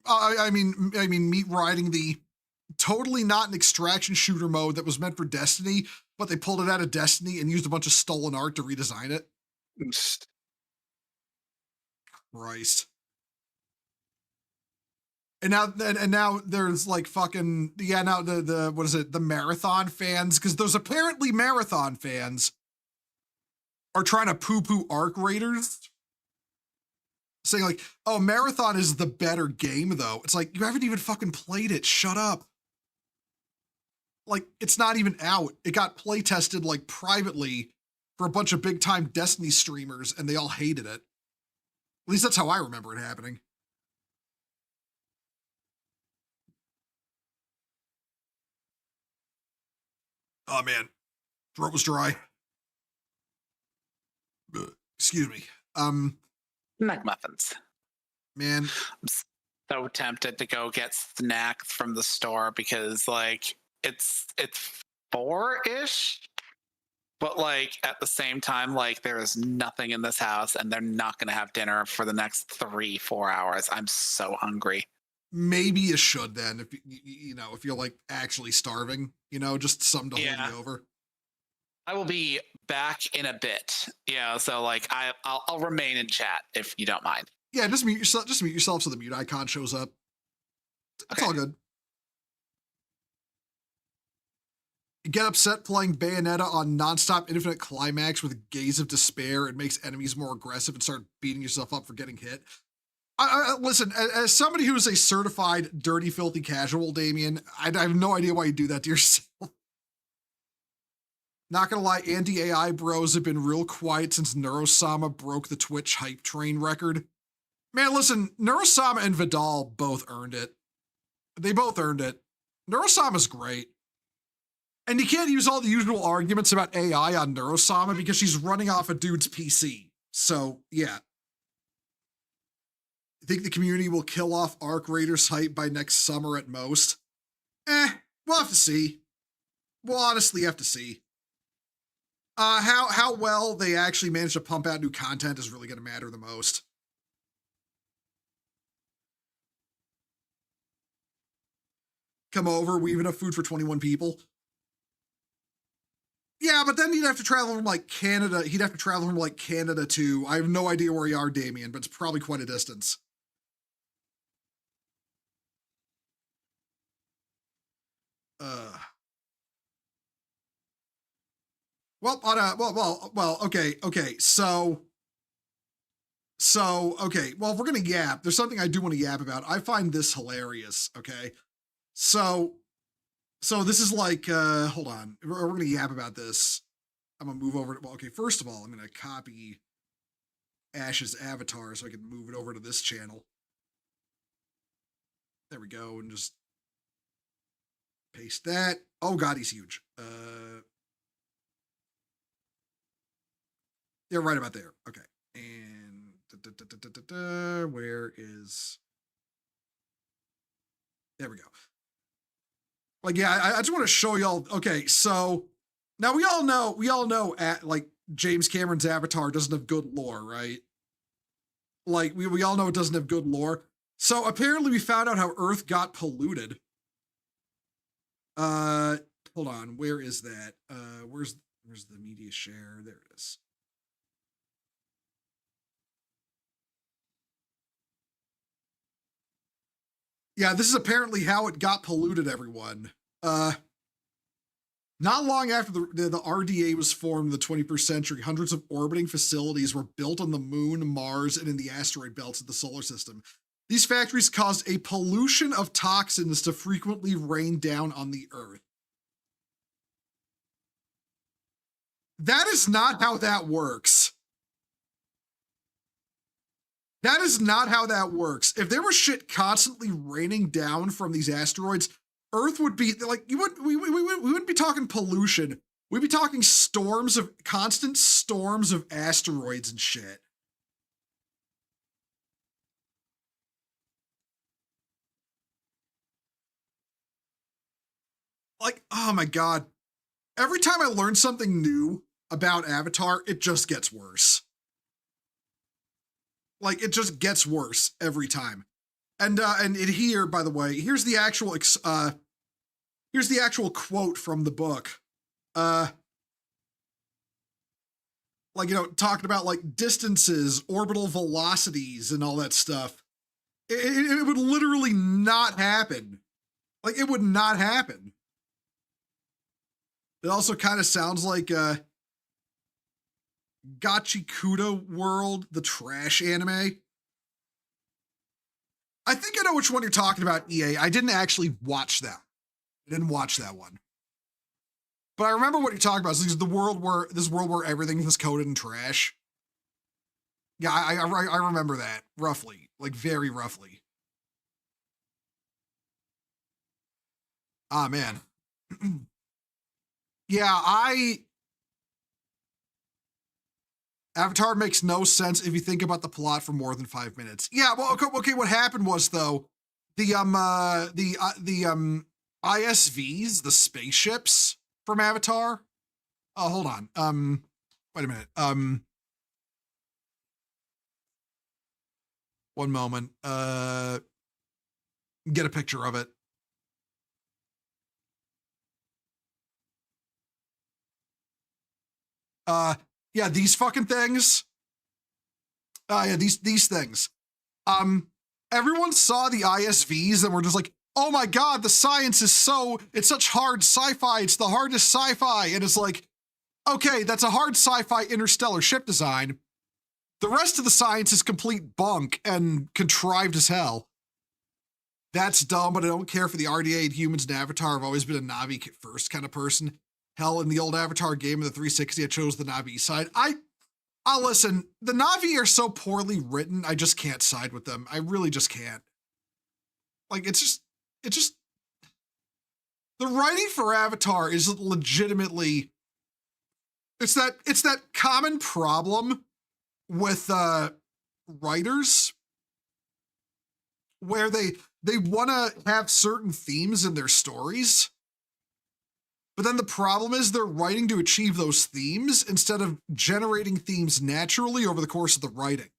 I mean, meet riding the totally not an extraction shooter mode that was meant for Destiny, but they pulled it out of Destiny and used a bunch of stolen art to redesign it. Christ. And now there's like fucking, yeah, now the what is it, the marathon fans, because those apparently marathon fans are trying to poo-poo Arc Raiders, saying like, oh, Marathon is the better game though. It's like, you haven't even fucking played it, shut up. Like, it's not even out. It got play tested like privately for a bunch of big time Destiny streamers and they all hated it. At least that's how I remember it happening. Oh man, throat was dry. Excuse me. McMuffins. Man, I'm so tempted to go get snacks from the store because like it's 4-ish, but like at the same time, like there is nothing in this house and they're not gonna have dinner for the next 3-4 hours. I'm so hungry. maybe you should then, if you know, if you're like actually starving, you know, just something to hold you over. I will be back in a bit. Yeah, so like I'll remain in chat if you don't mind. Yeah, just mute yourself. Just mute yourself so the mute icon shows up. It's all good. You get upset playing Bayonetta on nonstop infinite climax with Gaze of Despair. It makes enemies more aggressive and start beating yourself up for getting hit. Listen, as somebody who is a certified dirty, filthy casual, Damien, I have no idea why you do that to yourself. Not gonna lie, anti-AI bros have been real quiet since Neurosama broke the Twitch hype train record. Man, listen, Neurosama and Vidal both earned it. They both earned it. Neurosama's great. And you can't use all the usual arguments about AI on Neurosama because she's running off a dude's PC. So, yeah. I think the community will kill off Arc Raiders hype by next summer at most. We'll have to see. We'll honestly have to see. How well they actually manage to pump out new content is really going to matter the most. Come over, we have enough food for 21 people. Yeah, but then he'd have to travel from like Canada. He'd have to travel from like Canada to, I have no idea where you are, Damien, but it's probably quite a distance. Okay. So, okay. Well, if we're gonna yap, there's something I do want to yap about. I find this hilarious. Okay. So this is like, hold on. We're gonna yap about this. I'm gonna move over to, well, okay, first of all, I'm gonna copy Ash's avatar so I can move it over to this channel. There we go, and just paste that. Oh God, he's huge. Yeah, right about there. Okay, and where is? There we go. Like, yeah, I just want to show y'all. Okay, so now we all know at like James Cameron's Avatar doesn't have good lore, right? Like we all know it doesn't have good lore. So apparently we found out how Earth got polluted. Hold on, where is that? Where's the media share? There it is. Yeah, this is apparently how it got polluted, everyone. Not long after the RDA was formed in the 21st century, hundreds of orbiting facilities were built on the moon, Mars, and in the asteroid belts of the solar system. These factories caused a pollution of toxins to frequently rain down on the Earth. That is not how that works. That is not how that works. If there was shit constantly raining down from these asteroids, Earth would be like, we wouldn't be talking pollution. We'd be talking constant storms of asteroids and shit. Like, oh my God. Every time I learn something new about Avatar, it just gets worse. Like, it just gets worse every time. And here, by the way, here's the actual quote from the book. Like, you know, talking about like distances, orbital velocities, and all that stuff. It would literally not happen. Like, it would not happen. It also kind of sounds like Gachikuta World, the trash anime. I think I know which one you're talking about, EA. I didn't actually watch that. I didn't watch that one. But I remember what you're talking about. This is the world where everything is coded in trash. Yeah, I remember that roughly, like very roughly. Ah, man. Yeah, Avatar makes no sense if you think about the plot for more than 5 minutes. Yeah, well, okay. What happened was though, the ISVs, the spaceships from Avatar. Oh, hold on. Wait a minute. One moment. Get a picture of it. Yeah, these fucking things. Yeah, these things. Everyone saw the ISVs and were just like, oh my God, the science is it's such hard sci-fi. It's the hardest sci-fi. And it's like, okay, that's a hard sci-fi interstellar ship design. The rest of the science is complete bunk and contrived as hell. That's dumb, but I don't care for the RDA and humans in Avatar. I've always been a Na'vi first kind of person. Hell, in the old Avatar game of the 360, I chose the Na'vi side. I'll listen, the Na'vi are so poorly written, I just can't side with them. I really just can't. Like, it's just, the writing for Avatar is legitimately, it's that common problem with writers where they want to have certain themes in their stories. But then the problem is they're writing to achieve those themes instead of generating themes naturally over the course of the writing.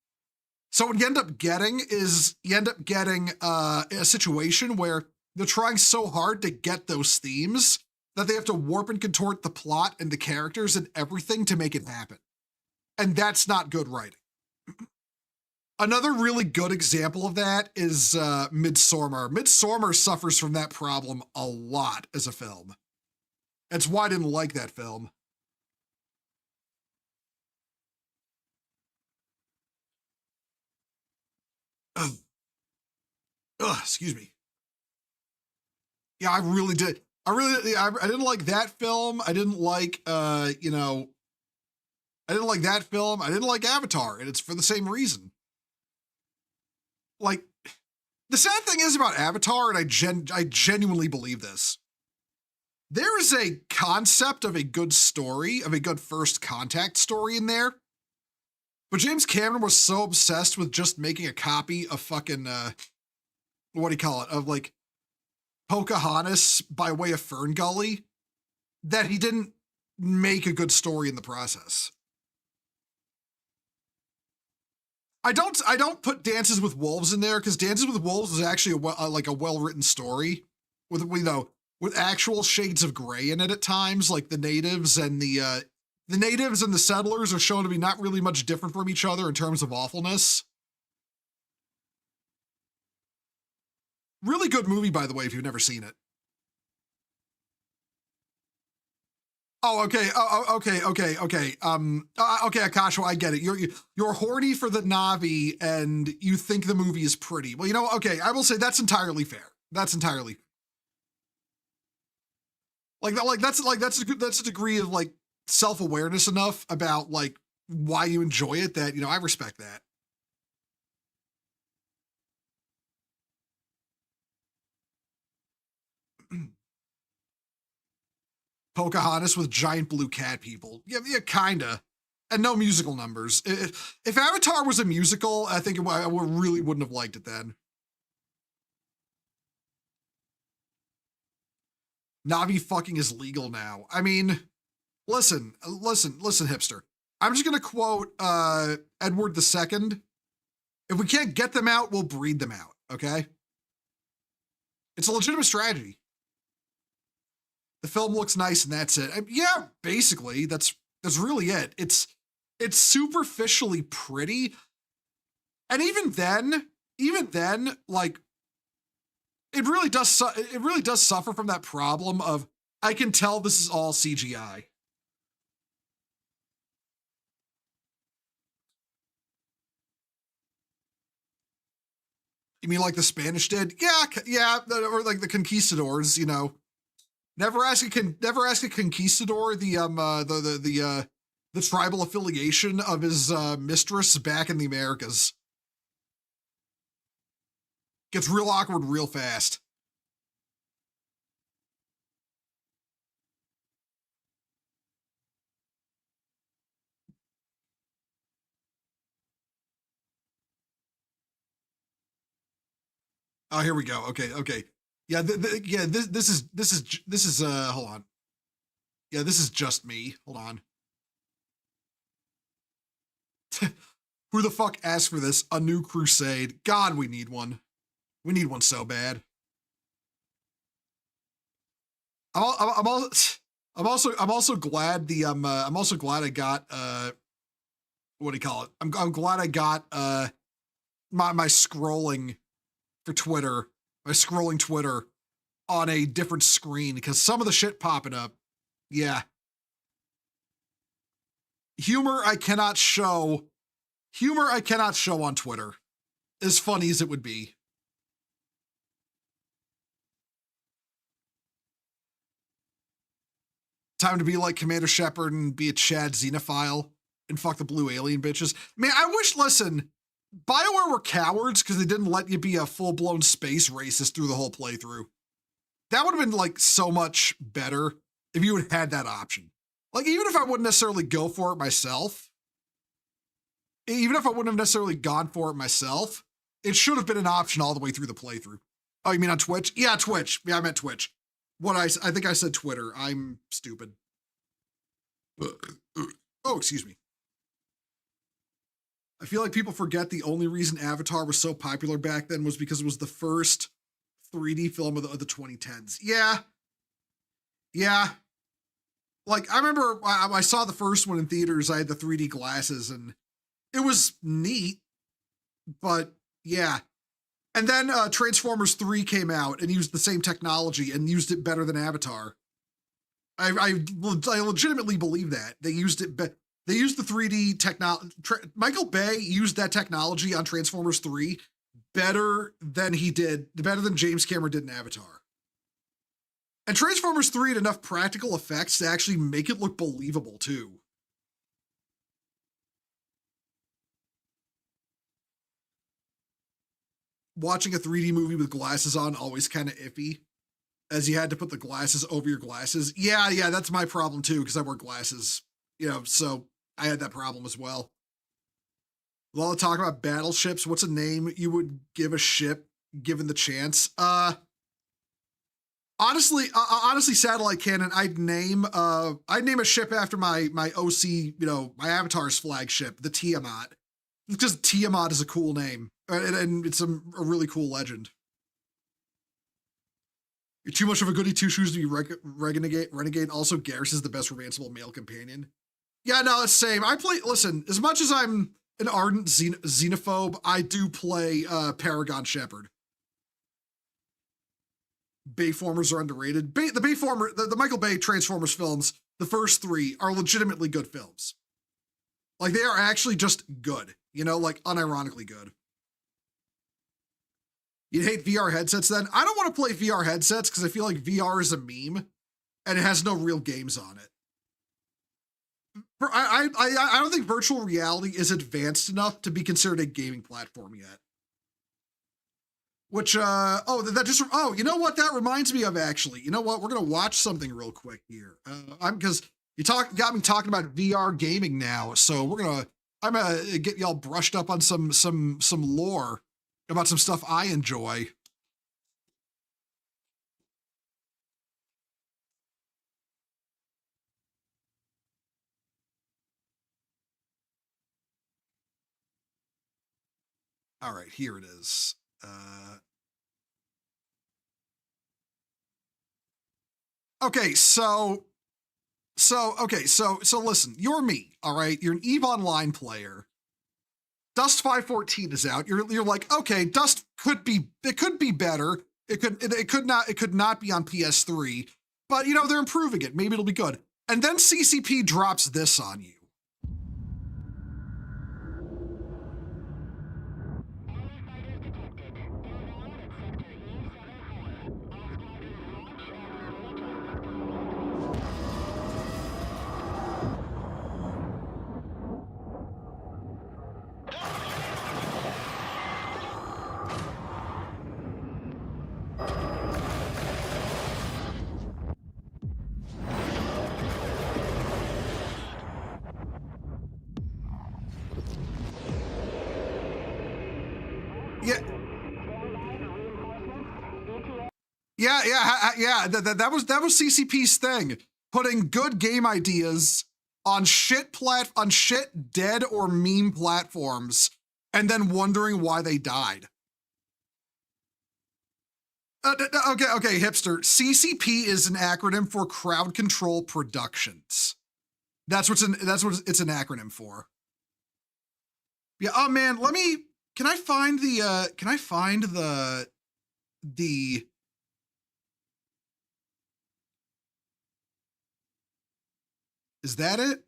So what you end up getting is a situation where they're trying so hard to get those themes that they have to warp and contort the plot and the characters and everything to make it happen. And that's not good writing. Another really good example of that is Midsommar. Midsommar suffers from that problem a lot as a film. That's why I didn't like that film. Excuse me. Yeah, I really did. I didn't like that film. I didn't like, I didn't like that film. I didn't like Avatar, and it's for the same reason. Like, the sad thing is about Avatar, and I genuinely believe this. There is a concept of a good story, of a good first contact story in there. But James Cameron was so obsessed with just making a copy of fucking, what do you call it? Of like Pocahontas by way of Fern Gully, that he didn't make a good story in the process. I don't put Dances with Wolves in there because Dances with Wolves is actually a well-written story with, with actual shades of gray in it at times, like the natives and the settlers are shown to be not really much different from each other in terms of awfulness. Really good movie, by the way, if you've never seen it. Oh, okay. Okay, Akasho, I get it. You're horny for the Na'vi and you think the movie is pretty. Well, okay, I will say that's entirely fair. That's entirely that's a degree of like self-awareness enough about like why you enjoy it that, I respect that. Pocahontas with giant blue cat people. Yeah, kinda. And no musical numbers. If Avatar was a musical, I think I really wouldn't have liked it then. Navi fucking is legal now. I mean, listen, hipster. I'm just gonna quote Edward II. If we can't get them out, we'll breed them out, okay? It's a legitimate strategy. The film looks nice and that's it. Yeah, basically, that's really it. It's superficially pretty. And even then, like, it really does suffer from that problem of, I can tell this is all CGI. You mean like the Spanish did? Yeah, or like the conquistadors, Never ask a conquistador the tribal affiliation of his mistress back in the Americas. Gets real awkward real fast. Oh, here we go. Okay. Yeah, this is hold on. Yeah, this is just me. Hold on. Who the fuck asked for this? A new crusade. God, we need one. We need one so bad. I'm also glad I'm also glad I got what do you call it? I'm glad I got my scrolling for Twitter, my scrolling Twitter on a different screen because some of the shit popping up, yeah. Humor I cannot show on Twitter, as funny as it would be. Time to be like Commander Shepard and be a Chad xenophile and fuck the blue alien bitches. Man, I wish, listen, BioWare were cowards because they didn't let you be a full-blown space racist through the whole playthrough. That would have been like so much better if you had that option. Like, even if I wouldn't necessarily go for it myself, even if I wouldn't have necessarily gone for it myself, it should have been an option all the way through the playthrough. Oh, you mean on Twitch? Yeah, Twitch. Yeah, I meant Twitch. I think I said Twitter. I'm stupid. Oh, excuse me. I feel like people forget the only reason Avatar was so popular back then was because it was the first 3D film of the 2010s. Yeah. Like, I remember I saw the first one in theaters. I had the 3D glasses, and it was neat, but yeah. And then Transformers 3 came out and used the same technology and used it better than Avatar. I legitimately believe that. They used it They used the 3D technology. Michael Bay used that technology on Transformers 3 better than James Cameron did in Avatar. And Transformers 3 had enough practical effects to actually make it look believable too. Watching a 3D movie with glasses on, always kind of iffy, as you had to put the glasses over your glasses. Yeah, that's my problem too, because I wear glasses, so I had that problem as well. With all the talk about battleships, what's a name you would give a ship given the chance? Honestly, satellite cannon, I'd name a ship after my OC, my Avatar's flagship, the Tiamat. Because Tiamat is a cool name, and it's a really cool legend. You're too much of a goody two-shoes to be renegade. Also, Garrus is the best romanceable male companion. Yeah, no, it's the same. Listen, as much as I'm an ardent xenophobe, I do play Paragon Shepard. Bayformers are underrated. The Michael Bay Transformers films, the first 3, are legitimately good films. Like, they are actually just good, like unironically good. You'd hate VR headsets then? I don't want to play VR headsets because I feel like VR is a meme and it has no real games on it. I don't think virtual reality is advanced enough to be considered a gaming platform yet. Which, you know what that reminds me of, actually. You know what? We're going to watch something real quick here. Because you got me talking about VR gaming now, so I'm going to get y'all brushed up on some lore about some stuff I enjoy. All right, here it is. Okay, so listen, you're me, all right? You're an EVE Online player. Dust 514 is out. You're like, okay, Dust could be better. It could not be on PS3, but you know, they're improving it. Maybe it'll be good. And then CCP drops this on you. Yeah. That was CCP's thing, putting good game ideas on shit dead or meme platforms, and then wondering why they died. Okay, hipster. CCP is an acronym for Crowd Control Productions. That's what it's an acronym for. Yeah. Oh man, can I find the Is that it?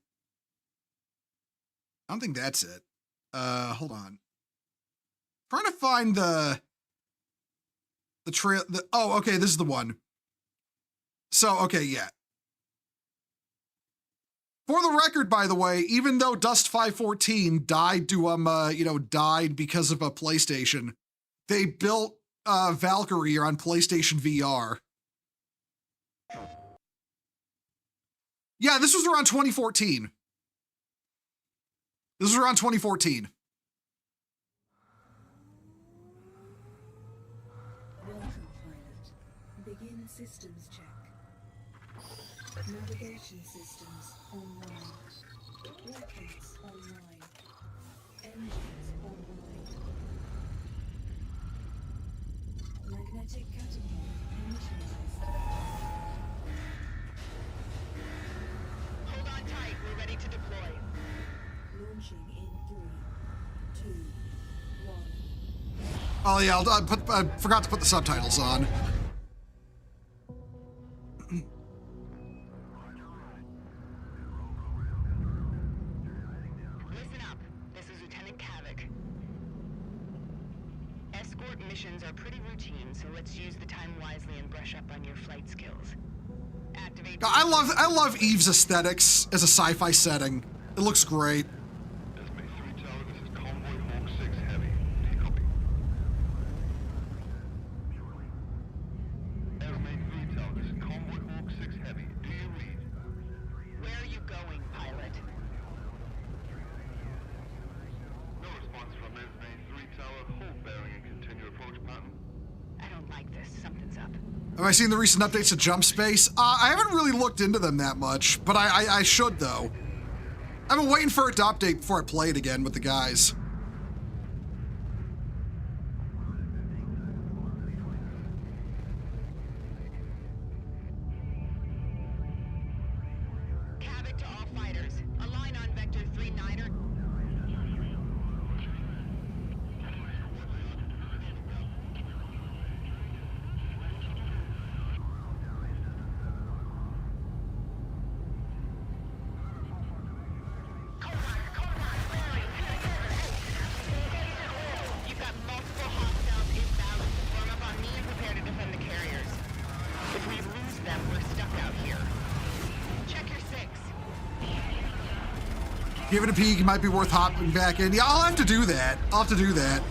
I don't think that's it. Hold on. Trying to find the trail. Oh, okay, this is the one. So, okay, yeah. For the record, by the way, even though Dust 514 died died because of a PlayStation, they built Valkyrie on PlayStation VR. Yeah, this was around 2014. This was around 2014. Welcome, pilot. Begin systems check. Navigation systems online. Rockets online. Engines online. Magnetic catapult initialized. Hold on tight. We're ready to deploy. Launching in 3, 2, 1. Oh yeah, I forgot to put the subtitles on. Listen up. This is Lieutenant Kavik. Escort missions are pretty routine, so let's use the time wisely and brush up on your flight skills. Activate. I love Eve's aesthetics as a sci-fi setting. It looks great. Where are you going, pilot? No response from Esme 3 Tower. Hold bearing and continue approach pattern. I don't like this. Something's up. Have I seen the recent updates to Jump Space? I haven't really looked into them that much, but I should though. I've been waiting for it to update before I play it again with the guys. Kavik to all fighters. Align on Vector 39er. Give it a peek. It might be worth hopping back in. Yeah, I'll have to do that. I'll have to do that.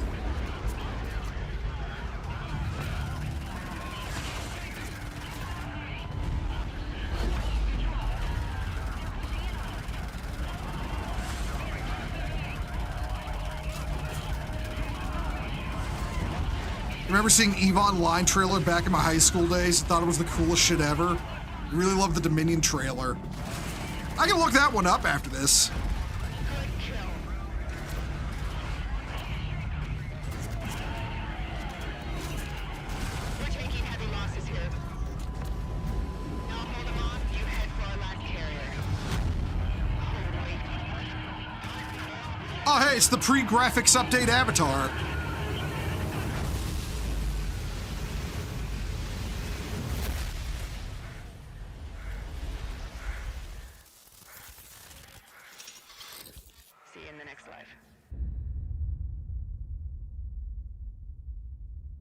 I remember seeing EVE Online trailer back in my high school days. I thought it was the coolest shit ever. Really loved the Dominion trailer. I can look that one up after this. We're taking heavy losses here. Now hold them on. You head for our last carrier. Oh, hey, it's the pre-graphics update avatar. See you in the next life.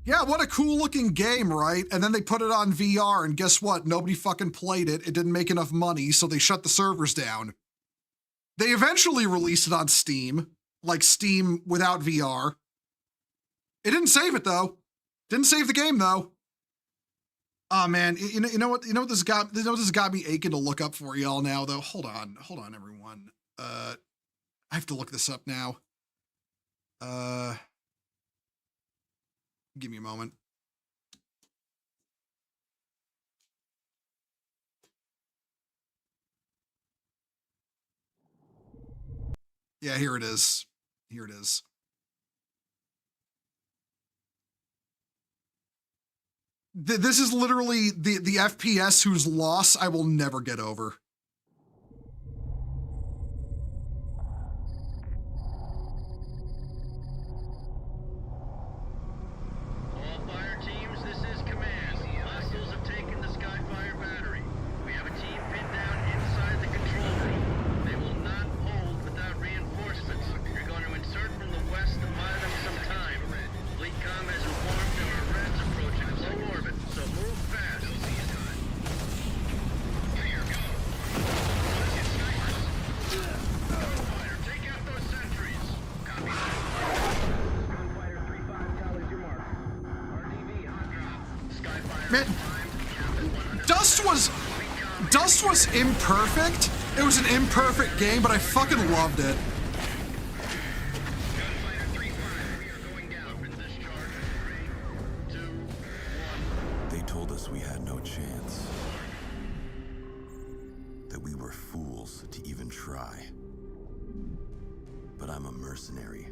Yeah, what a cool looking game, right? And then they put it on VR, and guess what? Nobody fucking played it. It didn't make enough money, so they shut the servers down. They eventually released it on Steam, like Steam without VR. It didn't save it though. Didn't save the game though. Oh man, you know what this got me aching to look up for y'all now though. Hold on, everyone. I have to look this up now. Give me a moment. Yeah, here it is. Here it is. This is literally the FPS whose loss I will never get over. All fire teams, this is command. Hostiles have taken the Skyfire battery. We have a team pinned down inside the control room. They will not hold without reinforcements. You're going to insert from the west to buy them some time. Fleetcom has informed there are reds approaching low orbit, so move fast. Here go. Fire, take out those sentries. Copy that. Gunfighter 3-5 tallies your mark. RDV hot drop. Skyfire Man, Dust was imperfect. It was an imperfect game, but I fucking loved it. Gunfighter 3-5, we are going down for this charge. 3, 2, 1. They told us we had no chance. That we were fools to even try. But I'm a mercenary.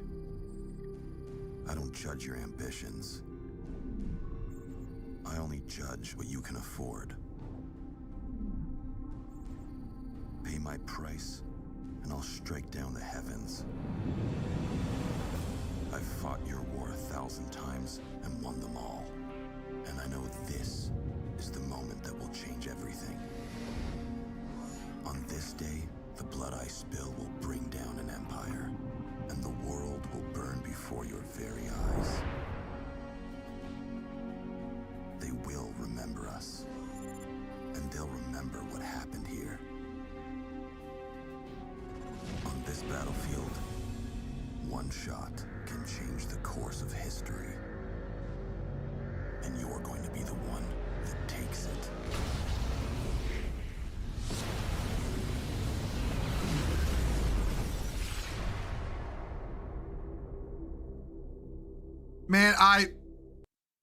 I don't judge your ambitions. I only judge what you can afford. Pay my price, and I'll strike down the heavens. I've fought your war 1,000 times and won them all. And I know this is the moment that will change everything. On this day, the blood I spill will bring down an empire, and the world will burn before your very eyes. They will remember us, and they'll remember what happened here. On this battlefield, one shot can change the course of history. And you're going to be the one that takes it. Man,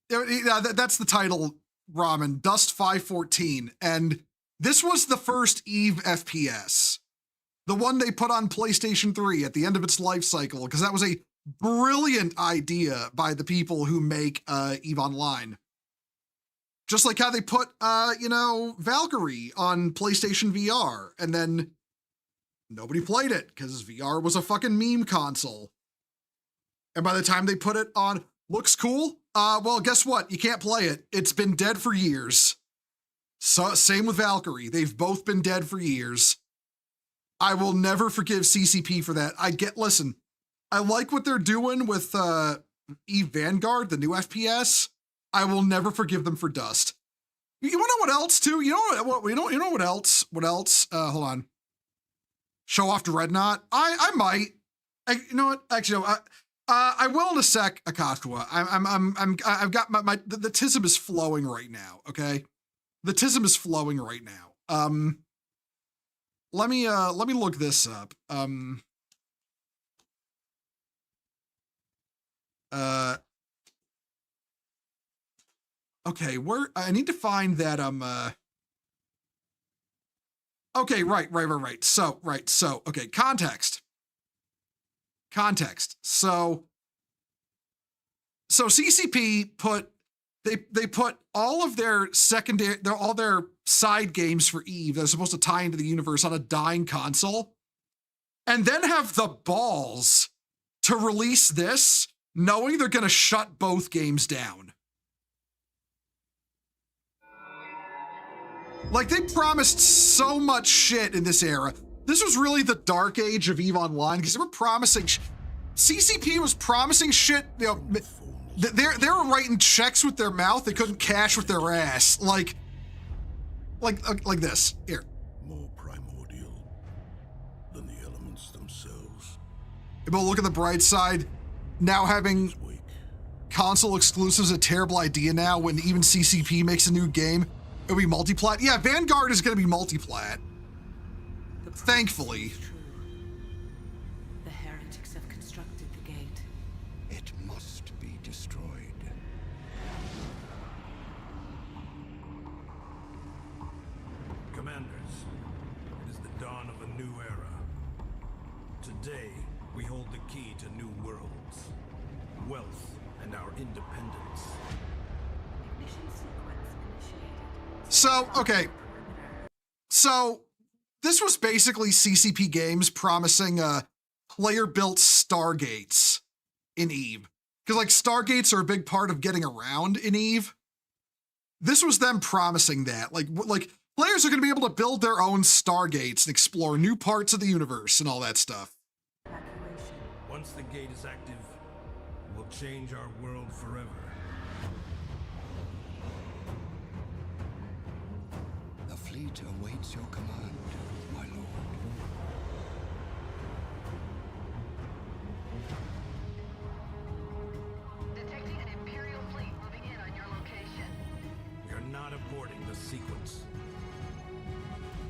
that's the title, Ramen, Dust 514. And this was the first EVE FPS. The one they put on PlayStation 3 at the end of its life cycle, because that was a brilliant idea by the people who make EVE Online. Just like how they put, Valkyrie on PlayStation VR, and then nobody played it, because VR was a fucking meme console. And by the time they put it on, looks cool? Well, guess what? You can't play it. It's been dead for years. So, same with Valkyrie. They've both been dead for years. I will never forgive CCP for that. Listen, I like what they're doing with EVE Vanguard, the new FPS. I will never forgive them for Dust. You wanna know what else too? You know what else? Hold on. Show off Dreadnought? I might. You know what? Actually, no. I will in a sec, Akashua. I've got the tism is flowing right now. Okay, the tism is flowing right now. Let me look this up. Okay, where I need to find that okay, right. So, okay, context. So CCP put they put all of their all their side games for Eve that are supposed to tie into the universe on a dying console, and then have the balls to release this, knowing they're gonna shut both games down. Like, they promised so much shit in this era. This was really the dark age of EVE Online, because they were promising, CCP was promising shit, you know, they were writing checks with their mouth they couldn't cash with their ass. Like this, here. More primordial than the elements themselves. But look at the bright side. Now having console exclusives is a terrible idea now when even CCP makes a new game. It'll be multiplat. Yeah, Vanguard is going to be multiplat. Thankfully. The heretics have constructed the gate. It must be destroyed. Commanders, it is the dawn of a new era. Today, we hold the key to new worlds, wealth, and our independence. Ignition sequence initiated. So, okay. So, this was basically CCP Games promising player-built Stargates in EVE. Because, like, Stargates are a big part of getting around in EVE. This was them promising that. Like players are going to be able to build their own Stargates and explore new parts of the universe and all that stuff. Once the gate is active, it will change our world forever. The fleet awaits your command, my lord. Detecting an Imperial fleet moving in on your location. We are not aborting the sequence.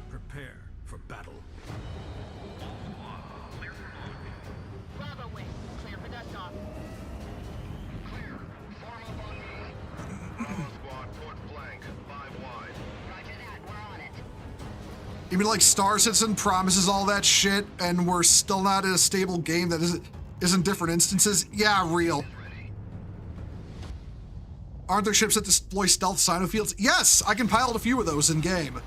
Prepare for battle. Bravo wing, clear for dust off. Clear. Form up on me. Bravo squad, port flank. 5 wide. Roger that, we're on it. You mean like Star Citizen promises all that shit and we're still not in a stable game that isn't different instances? Yeah, real. Aren't there ships that deploy stealth sinofields? Yes, I can pilot a few of those in game.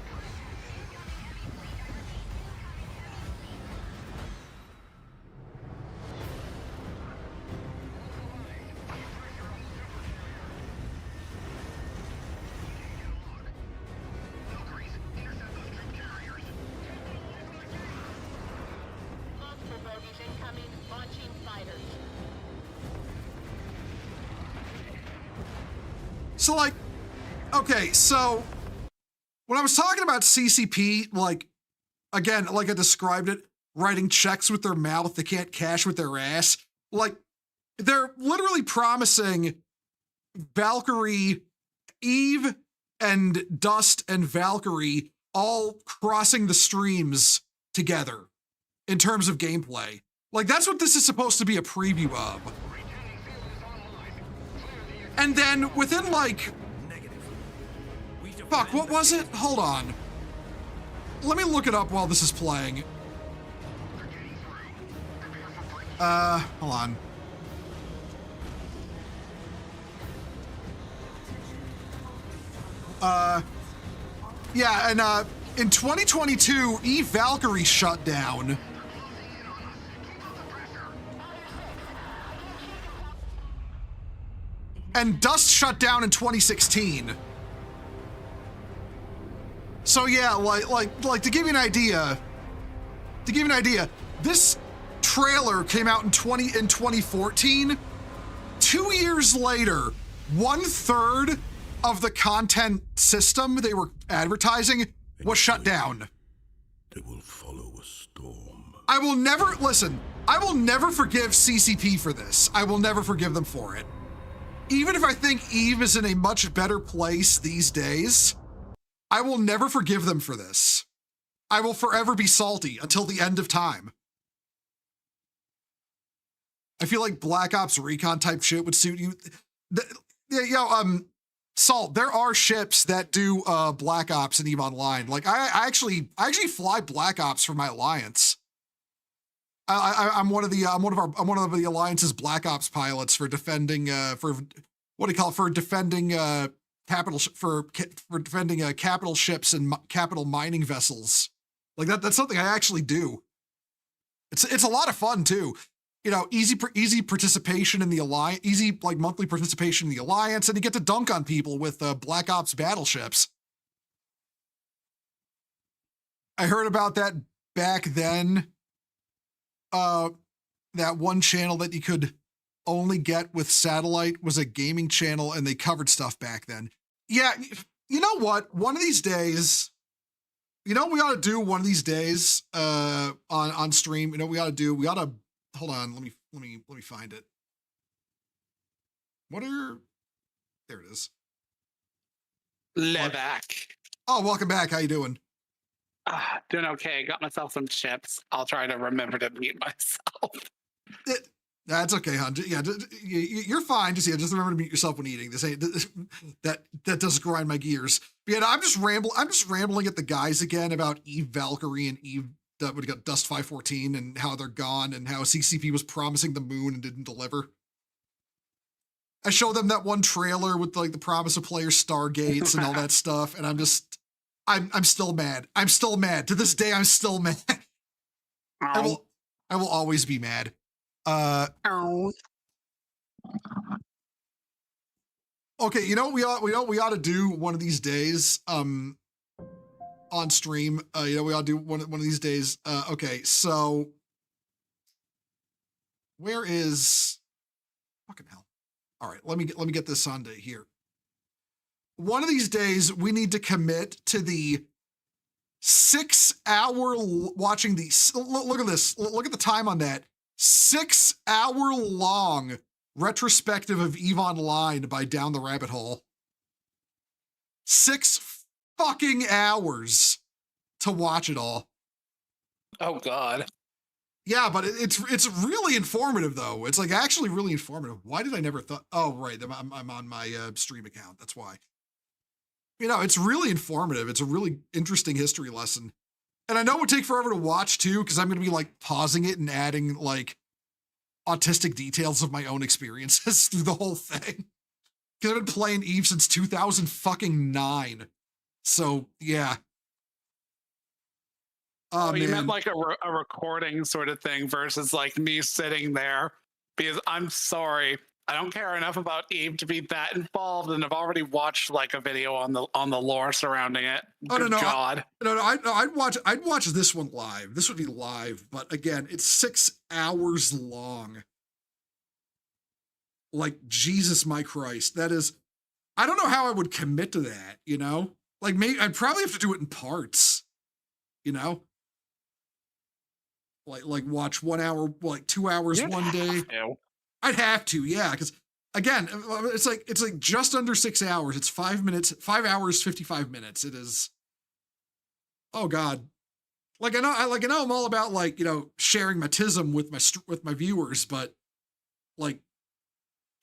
Multiple bogies incoming, launching fighters. So, like, okay, so when I was talking about CCP, like, again, like I described it, writing checks with their mouth, they can't cash with their ass. Like, they're literally promising Valkyrie, Eve, and Dust and Valkyrie all crossing the streams together in terms of gameplay. Like, that's what this is supposed to be a preview of. And then within like, fuck, what was it? Hold on. Let me look it up while this is playing. Hold on. Yeah, and in 2022, Eve Valkyrie shut down. And Dust shut down in 2016. So yeah, like to give you an idea, this trailer came out in 2014. 2 years later, 1/3 of the content system they were advertising was shut down. They will follow a storm. I will never, listen, I will never forgive CCP for this. I will never forgive them for it. Even if I think Eve is in a much better place these days, I will never forgive them for this. I will forever be salty until the end of time. I feel like Black Ops Recon type shit would suit you. Salt, there are ships that do Black Ops and EVE Online. Like I actually fly Black Ops for my alliance. I'm one of the alliance's Black Ops pilots for defending capital ships and capital mining vessels. Like that's something I actually do. It's a lot of fun too. You know, easy participation in the alliance, easy like monthly participation in the alliance, and you get to dunk on people with Black Ops battleships. I heard about that back then. That one channel that you could only get with satellite was a gaming channel, and they covered stuff back then. Yeah, you know what? One of these days, you know what we ought to do one of these days on stream? You know what we ought to do? We ought to hold on, let me find it. There it is. Back. Oh, welcome back. How you doing? Doing okay. Got myself some chips. I'll try to remember to mute myself. That's okay, hon. Yeah, you're fine. Just remember to mute yourself when eating. That does grind my gears. But yeah, I'm just rambling at the guys again about Eve Valkyrie and Eve that would got Dust 514 and how they're gone and how CCP was promising the moon and didn't deliver. I showed them that one trailer with like the promise of player Stargates and all that stuff, and I'm still mad. I'm still mad. To this day, I'm still mad. I will always be mad. Okay, you know what we ought to do one of these days on stream. You know we ought to do one of these days. Okay, so where is fucking hell? All right, let me get this onto here. One of these days, we need to commit to the 6 hour watching the, look at this, look at the time on that. 6 hour long retrospective of EVE Online by Down the Rabbit Hole. 6 fucking hours to watch it all. Oh God. Yeah, but it's really informative though. It's like actually really informative. Why did I never thought? Oh, right, I'm on my stream account. That's why. You know, it's really informative. It's a really interesting history lesson. And I know it would take forever to watch too, because I'm going to be like pausing it and adding like autistic details of my own experiences through the whole thing. Because I've been playing EVE since 2009. So yeah. Oh, you meant like a recording sort of thing versus like me sitting there, because I'm sorry, I don't care enough about EVE to be that involved, and I've already watched like a video on the lore surrounding it. Oh, Good no, God. I'd watch this one live. This would be live, but again, it's 6 hours long. Like, Jesus, my Christ, that is, I don't know how I would commit to that, you know? Like, maybe I'd probably have to do it in parts, you know? Like watch 1 hour, like 2 hours one day. I'd have to, yeah, because again, it's like just under 6 hours. It's 5 hours, 55 minutes. It is. Oh God, like I know I'm all about like, you know, sharing my tism with my viewers, but like,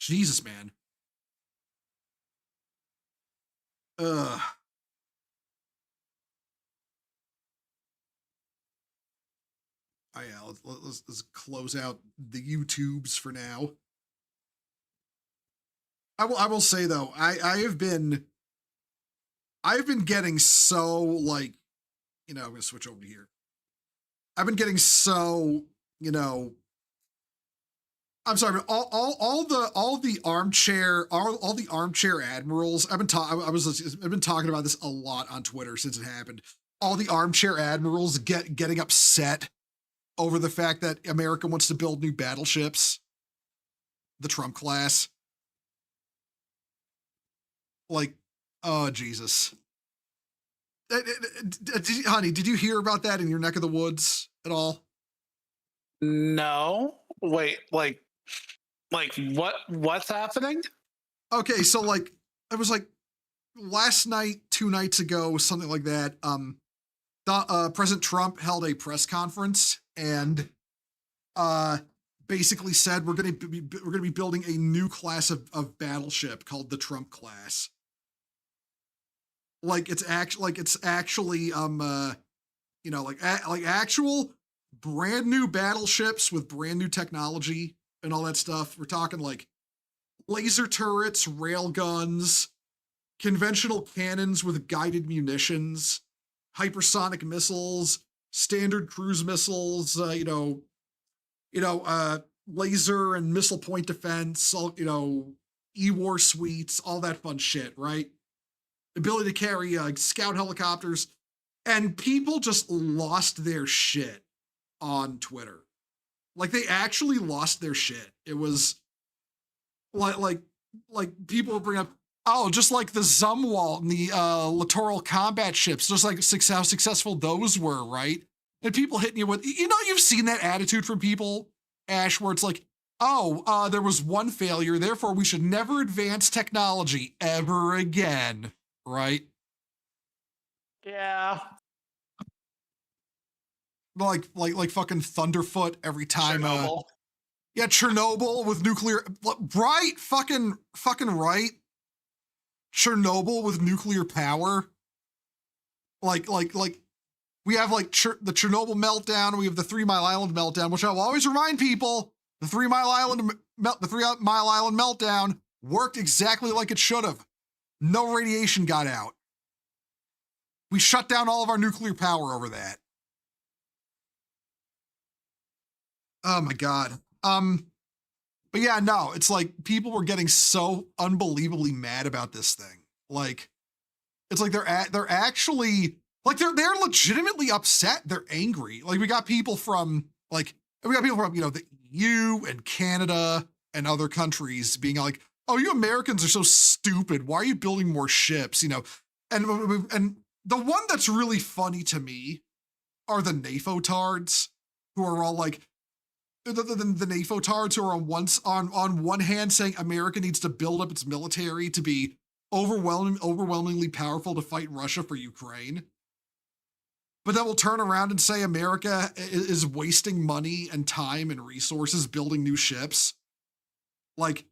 Jesus, man. Oh, yeah, let's close out the YouTubes for now. I will say though, I've been getting so like, you know, I'm gonna switch over here. I've been getting so, you know, I'm sorry, but all the armchair admirals. I've been talking about this a lot on Twitter since it happened. All the armchair admirals getting upset over the fact that America wants to build new battleships, the Trump class. Like, oh, Jesus. Honey, did you hear about that in your neck of the woods at all? No. Wait, like what's happening? Okay, so like it was like last night, 2 nights ago, something like that. President Trump held a press conference and basically said we're going to be building a new class of battleship called the Trump class. Like it's actually like actual brand new battleships with brand new technology and all that stuff. We're talking like laser turrets, rail guns, conventional cannons with guided munitions, hypersonic missiles, standard cruise missiles, laser and missile point defense, E-war suites, all that fun shit, right? Ability to carry scout helicopters, and people just lost their shit on Twitter. Like they actually lost their shit. It was like people would bring up, oh, just like the Zumwalt and the littoral combat ships, just like how successful those were, right? And people hitting you with, you've seen that attitude from people, Ash, where it's like, oh, there was one failure, therefore we should never advance technology ever again, right? Yeah. Like fucking Thunderfoot every time. Chernobyl. Yeah, Chernobyl with nuclear, right? Fucking right. Chernobyl with nuclear power. Like we have like the Chernobyl meltdown, and we have the 3 Mile Island meltdown, which I will always remind people: the 3 Mile Island meltdown worked exactly like it should have. No radiation got out. We shut down all of our nuclear power over that. Oh my god. But yeah, no, it's like people were getting so unbelievably mad about this thing. Like, it's like they're actually like they're legitimately upset. They're angry. Like we got people from the EU and Canada and other countries being like, "Oh, you Americans are so stupid. Why are you building more ships?" And the one that's really funny to me are the NAFO-tards who are all like, the NAFO-tards who are on one hand saying America needs to build up its military to be overwhelmingly powerful to fight Russia for Ukraine, but then we'll turn around and say America is wasting money and time and resources building new ships. We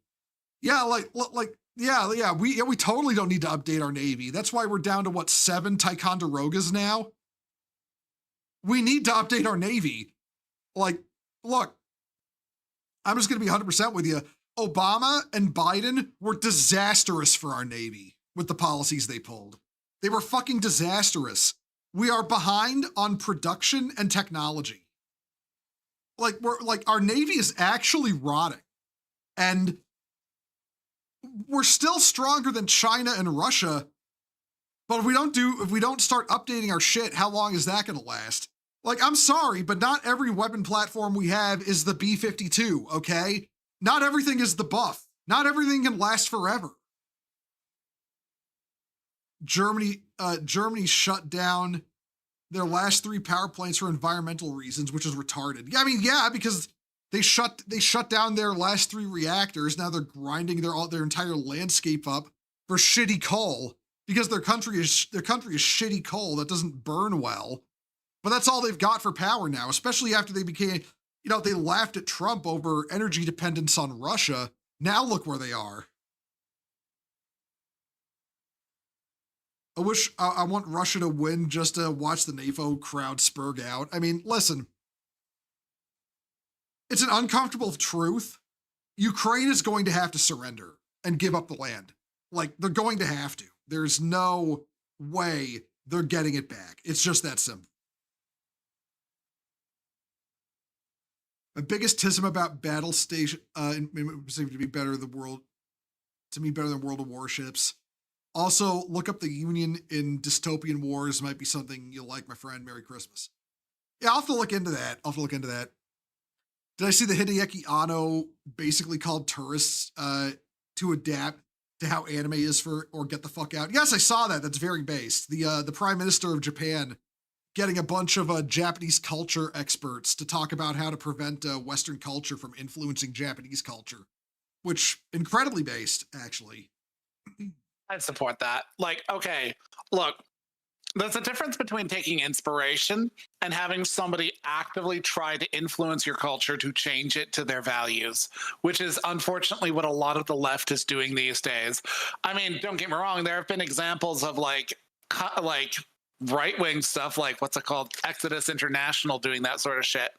totally don't need to update our Navy. That's why we're down to 7 Ticonderogas now. We need to update our Navy. Like, look, I'm just going to be 100% with you. Obama and Biden were disastrous for our Navy with the policies they pulled. They were fucking disastrous. We are behind on production and technology. Our Navy is actually rotting. And we're still stronger than China and Russia. But if we don't start updating our shit, how long is that going to last? Like, I'm sorry, but not every weapon platform we have is the B-52, okay? Not everything is the Buff. Not everything can last forever. Germany shut down their last 3 power plants for environmental reasons, which is retarded. Yeah, because they shut down their last 3 reactors. Now they're grinding their entire landscape up for shitty coal because their country is shitty coal that doesn't burn well. But that's all they've got for power now, especially after they became, they laughed at Trump over energy dependence on Russia. Now look where they are. I want Russia to win just to watch the NAFO crowd spurg out. I mean, listen, it's an uncomfortable truth. Ukraine is going to have to surrender and give up the land. Like, they're going to have to. There's no way they're getting it back. It's just that simple. My biggest tism about battle station, seems to be better than World of Warships. Also, look up the Union in dystopian wars. Might be something you'll like, my friend. Merry Christmas. Yeah, I'll have to look into that. Did I see the Hideki Anno basically called tourists to adapt to how anime is or get the fuck out? Yes, I saw that. That's very based. The Prime Minister of Japan getting a bunch of Japanese culture experts to talk about how to prevent Western culture from influencing Japanese culture, which incredibly based, actually. I support that. Like, okay, look, there's a difference between taking inspiration and having somebody actively try to influence your culture to change it to their values, which is unfortunately what a lot of the left is doing these days. I mean, don't get me wrong, there have been examples of like right-wing stuff, like what's it called, Exodus International, doing that sort of shit.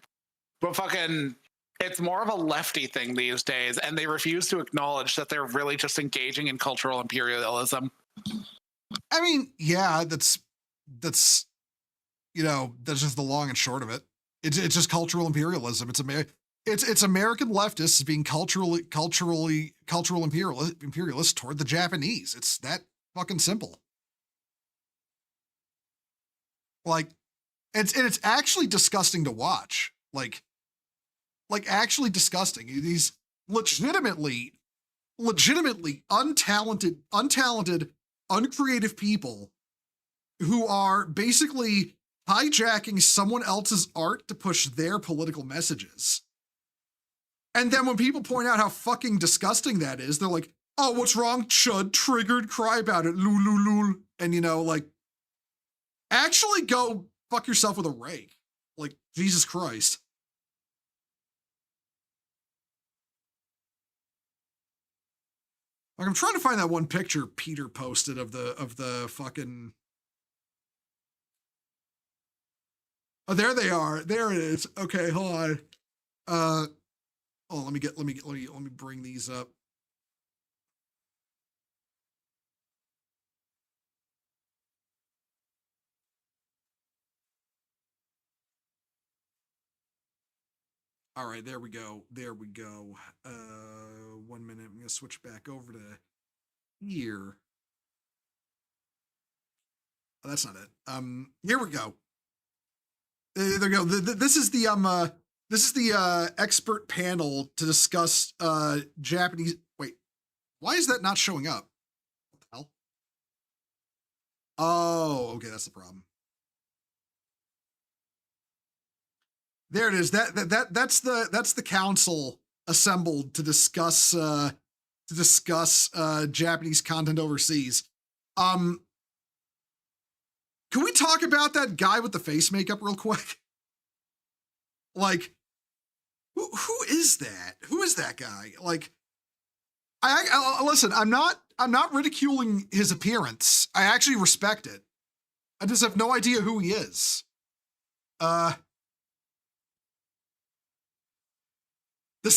But fucking, it's more of a lefty thing these days, and they refuse to acknowledge that they're really just engaging in cultural imperialism. I mean, yeah, that's that's just the long and short of it. It's just cultural imperialism. It's American leftists being cultural imperialists toward the Japanese. It's that fucking simple. Like, it's actually disgusting to watch. Like actually disgusting. These legitimately untalented, uncreative people who are basically hijacking someone else's art to push their political messages. And then when people point out how fucking disgusting that is, they're like, oh, what's wrong? Chud, triggered, cry about it, lul, lul, lul. And like, actually go fuck yourself with a rake. Like, Jesus Christ. Like, I'm trying to find that one picture Peter posted of the fucking. Oh, there they are. There it is. Okay, hold on. Let me bring these up. All right, there we go. 1 minute. I'm gonna switch back over to here. Oh, that's not it. Here we go. There we go. This is the expert panel to discuss Japanese. Wait, why is that not showing up? What the hell? Oh, okay, that's the problem. There it is. That's the council assembled to discuss Japanese content overseas. Can we talk about that guy with the face makeup real quick? Like, who is that? Who is that guy? Like, I listen. I'm not ridiculing his appearance. I actually respect it. I just have no idea who he is. The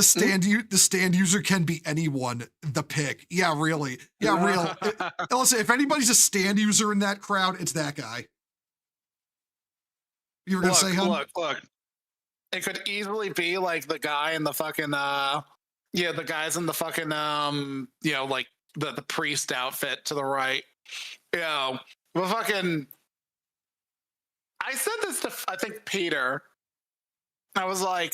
stand user can be anyone. The pick. Yeah, really. Yeah, real. Listen, if anybody's a stand user in that crowd, it's that guy. You were gonna say, him? Look. It could easily be like the guy in the fucking the guys in the fucking like the priest outfit to the right. But fucking, I said this to I think Peter. I was like,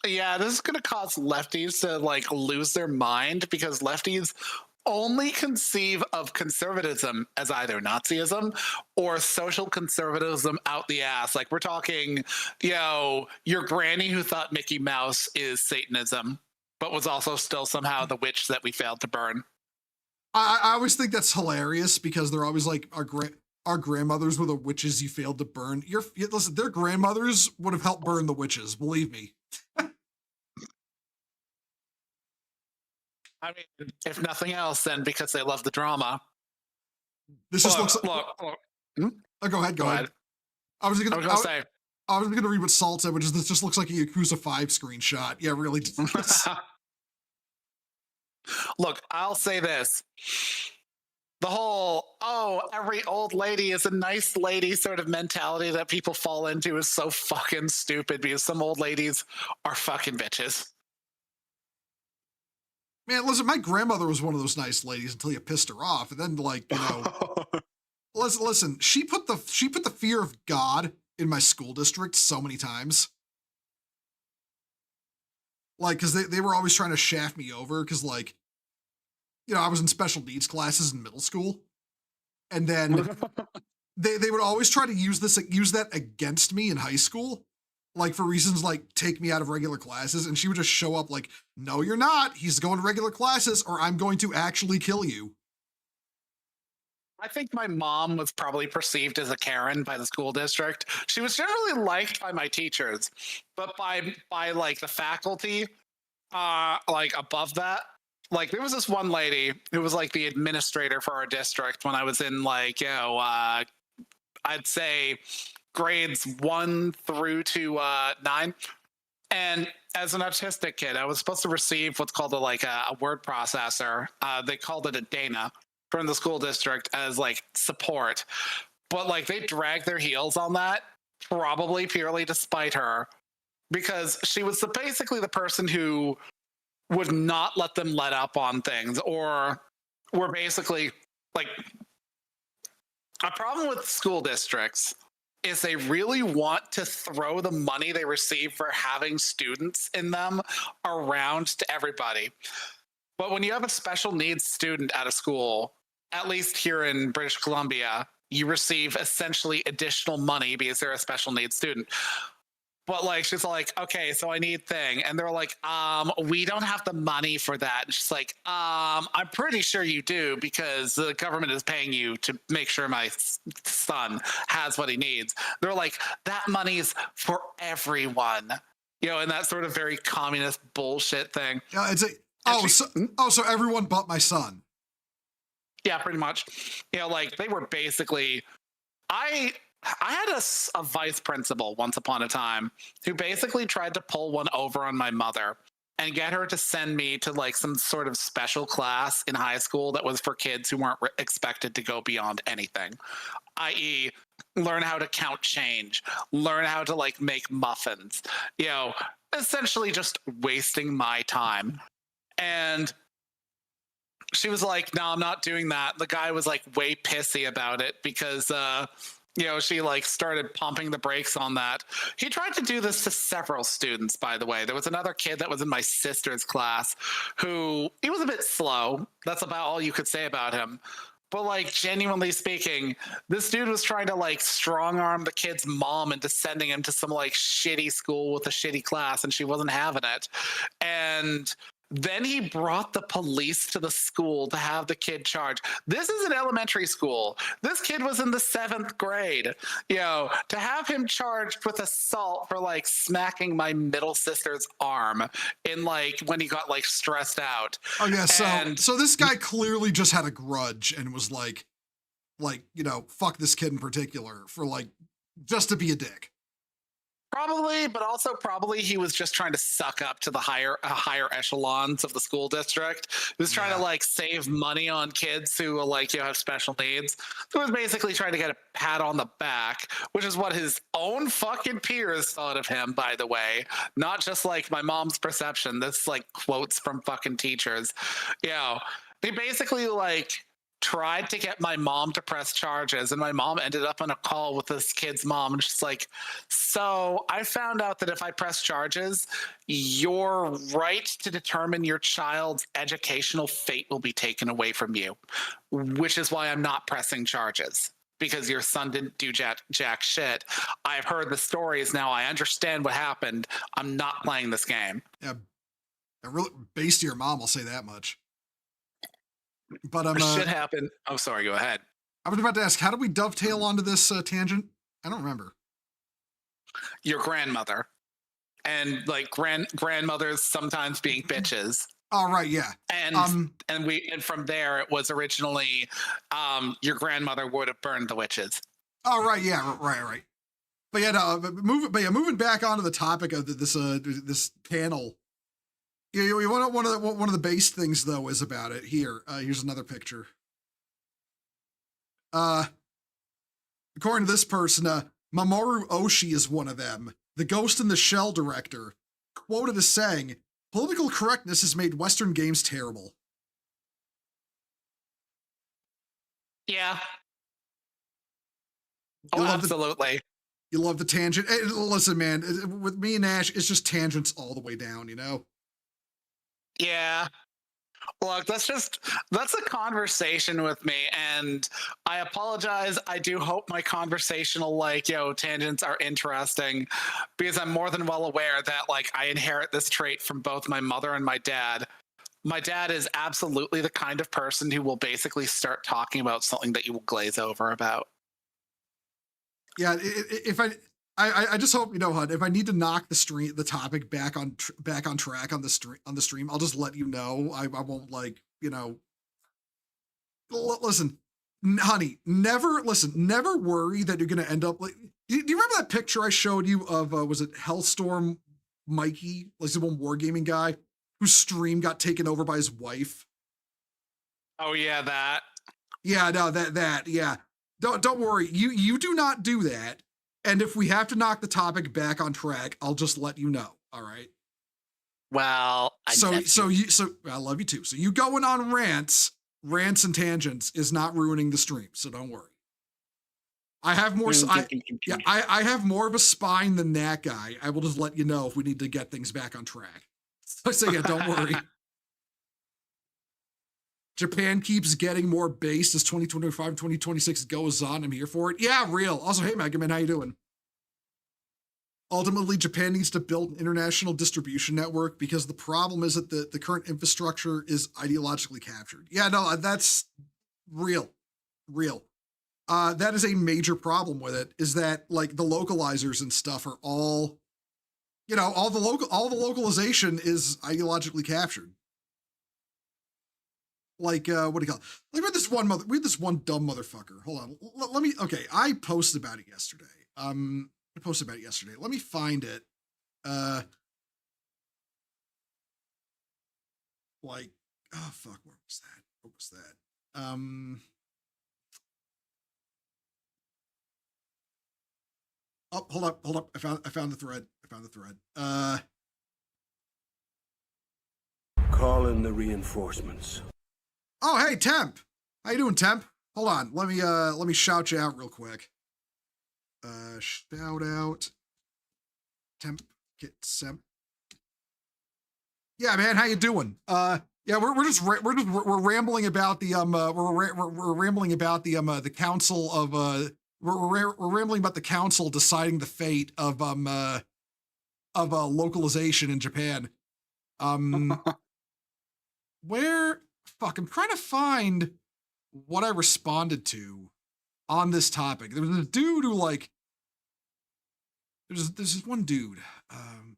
yeah, this is going to cause lefties to like lose their mind, because lefties only conceive of conservatism as either Nazism or social conservatism out the ass. Like, we're talking, your granny who thought Mickey Mouse is Satanism, but was also still somehow the witch that we failed to burn. I always think that's hilarious, because they're always like, our grandmothers were the witches you failed to burn. Listen, their grandmothers would have helped burn the witches, believe me. I mean, if nothing else, then because they love the drama. This just looks like. Hmm? Oh, go ahead. I was gonna read what Salt said, which is this just looks like a Yakuza 5 screenshot. Yeah, really. Look, I'll say this. The whole, every old lady is a nice lady sort of mentality that people fall into is so fucking stupid, because some old ladies are fucking bitches. Man, listen, my grandmother was one of those nice ladies until you pissed her off. And then, like, listen, she put the fear of God in my school district so many times. Like, because they were always trying to shaft me over, because, like, I was in special needs classes in middle school. And then they would always try to use that against me in high school, like for reasons like take me out of regular classes, and she would just show up like, no, you're not. He's going to regular classes, or I'm going to actually kill you. I think my mom was probably perceived as a Karen by the school district. She was generally liked by my teachers, but by like the faculty, like above that, like there was this one lady who was like the administrator for our district when I was in like, I'd say grades 1 through to 9. And as an autistic kid, I was supposed to receive what's called a word processor. They called it a Dana from the school district as like support. But like they dragged their heels on that, probably purely to spite her, because she was basically the person who would not let them let up on things, or were basically like, a problem with school districts is they really want to throw the money they receive for having students in them around to everybody. But when you have a special needs student at a school, at least here in British Columbia, you receive essentially additional money because they're a special needs student. But like, she's like, okay, so I need thing. And they're like, we don't have the money for that. And she's like, I'm pretty sure you do, because the government is paying you to make sure my son has what he needs. They're like, that money's for everyone, and that sort of very communist bullshit thing. Yeah, it's so everyone but my son. Yeah, pretty much. Like they were basically, I had a vice principal once upon a time who basically tried to pull one over on my mother and get her to send me to like some sort of special class in high school that was for kids who weren't expected to go beyond anything, i.e. learn how to count change, learn how to like make muffins, essentially just wasting my time. And she was like, no, I'm not doing that. The guy was like way pissy about it because, she like started pumping the brakes on that. He tried to do this to several students, by the way. There was another kid that was in my sister's class who, he was a bit slow. That's about all you could say about him. But like, genuinely speaking, this dude was trying to like strong arm the kid's mom into sending him to some like shitty school with a shitty class, and she wasn't having it. And then he brought the police to the school to have the kid charged. This is an elementary school. This kid was in the 7th grade. To have him charged with assault for like smacking my middle sister's arm in like when he got like stressed out. Oh yeah, so this guy clearly just had a grudge and was like, fuck this kid in particular for like just to be a dick. Probably, but also probably he was just trying to suck up to the higher echelons of the school district. He was trying to like save money on kids who like have special needs. He was basically trying to get a pat on the back, which is what his own fucking peers thought of him, by the way. Not just like my mom's perception. This like quotes from fucking teachers. They basically like tried to get my mom to press charges, and my mom ended up on a call with this kid's mom, and she's like, so I found out that if I press charges, your right to determine your child's educational fate will be taken away from you, which is why I'm not pressing charges, because your son didn't do jack shit. I've heard the stories now. I understand what happened. I'm not playing this game. Yeah, a real base to your mom, I'll say that much. But shit happened. Oh, sorry. Go ahead. I was about to ask, how do we dovetail onto this tangent? I don't remember. Your grandmother, and like grandmothers sometimes being bitches. Oh right, yeah. And from there it was originally your grandmother would have burned the witches. Oh right, yeah, right. But yeah, no, moving back onto the topic of this panel. One of the base things though is about it here. Here's another picture. According to this person, Mamoru Oshii is one of them. The Ghost in the Shell director, quoted as saying, "Political correctness has made Western games terrible." Yeah. Oh, absolutely. You love the tangent. Hey, listen, man, with me and Ash, it's just tangents all the way down, Yeah. Look, that's a conversation with me, and I apologize. I do hope my conversational tangents are interesting, because I'm more than well aware that I inherit this trait from both my mother and my dad. My dad is absolutely the kind of person who will basically start talking about something that you will glaze over about. Yeah, if I just hope, Hud, if I need to knock the topic back on track on the stream, I'll just let you know. I won't listen, honey, never worry that you're gonna end up like. Do you remember that picture I showed you of was it Hellstorm Mikey, like the one wargaming guy whose stream got taken over by his wife? Oh yeah, that. Yeah, no, that yeah. Don't worry. You do not do that. And if we have to knock the topic back on track, I'll just let you know. All right. Well, I love you too. So you going on rants and tangents is not ruining the stream. So don't worry. I have more. I have more of a spine than that guy. I will just let you know if we need to get things back on track. So yeah, don't worry. Japan keeps getting more based as 2025 and 2026 goes on. I'm here for it. Yeah, real. Also, hey, Mega Man, how you doing? Ultimately, Japan needs to build an international distribution network because the problem is that the current infrastructure is ideologically captured. Yeah, no, that's real. That is a major problem with it, is that like the localizers and stuff are all, all the localization is ideologically captured. Like, what do you call it? Like, we had this one dumb motherfucker. Hold on. Let me, okay, I posted about it yesterday. Let me find it. Like, oh, fuck, where was that? Oh, hold up. I found the thread. Call in the reinforcements. Oh, hey, Temp. How you doing, Temp? Hold on. Let me shout you out real quick. Shout out. Temp get Semp. Yeah, man, how you doing? Yeah, we're rambling about the we're rambling about the council of we're rambling about the council deciding the fate of localization in Japan. Where fuck, I'm trying to find what I responded to on this topic. There was a dude who like there's this one dude. I'm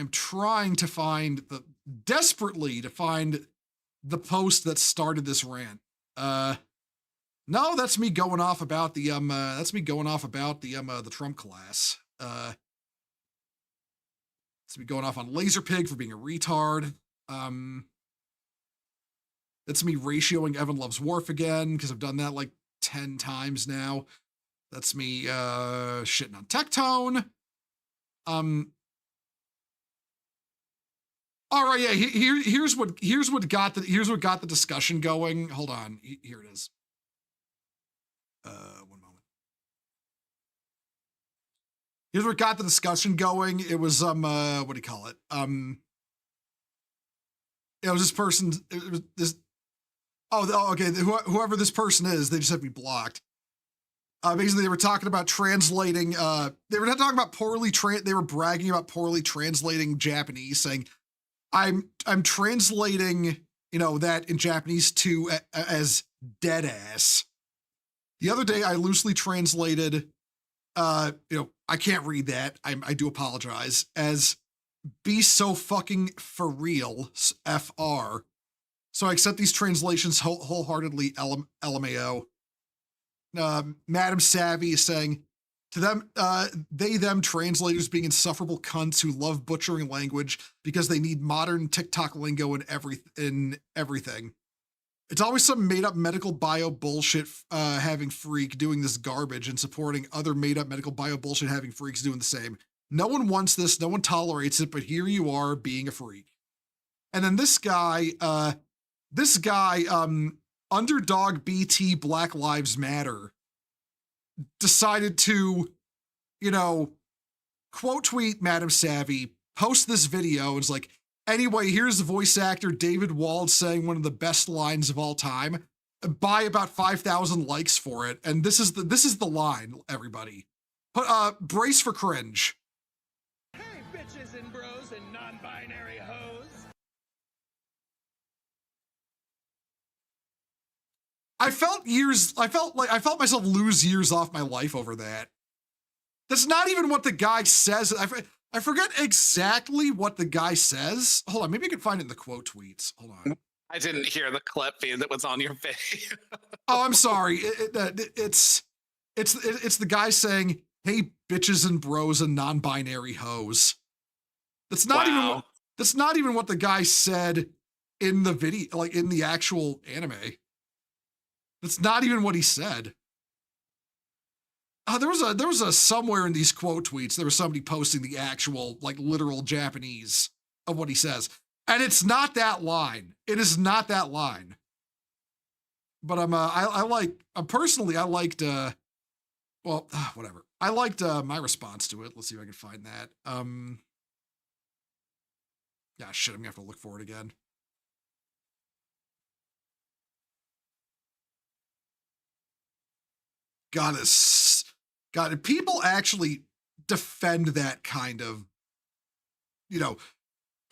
trying to find desperately to find the post that started this rant. No, that's me going off about the the Trump class. It's me going off on Laserpig for being a retard. That's me ratioing Evan Loves Worf again, because I've done that like 10 times now. That's me shitting on Tectone. All right, yeah. Here's what got the discussion going. Hold on, here it is. One moment. Here's what got the discussion going. It was what do you call it? It was this person. It was this. Oh, okay. Whoever this person is, they just have to be blocked. Basically, they were talking about translating. They were not talking about they were bragging about poorly translating Japanese, saying, "I'm translating, that in Japanese to as dead ass." The other day, I loosely translated. I can't read that. I do apologize. As "be so fucking for real," FR. So I accept these translations wholeheartedly, LMAO. Madam Savvy is saying, to them, them translators being insufferable cunts who love butchering language because they need modern TikTok lingo in everything. It's always some made-up medical bio bullshit having freak doing this garbage and supporting other made-up medical bio bullshit having freaks doing the same. No one wants this, no one tolerates it, but here you are being a freak. And then this guy, Underdog BT Black Lives Matter, decided to, quote tweet Madam Savvy, post this video, and it's like, anyway, here's the voice actor David Wald saying one of the best lines of all time. Buy about 5,000 likes for it, and this is the line, everybody. Brace for cringe. Hey, bitches and bros and non-binary hoes. I felt myself lose years off my life over that. That's not even what the guy says. I forget exactly what the guy says. Hold on, maybe I can find it in the quote tweets. Hold on. I didn't hear the clip that was on your video. Oh, I'm sorry. It's the guy saying, "Hey, bitches and bros and non-binary hoes." That's not even what the guy said in the video, like in the actual anime. That's not even what he said. There was a somewhere in these quote tweets, there was somebody posting the actual, like, literal Japanese of what he says. And it's not that line. It is not that line. But I liked, whatever. I liked my response to it. Let's see if I can find that. Yeah, shit, I'm gonna have to look for it again. God, people actually defend that kind of,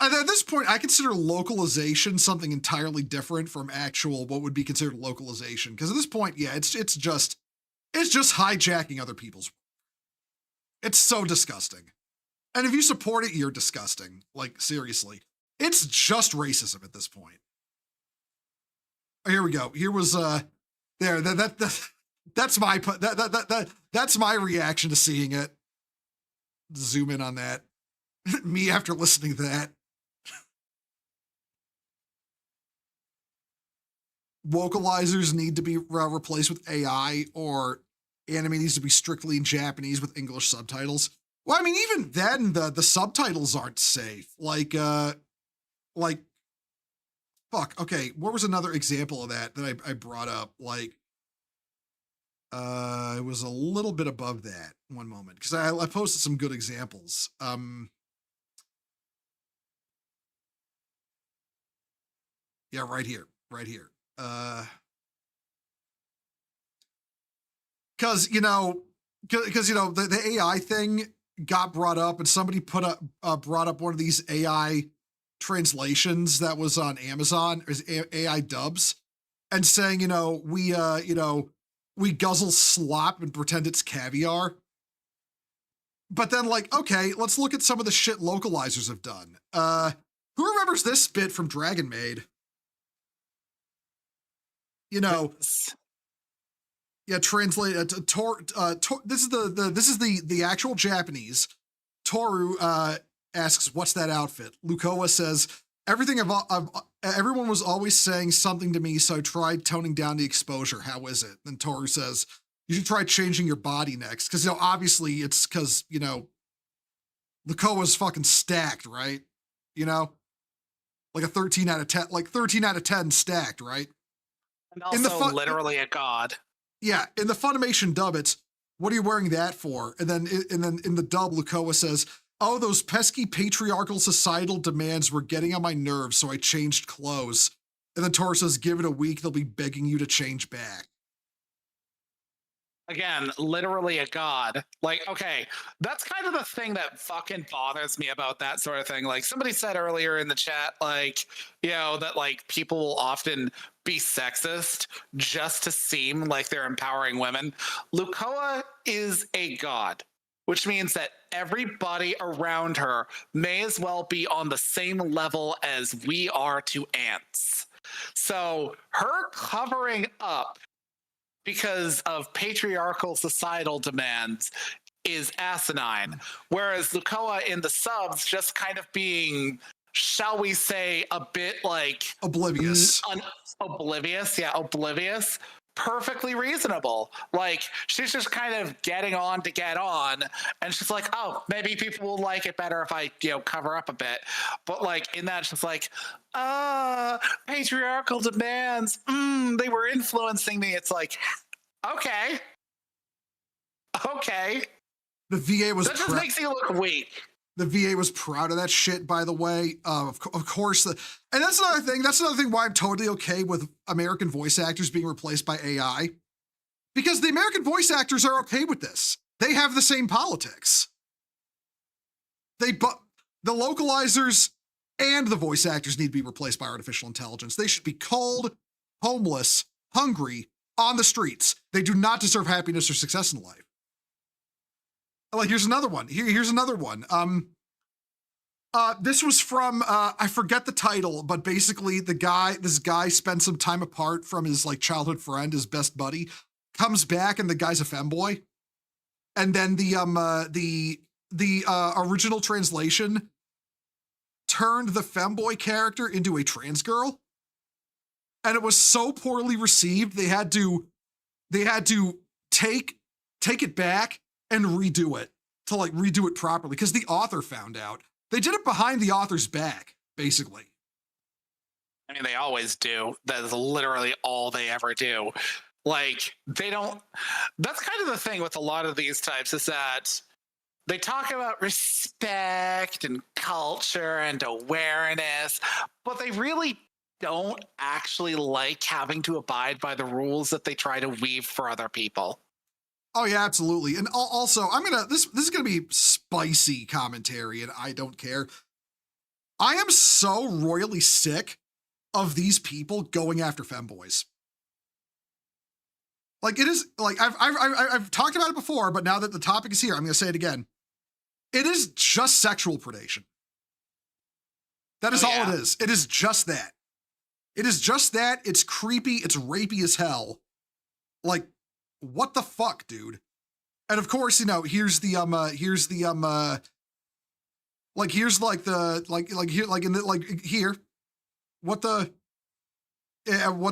at this point, I consider localization something entirely different from actual what would be considered localization. Because at this point, yeah, it's just hijacking other people's work. It's so disgusting. And if you support it, you're disgusting. Like, seriously. It's just racism at this point. Oh, here we go. Here was that's my reaction to seeing it. Zoom in on that. Me after listening to that. Vocalizers need to be replaced with AI, or anime needs to be strictly in Japanese with English subtitles. Well, I mean, even then, the subtitles aren't safe. Like, fuck. Okay, what was another example of that I brought up? Like, it was a little bit above that. One moment, because I posted some good examples. Yeah, right here. Because the AI thing got brought up, and somebody brought up one of these AI translations that was on Amazon, or AI dubs, and saying, we guzzle slop and pretend it's caviar. But then, like, okay, let's look at some of the shit localizers have done. Who remembers this bit from Dragon Maid? Yeah, translate. This is the actual Japanese. Toru asks, "What's that outfit?" Lukoa says, "Everyone was always saying something to me, so I tried toning down the exposure. How is it?" Then Toru says, "You should try changing your body next," because obviously it's because Lukoa's fucking stacked, right? Like a 13 out of 10, like 13 out of 10 stacked, right? And also literally a god. Yeah, in the Funimation dub, it's, "What are you wearing that for?" And then in the dub, Lukoa says, "Oh, those pesky patriarchal societal demands were getting on my nerves, so I changed clothes." And then Toru says, "Give it a week, they'll be begging you to change back." Again, literally a god. Like, okay, that's kind of the thing that fucking bothers me about that sort of thing. Like, somebody said earlier in the chat, like, that, like, people will often be sexist just to seem like they're empowering women. Lukoa is a god, which means that everybody around her may as well be on the same level as we are to ants. So her covering up because of patriarchal societal demands is asinine. Whereas Lukoa in the subs just kind of being, shall we say, a bit like oblivious. Oblivious. Perfectly reasonable. Like, she's just kind of getting on to get on, and she's like, oh, maybe people will like it better if I, cover up a bit. But like in that, it's just like, patriarchal demands, they were influencing me. It's like, okay. The VA was that just makes you look weak. The VA was proud of that shit, by the way. Of course, and that's another thing. That's another thing why I'm totally okay with American voice actors being replaced by AI, because the American voice actors are okay with this. They have the same politics. The localizers and the voice actors need to be replaced by artificial intelligence. They should be cold, homeless, hungry, on the streets. They do not deserve happiness or success in life. Like, here's another one. Here's another one. This was from, I forget the title, but basically this guy spent some time apart from his like childhood friend, his best buddy, comes back and the guy's a femboy. And then the original translation turned the femboy character into a trans girl. And it was so poorly received, they had to take it back and redo it properly because the author found out. They did it behind the author's back, basically. I mean, they always do. That is literally all they ever do. Like, they don't. That's kind of the thing with a lot of these types is that they talk about respect and culture and awareness, but they really don't actually like having to abide by the rules that they try to weave for other people. Oh yeah, absolutely. And also, this is gonna be spicy commentary, and I don't care. I am so royally sick of these people going after femboys. Like, it is like I've talked about it before, but now that the topic is here, I'm gonna say it again. It is just sexual predation. That is all it is. It is just that. It is just that. It's creepy. It's rapey as hell. Like, what the fuck, dude? And of course, you know, here's the what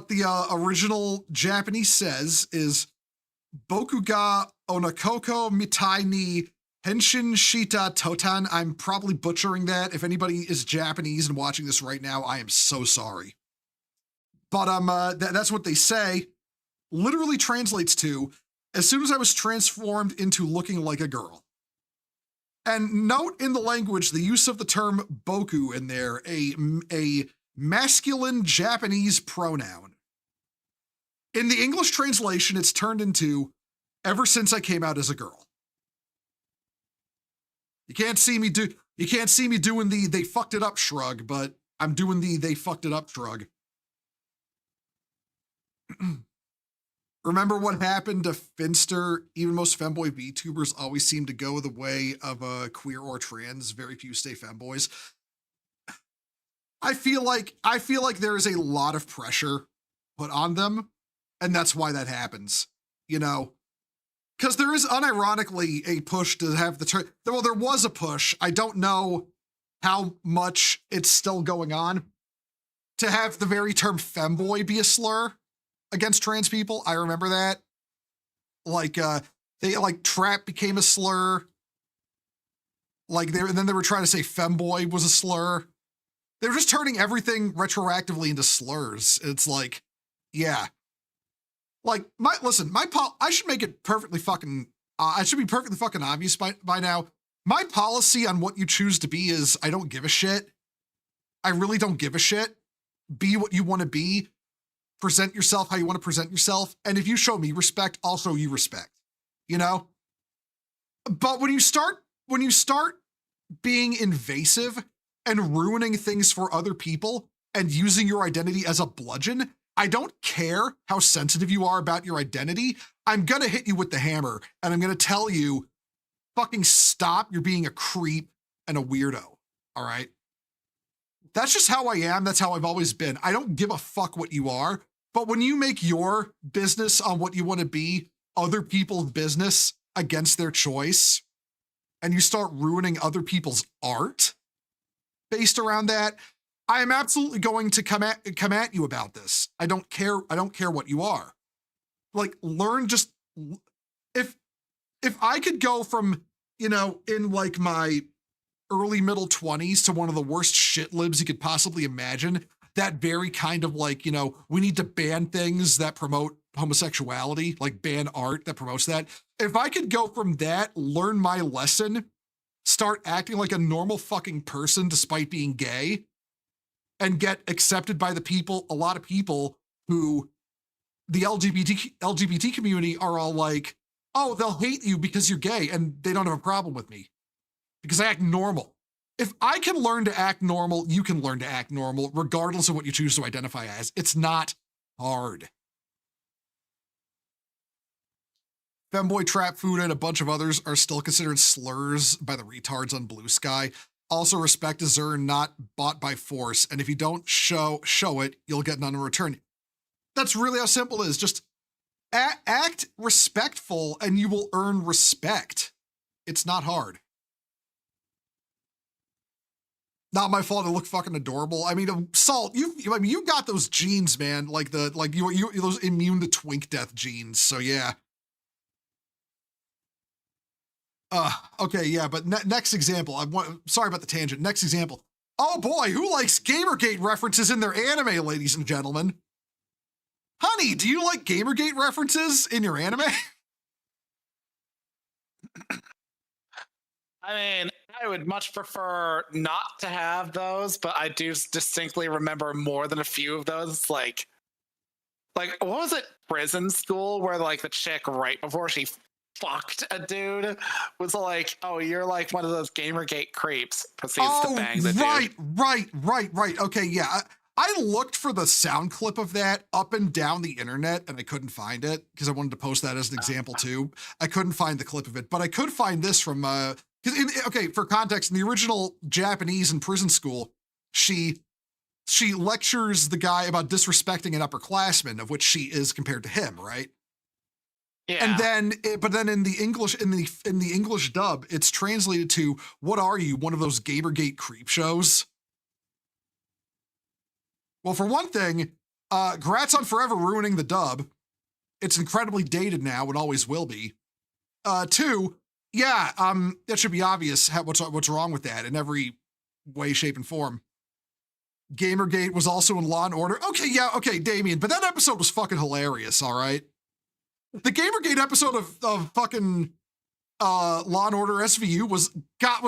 the original Japanese says is Boku ga onakoko mitai ni henshin shita totan. I'm probably butchering that. If anybody is Japanese and watching this right now, I am so sorry. But that's what they say. Literally translates to, as soon as I was transformed into looking like a girl. And note in the language the use of the term boku in there, a masculine Japanese pronoun. In the English translation, it's turned into ever since I came out as a girl. You can't see me doing the they fucked it up shrug, but I'm doing the they fucked it up shrug. Remember what happened to Finster? Even most femboy VTubers always seem to go the way of a queer or trans. Very few stay femboys. I feel like there is a lot of pressure put on them, and that's why that happens. You know, because there is unironically a push to have the term. Well, there was a push. I don't know how much it's still going on to have the very term femboy be a slur against trans people. I remember that. Like, trap became a slur. Like, and then they were trying to say femboy was a slur. They were just turning everything retroactively into slurs. It's like, yeah. Like, I should make it perfectly fucking, I should be perfectly fucking obvious by now. My policy on what you choose to be is I don't give a shit. I really don't give a shit. Be what you want to be. Present yourself how you want to present yourself. And if you show me respect, I'll show you respect, you know? But when you start being invasive and ruining things for other people and using your identity as a bludgeon, I don't care how sensitive you are about your identity. I'm gonna hit you with the hammer and I'm gonna tell you, fucking stop, you're being a creep and a weirdo, all right? That's just how I am. That's how I've always been. I don't give a fuck what you are. But when you make your business on what you want to be other people's business against their choice, and you start ruining other people's art based around that, I am absolutely going to come at you about this. I don't care what you are. Like, learn just if I could go from, you know, in like my early middle 20s to one of the worst shit libs you could possibly imagine, that very kind of like, you know, we need to ban things that promote homosexuality, like ban art that promotes that. If I could go from that, learn my lesson, start acting like a normal fucking person despite being gay, and get accepted by a lot of people who the LGBT community are all like, oh, they'll hate you because you're gay and they don't have a problem with me because I act normal. If I can learn to act normal, you can learn to act normal regardless of what you choose to identify as. It's not hard. Femboy, Trap Food, and a bunch of others are still considered slurs by the retards on Blue Sky. Also, respect is earned, not bought by force. And if you don't show it, you'll get none in return. That's really how simple it is. Just act respectful and you will earn respect. It's not hard. Not my fault. I look fucking adorable. I mean, Salt, you got those genes, man. Like you those immune to twink death genes. So yeah. Okay, yeah, but next example. Sorry about the tangent. Next example. Oh boy, who likes Gamergate references in their anime, ladies and gentlemen? Honey, do you like Gamergate references in your anime? I mean, I would much prefer not to have those, but I do distinctly remember more than a few of those. Like what was it? Prison School, where like the chick right before she fucked a dude was like, oh, you're like one of those Gamergate creeps. Proceeds to bang the dude. Right. Okay, yeah. I looked for the sound clip of that up and down the internet and I couldn't find it because I wanted to post that as an example too. I couldn't find the clip of it, but I could find this from, okay, for context, in the original Japanese in Prison School, she lectures the guy about disrespecting an upperclassman, of which she is compared to him, right? Yeah. And then, but then in the English dub, it's translated to, "What are you, one of those Gamergate creep shows?" Well, for one thing, congrats on forever ruining the dub. It's incredibly dated now and always will be. Two, yeah, that should be obvious what's wrong with that in every way, shape, and form. Gamergate was also in Law & Order. Okay, Damien, but that episode was fucking hilarious, all right? The Gamergate episode of fucking Law & Order SVU was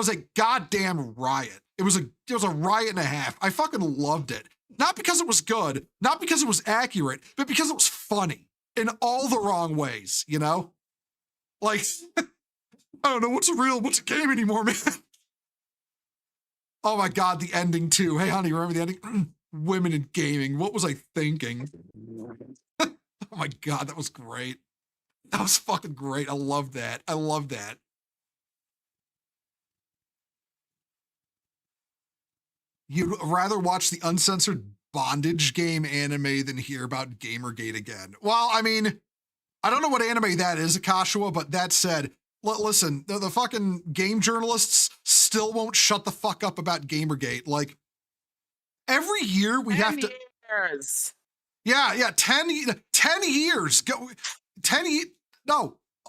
a goddamn riot. It was a riot and a half. I fucking loved it. Not because it was good, not because it was accurate, but because it was funny in all the wrong ways, you know? Like, I don't know what's a game anymore, man. Oh my God, the ending too. Hey, honey, remember the ending? Women in gaming. What was I thinking? Oh my God, that was great. That was fucking great. I love that. You'd rather watch the uncensored bondage game anime than hear about Gamergate again. Well, I mean, I don't know what anime that is, Akashua, but that said, listen, the fucking game journalists still won't shut the fuck up about Gamergate. Like, every year we have to... years. Yeah, 10 years.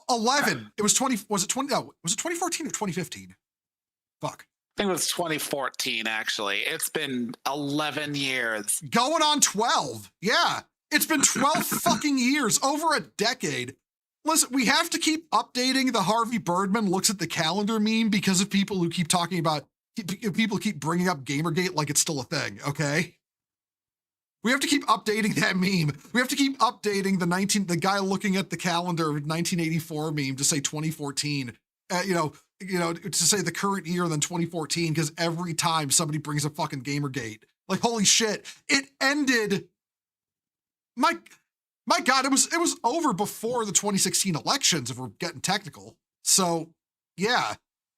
11. It was 20, was it 20? No, was it 2014 or 2015? Fuck. I think it was 2014, actually. It's been 11 years. Going on 12. Yeah. It's been 12 fucking years, over a decade. Listen, we have to keep updating the Harvey Birdman looks at the calendar meme because of people who keep talking about, people keep bringing up Gamergate like it's still a thing, okay? We have to keep updating that meme. We have to keep updating the guy looking at the calendar 1984 meme to say 2014. To say the current year than 2014, because every time somebody brings up fucking Gamergate, like, holy shit, it ended. My God, it was over before the 2016 elections, if we're getting technical. So yeah,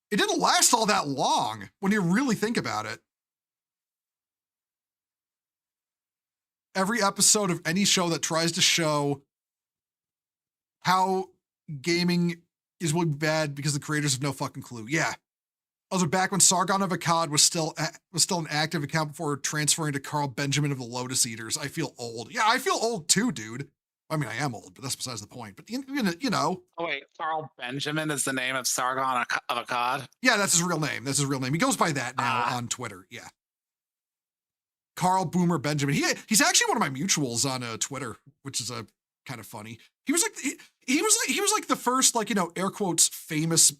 it didn't last all that long when you really think about it. Every episode of any show that tries to show how gaming is really bad because the creators have no fucking clue. Yeah. Also, back when Sargon of Akkad was still an active account before transferring to Carl Benjamin of the Lotus Eaters. I feel old. Yeah, I feel old too, dude. I mean, I am old, but that's besides the point. But you know. Oh wait, Carl Benjamin is the name of Sargon of Akkad? Yeah, that's his real name. He goes by that now on Twitter. Yeah. Carl Boomer Benjamin. He's actually one of my mutuals on Twitter, which is a kind of funny. He was like the first, like, air quotes famous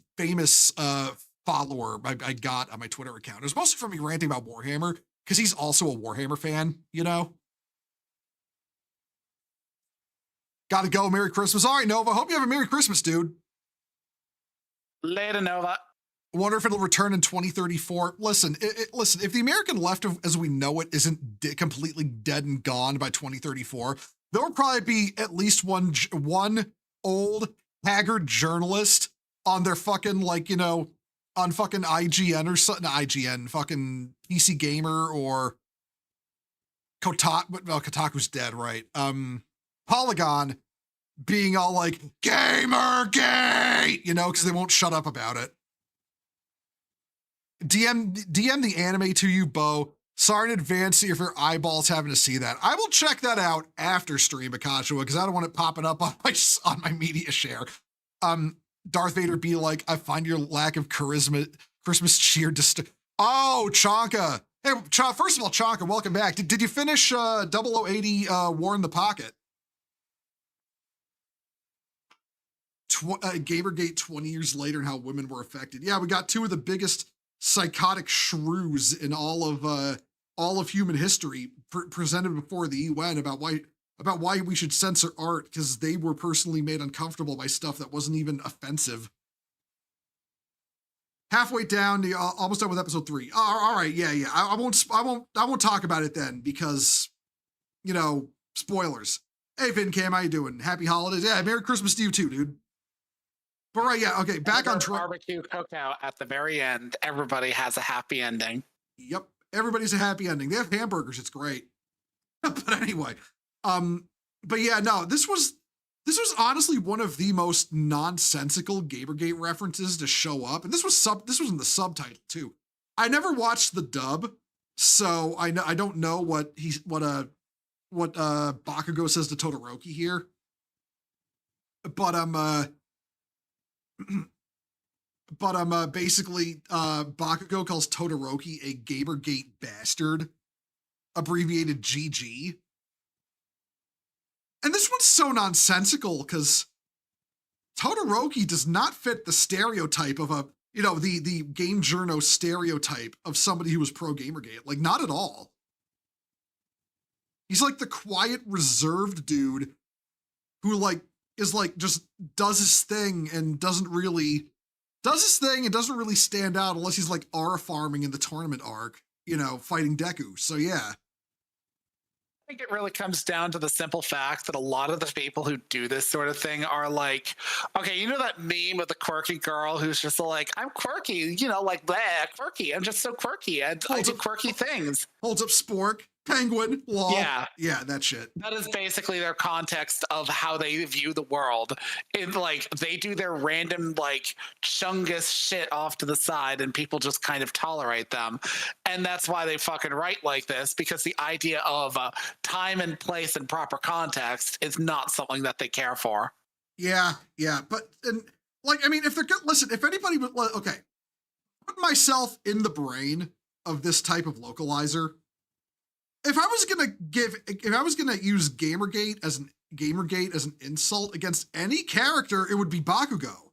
follower I got on my Twitter account. It was mostly from me ranting about Warhammer because he's also a Warhammer fan. Gotta go. Merry Christmas. All right, Nova. Hope you have a Merry Christmas, dude. Later, Nova. Wonder if it'll return in 2034. Listen, listen. If the American left, as we know it, isn't completely dead and gone by 2034, there will probably be at least one old haggard journalist on their fucking on fucking IGN or something. IGN, fucking PC Gamer or Kotaku. Well, Kotaku's dead, right? Polygon being all like Gamergate, because they won't shut up about it. DM the anime to you, Bo. Sorry in advance if your eyeballs having to see that. I will check that out after stream, Akashua, because I don't want it popping up on my media share. Darth Vader be like, I find your lack of charisma, Christmas cheer Oh, Chonka. Hey, first of all, Chonka, welcome back. Did you finish 0080 War in the Pocket? Gamergate 20 years later and how women were affected. Yeah, we got two of the biggest psychotic shrews in all of human history presented before the UN about why we should censor art because they were personally made uncomfortable by stuff that wasn't even offensive. Halfway down, almost done with episode 3. All right, yeah. I won't talk about it then because, spoilers. Hey, VinCam, how you doing? Happy holidays. Yeah, Merry Christmas to you too, dude. But right, yeah, okay, back on track. Barbecue cookout at the very end. Everybody has a happy ending. Yep, everybody's a happy ending. They have hamburgers. It's great. But anyway, but yeah, no, this was honestly one of the most nonsensical Gamergate references to show up, and this was in the subtitle too. I never watched the dub, so I don't know what Bakugo says to Todoroki here, but basically Bakugo calls Todoroki a Gamergate bastard, abbreviated GG. And this one's so nonsensical because Todoroki does not fit the stereotype of the game journo stereotype of somebody who was pro Gamergate. Like, not at all. He's like the quiet, reserved dude who just does his thing and doesn't really stand out unless he's like R farming in the tournament arc, fighting Deku. So yeah. I think it really comes down to the simple fact that a lot of the people who do this sort of thing are like, okay, that meme of the quirky girl who's just like, I'm quirky, like that, quirky. I'm just so quirky. I do quirky things. Holds up Spork, Penguin, lol. Yeah, that shit. That is basically their context of how they view the world. They do their random, chungus shit off to the side and people just kind of tolerate them. And that's why they fucking write like this, because the idea of time and place and proper context is not something that they care for. Yeah. But, if they're good, listen, if anybody would, okay, put myself in the brain of this type of localizer. If I was gonna use Gamergate as an insult against any character, it would be Bakugo.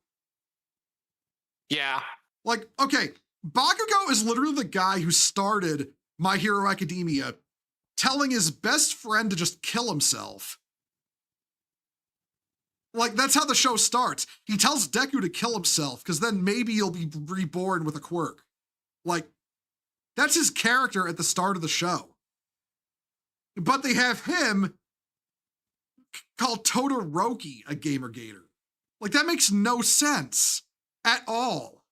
Yeah. Okay, Bakugo is literally the guy who started My Hero Academia telling his best friend to just kill himself. That's how the show starts. He tells Deku to kill himself because then maybe he'll be reborn with a quirk. That's his character at the start of the show. But they have him called Todoroki a Gamergator. That makes no sense at all.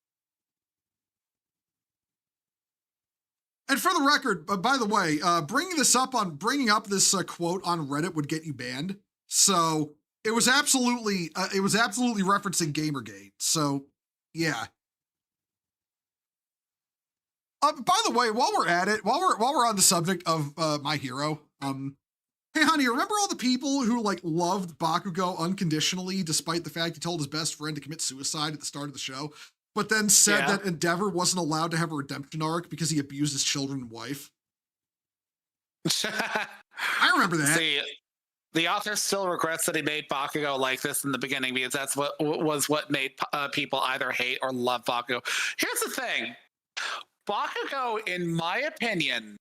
And for the record, by the way, bringing up this quote on Reddit would get you banned. So it was absolutely referencing Gamergate. So yeah. By the way, while we're at it, while we're on the subject of My Hero, hey honey, remember all the people who loved Bakugo unconditionally, despite the fact he told his best friend to commit suicide at the start of the show, but then said that Endeavor wasn't allowed to have a redemption arc because he abused his children and wife? I remember that. See, The author still regrets that he made Bakugo like this in the beginning because that's what made people either hate or love Bakugo. Here's the thing. Bakugo, in my opinion,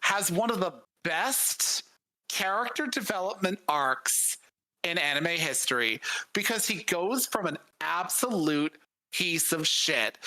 has one of the best character development arcs in anime history because he goes from an absolute piece of shit,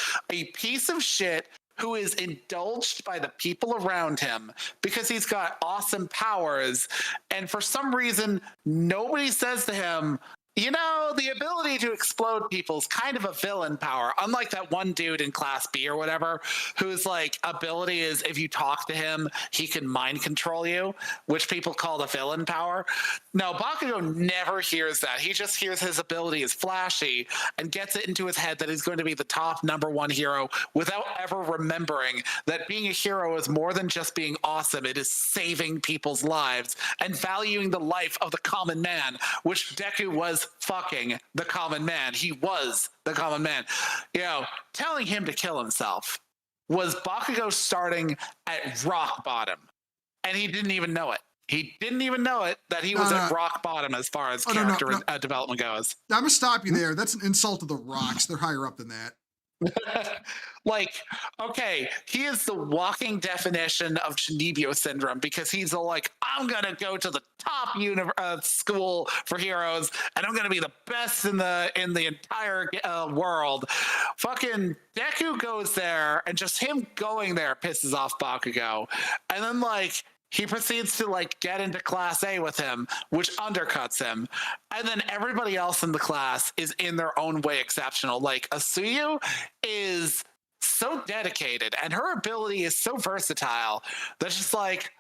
who is indulged by the people around him because he's got awesome powers. And for some reason, nobody says to him, you know, the ability to explode people is kind of a villain power. Unlike that one dude in Class B or whatever, whose like ability is if you talk to him, he can mind control you, which people call the villain power. No, Bakugo never hears that. He just hears his ability is flashy and gets it into his head that he's going to be the top #1 hero without ever remembering that being a hero is more than just being awesome. It is saving people's lives and valuing the life of the common man, which Deku was fucking the common man. He was the common man. You know, telling him to kill himself was Bakugo starting at rock bottom. And he didn't even know it. He didn't even know it that he was at rock bottom as far as character development goes. I'm gonna stop you there. That's an insult to the rocks. They're higher up than that. Like, okay, he is the walking definition of Chinibyo syndrome because he's like, I'm gonna go to the top school for heroes and I'm gonna be the best in the entire world. Fucking Deku goes there and just him going there pisses off Bakugo, and then like he proceeds to like get into Class A with him, which undercuts him. And then everybody else in the class is in their own way exceptional. Like Asuyu is so dedicated and her ability is so versatile that's just like,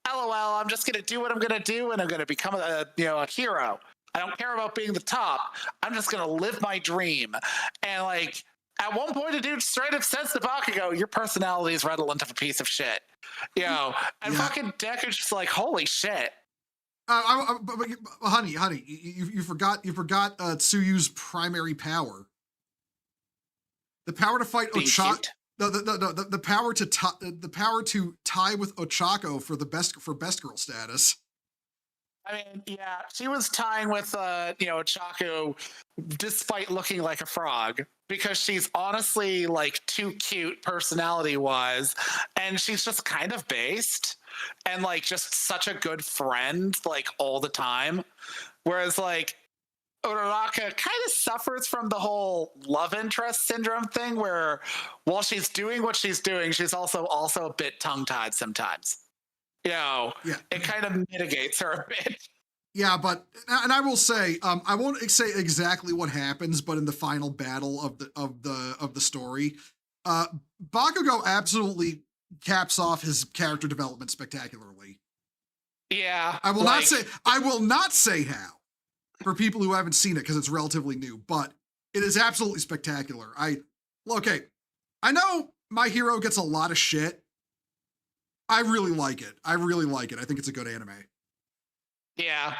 LOL, I'm just gonna do what I'm gonna do and I'm gonna become a hero. I don't care about being the top. I'm just gonna live my dream. And like at one point, a dude straight up says to Bakugo, your personality is redolent of a piece of shit. You know, and fucking Deku's just like, holy shit. But honey, you forgot Tsuyu's primary power. The power to fight Ochako. The power to tie with Ochako for best girl status. I mean, yeah, she was tying with Ochako despite looking like a frog because she's honestly like too cute personality wise, and she's just kind of based and like just such a good friend like all the time. Whereas like Uraraka kind of suffers from the whole love interest syndrome thing where while she's doing what she's doing, she's also a bit tongue-tied sometimes. You know, it kind of mitigates her a bit. Yeah, but and I will say, I won't say exactly what happens, but in the final battle of the story, Bakugo absolutely caps off his character development spectacularly. Yeah, I will not say how for people who haven't seen it because it's relatively new, but it is absolutely spectacular. I know My Hero gets a lot of shit. I really like it. I think it's a good anime. Yeah.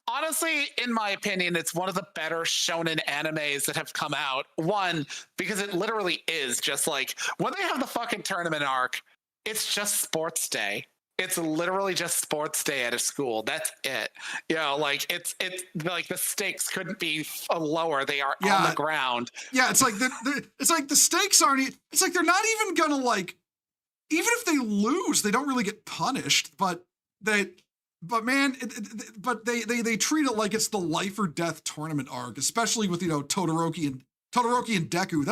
Honestly, in my opinion, it's one of the better shonen animes that have come out. One, because it literally is just like, when they have the fucking tournament arc, it's just sports day. It's literally just sports day at a school. That's it. You know, like it's like the stakes couldn't be lower. They are on the ground. Yeah, it's like the stakes aren't. It's like they're not even gonna like. Even if they lose, they don't really get punished. But they treat it like it's the life or death tournament arc, especially with Todoroki and Deku.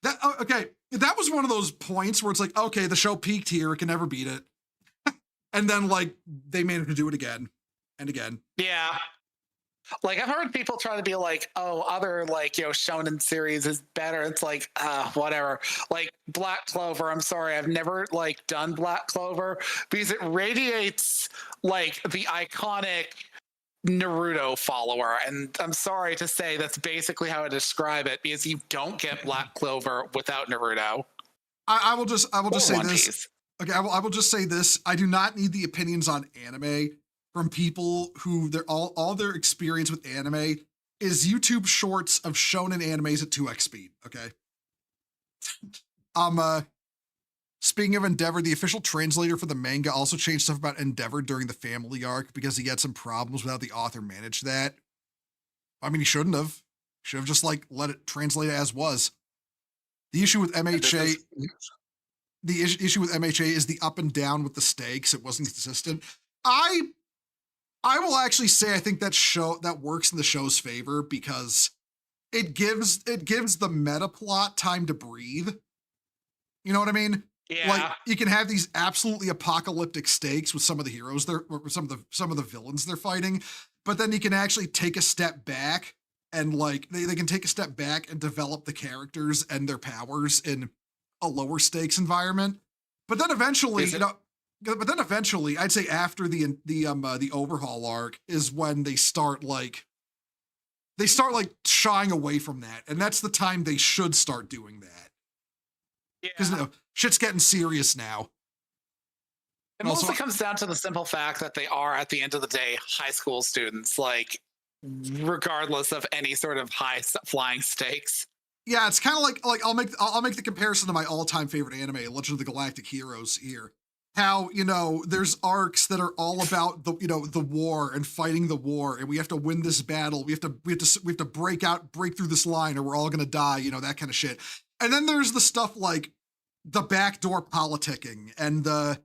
That was one of those points where it's like, okay, the show peaked here, it can never beat it. And then like they managed to do it again and again. Yeah. Like I've heard people try to be like, oh, other like, shonen series is better. It's like, whatever. Like Black Clover, I'm sorry, I've never like done Black Clover because it radiates like the iconic Naruto follower. And I'm sorry to say that's basically how I describe it because you don't get Black Clover without Naruto. I will just say this. Okay, I will just say this. I do not need the opinions on anime from people who all their experience with anime is YouTube shorts of shonen animes at 2x speed. Okay. Speaking of Endeavor, the official translator for the manga also changed stuff about Endeavor during the family arc because he had some problems with how the author managed that. I mean, he shouldn't have. Should have just like let it translate as was. The issue with MHA, the issue with MHA is the up and down with the stakes. It wasn't consistent. I will actually say I think that works in the show's favor because it gives the meta plot time to breathe. You know what I mean? Yeah. Like you can have these absolutely apocalyptic stakes with some of the heroes some of the villains they're fighting, but then you can actually take a step back and like they can take a step back and develop the characters and their powers in a lower stakes environment. But then eventually, I'd say after the overhaul arc is when they start shying away from that, and that's the time they should start doing that. Because shit's getting serious now. It mostly comes down to the simple fact that they are, at the end of the day, high school students, like regardless of any sort of high flying stakes. Yeah, it's kind of like I'll make the comparison to my all-time favorite anime, Legend of the Galactic Heroes here. How, there's arcs that are all about the war and fighting the war, and we have to win this battle. We have to break through this line or we're all gonna die, that kind of shit. And then there's the stuff like the backdoor politicking and the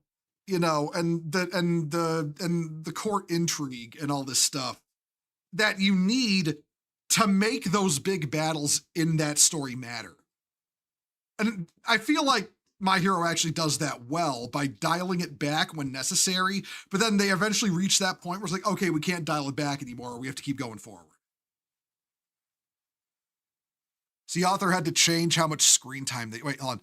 court intrigue and all this stuff that you need to make those big battles in that story matter. And I feel like My Hero actually does that well by dialing it back when necessary, but then they eventually reach that point where it's like, okay, we can't dial it back anymore. We have to keep going forward. So the author had to change how much screen time wait, hold on.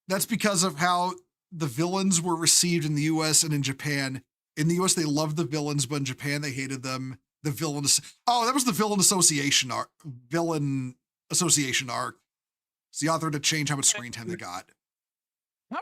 That's because of how the villains were received in the US and in Japan. In the US, they loved the villains, but in Japan, they hated them. That was the villain association arc. So the author had to change how much screen time they got. I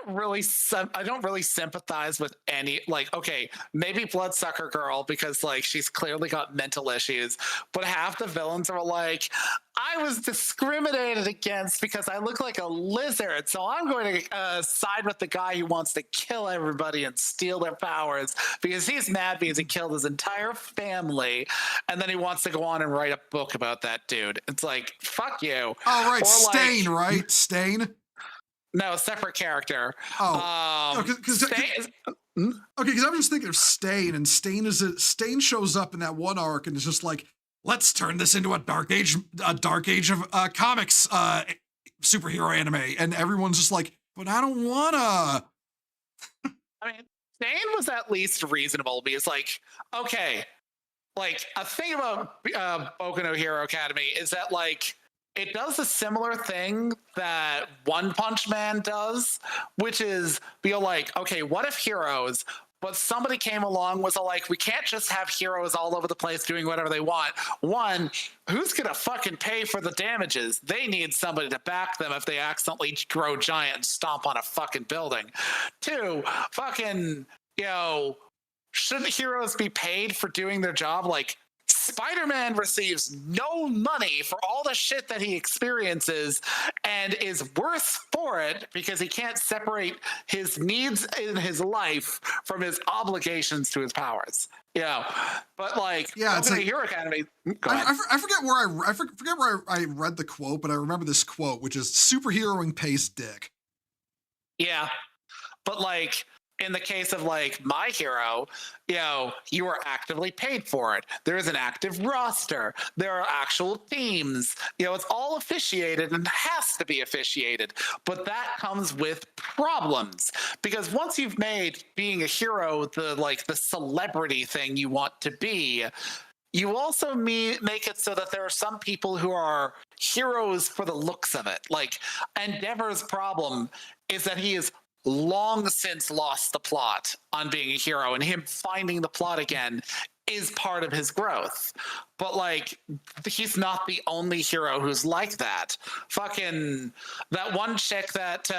don't really sympathize with any, okay, maybe Bloodsucker Girl because she's clearly got mental issues, but half the villains are like, I was discriminated against because I look like a lizard, so I'm going to side with the guy who wants to kill everybody and steal their powers because he's mad because he killed his entire family, and then he wants to go on and write a book about that dude. It's like, fuck you. Oh, right, Stain, right? Stain? No, separate character. Oh, because I'm just thinking of Stain, and Stain shows up in that one arc and is just like, let's turn this into a dark age of comics superhero anime, and everyone's just like, but I don't wanna. I mean, Stain was at least reasonable because, okay, a thing about Boku no Hero Academy is that it does a similar thing that One Punch Man does, which is be like, okay, what if heroes, but somebody came along was we can't just have heroes all over the place doing whatever they want. One, who's gonna fucking pay for the damages? They need somebody to back them if they accidentally grow giant and stomp on a fucking building. Two, fucking, shouldn't heroes be paid for doing their job? Spider-Man receives no money for all the shit that he experiences and is worse for it because he can't separate his needs in his life from his obligations to his powers. But it's Hero Academy. I forget where I read the quote, but I remember this quote, which is superheroing pays dick. Yeah, but in the case of My Hero, you are actively paid for it. There is an active roster. There are actual teams. It's all officiated and has to be officiated. But that comes with problems because once you've made being a hero the celebrity thing you want to be, you also make it so that there are some people who are heroes for the looks of it. Endeavor's problem is that he is long since lost the plot on being a hero, and him finding the plot again is part of his growth. But he's not the only hero who's like that. Fucking that one chick that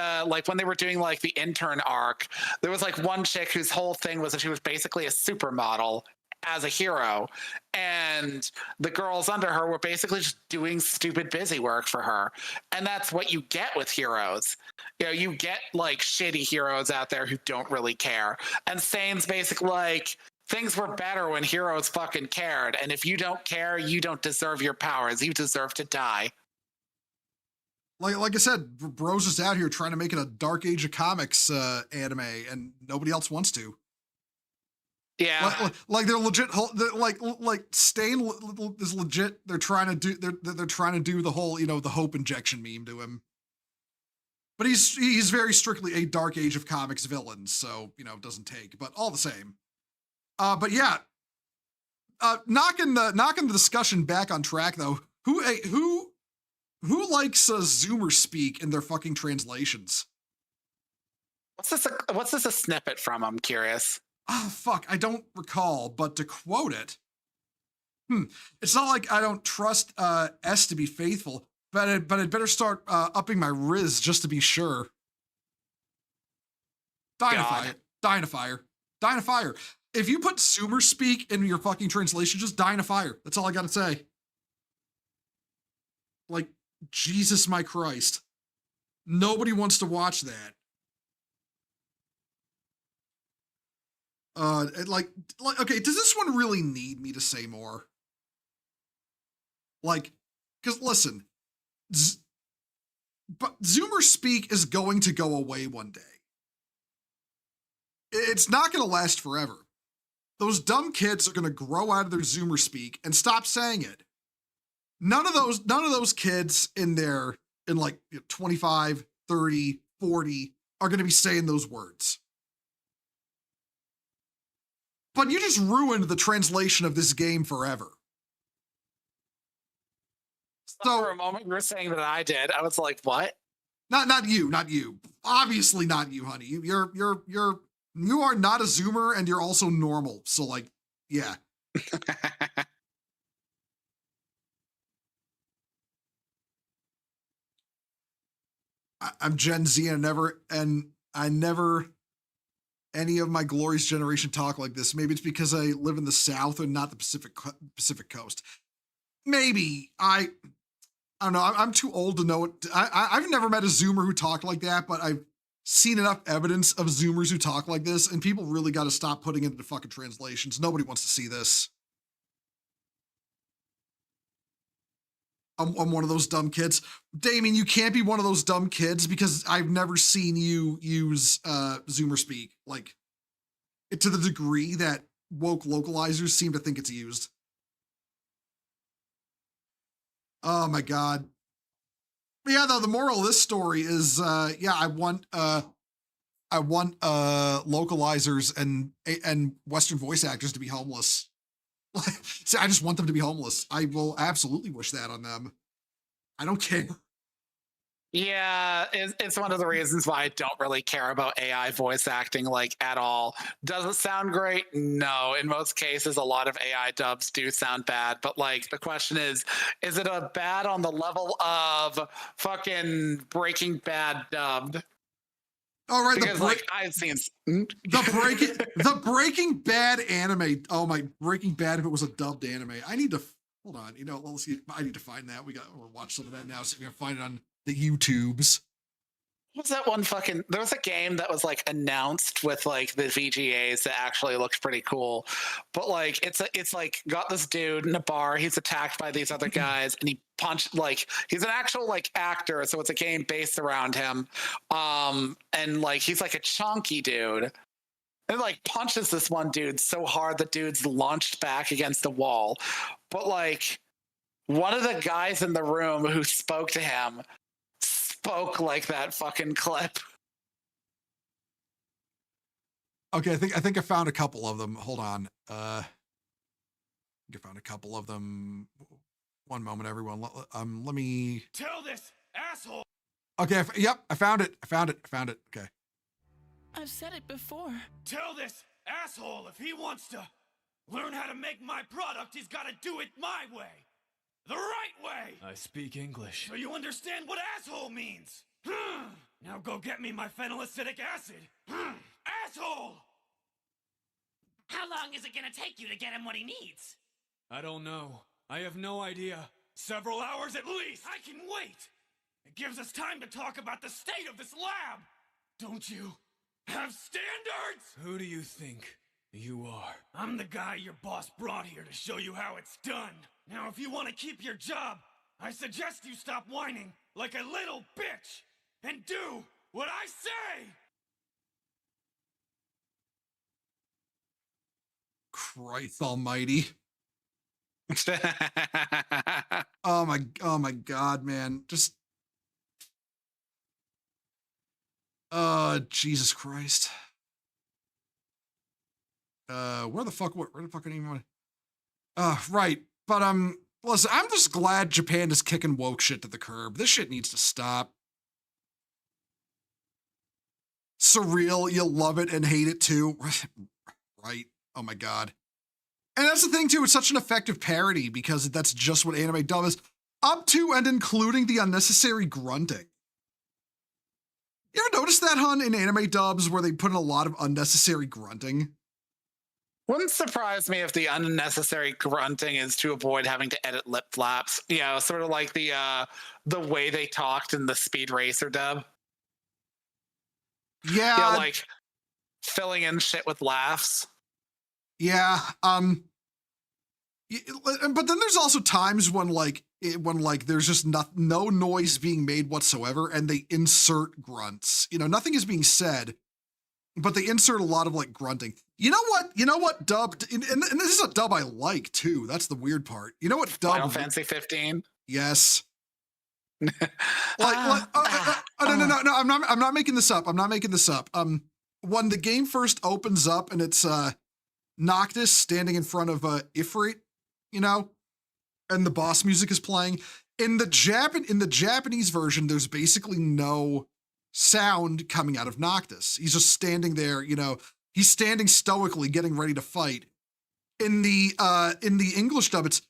when they were doing the intern arc, there was one chick whose whole thing was that she was basically a supermodel, as a hero, and the girls under her were basically just doing stupid busy work for her. And that's what you get with heroes. You know, you get like shitty heroes out there who don't really care. And Sane's basically like, things were better when heroes fucking cared. And if you don't care, you don't deserve your powers. You deserve to die. Like I said, Bros is out here trying to make it a Dark Age of Comics anime, and nobody else wants to. Yeah, like they're legit. Like Stain is legit. They're trying to do. They're trying to do the whole, the hope injection meme to him. But he's very strictly a Dark Age of Comics villain, so it doesn't take. But all the same. But yeah, knocking the discussion back on track though. Who likes Zoomer speak in their fucking translations? What's this a snippet from? I'm curious. Oh, fuck, I don't recall, but to quote it, it's not like I don't trust S to be faithful, but I'd better start upping my Riz just to be sure. Dynafire. If you put Zoomer speak in your fucking translation, just Dynafire. That's all I gotta say. Like, Jesus my Christ. Nobody wants to watch that. Okay, does this one really need me to say more? Like, because listen, but Zoomer speak is going to go away one day. It's not going to last forever. Those dumb kids are going to grow out of their Zoomer speak and stop saying it. None of those kids in 25, 30, 40 are going to be saying those words. But you just ruined the translation of this game forever. So for a moment, you were saying that I did. I was like, what? Not you. Obviously not you, honey. You are not a Zoomer, and you're also normal. So like, yeah. I'm Gen Z, and I never any of my glorious generation talk like this. Maybe it's because I live in the South and not the Pacific Coast. Maybe I don't know. I'm too old to know it. I've never met a Zoomer who talked like that, but I've seen enough evidence of Zoomers who talk like this, and people really got to stop putting it into fucking translations. Nobody wants to see this. I'm one of those dumb kids. Damien, you can't be one of those dumb kids because I've never seen you use Zoomer speak, like, to the degree that woke localizers seem to think it's used. Oh my God. But yeah, though, the moral of this story is, I want localizers and Western voice actors to be homeless. See, I just want them to be homeless. I will absolutely wish that on them. I don't care. Yeah, it's one of the reasons why I don't really care about AI voice acting, like, at all. Does it sound great? No. In most cases, a lot of AI dubs do sound bad, but, like, the question is it a bad on the level of fucking Breaking Bad dubbed? All right, because I've seen the Breaking Bad anime. Oh my, Breaking Bad if it was a dubbed anime. I need to hold on. Let's see. I need to find that. We'll watch some of that now. So we can find it on the YouTubes. What was that one fucking? There was a game that was like announced with like the VGAs that actually looked pretty cool, but like it's like got this dude in a bar. He's attacked by these other guys, and he punched he's an actual like actor, so it's a game based around him. And like he's like a chunky dude, and like punches this one dude so hard the dude's launched back against the wall. But like one of the guys in the room who spoke to him spoke like that fucking clip. Okay, I think I found a couple of them. Hold on. I think I found a couple of them. One moment, everyone. Let me tell this asshole. Okay, yep, I found it. Okay. I've said it before. Tell this asshole if he wants to learn how to make my product, he's got to do it my way. The right way! I speak English. So you understand what asshole means? Now go get me my phenylacetic acid! Asshole! How long is it gonna take you to get him what he needs? I don't know. I have no idea. Several hours at least! I can wait! It gives us time to talk about the state of this lab! Don't you have standards? Who do you think you are? I'm the guy your boss brought here to show you how it's done. Now, if you want to keep your job, I suggest you stop whining like a little bitch and do what I say! Christ almighty. Oh my god, man. Just Jesus Christ. Where the fuck I even want right. But listen, I'm just glad Japan is kicking woke shit to the curb. This shit needs to stop. Surreal, you love it and hate it too. Right. Oh my god. And that's the thing too, it's such an effective parody because that's just what anime dub is, up to and including the unnecessary grunting. You ever notice that, hun, in anime dubs where they put in a lot of unnecessary grunting? Wouldn't surprise me if the unnecessary grunting is to avoid having to edit lip flaps. You know, sort of like the way they talked in the Speed Racer dub. Yeah. You know, like filling in shit with laughs. Yeah. But then there's also times when there's just no noise being made whatsoever and they insert grunts. You know, nothing is being said, but they insert a lot of like grunting. You know what dubbed, and this is a dub I like too. That's the weird part. You know what dub? Final Fantasy 15? Yes. No, I'm not making this up. I'm not making this up. When the game first opens up and it's Noctis standing in front of Ifrit, you know, and the boss music is playing. In the Japanese version, there's basically no sound coming out of Noctis. He's just standing there, you know, he's standing stoically getting ready to fight. In the English dub, it's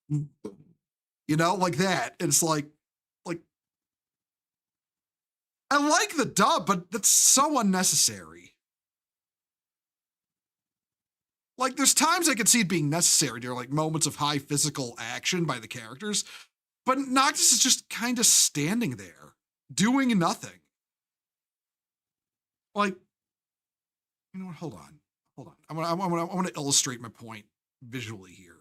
you know, like that. It's like I like the dub, but that's so unnecessary. Like, there's times I could see it being necessary. There are like moments of high physical action by the characters, but Noctis is just kind of standing there, doing nothing. Like, you know what? Hold on. I'm gonna illustrate my point visually here.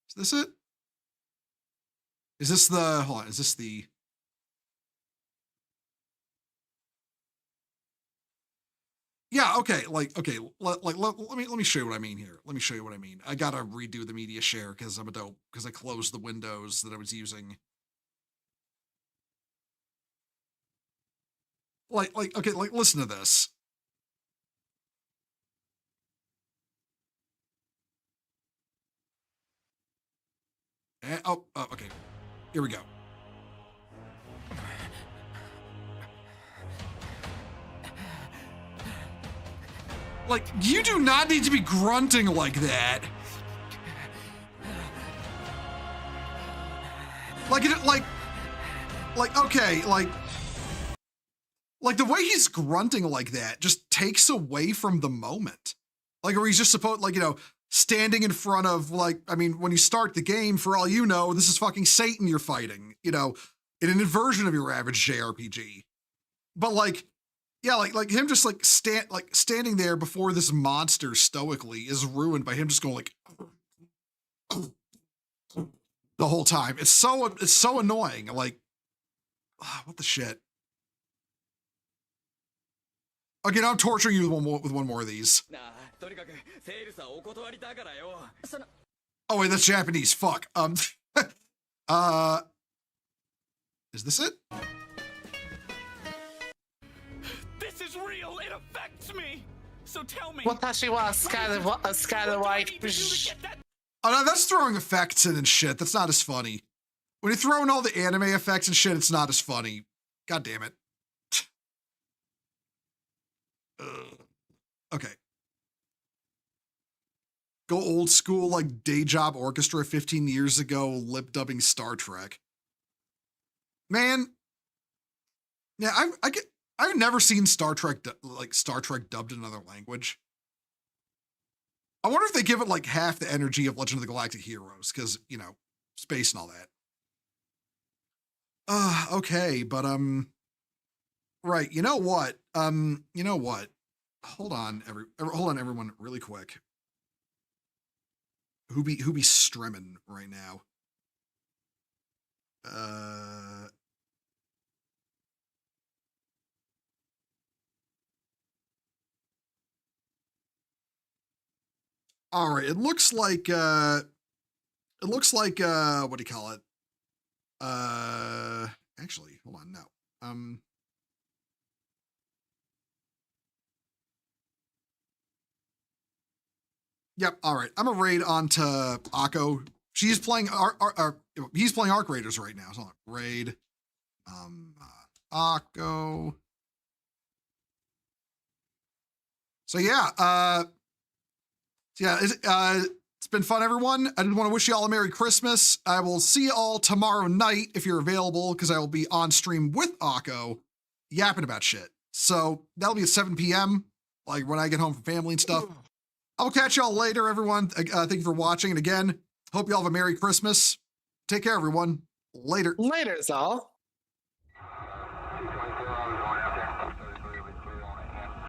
Is this it? Is this the, hold on, is this the, yeah, okay, let me show you what I mean here. Let me show you what I mean. I gotta redo the media share because I'm a dope, because I closed the windows that I was using. Okay, listen to this. Okay. Here we go. Like, you do not need to be grunting like that. Okay, the way he's grunting like that just takes away from the moment. Like, where he's just supposed, like, you know, standing in front of, like, I mean, when you start the game, for all you know, this is fucking Satan you're fighting, you know, in an inversion of your average JRPG. But like, yeah, like him just standing there before this monster stoically is ruined by him just going like the whole time. It's so annoying. Like, what the shit? Okay, now I'm torturing you with one more of these. Oh wait, that's Japanese. Fuck. Is this it? This is real. It affects me. So tell me. Watashi wa Oh no, that's throwing effects in and shit. That's not as funny. When you throw in all the anime effects and shit, it's not as funny. God damn it. Okay. Go old school, like day job orchestra 15 years ago, lip dubbing Star Trek. Man, yeah, I've never seen Star Trek dubbed in another language. I wonder if they give it like half the energy of Legend of the Galactic Heroes, because you know, space and all that. Okay, but right. You know what? Hold on, everyone, really quick. Who be streaming right now? All right. It looks like what do you call it? Actually, hold on. No. Yep. All right. I'm gonna raid onto Akko. She's playing he's playing Arc Raiders right now. So raid. Akko. So yeah. It's been fun, everyone. I just want to wish you all a Merry Christmas. I will see you all tomorrow night if you're available, because I will be on stream with Akko, yapping about shit. So that'll be at 7 p.m. like when I get home from family and stuff. I'll catch y'all later, everyone. Thank you for watching. And again, hope you all have a Merry Christmas. Take care, everyone. Later. Later, all.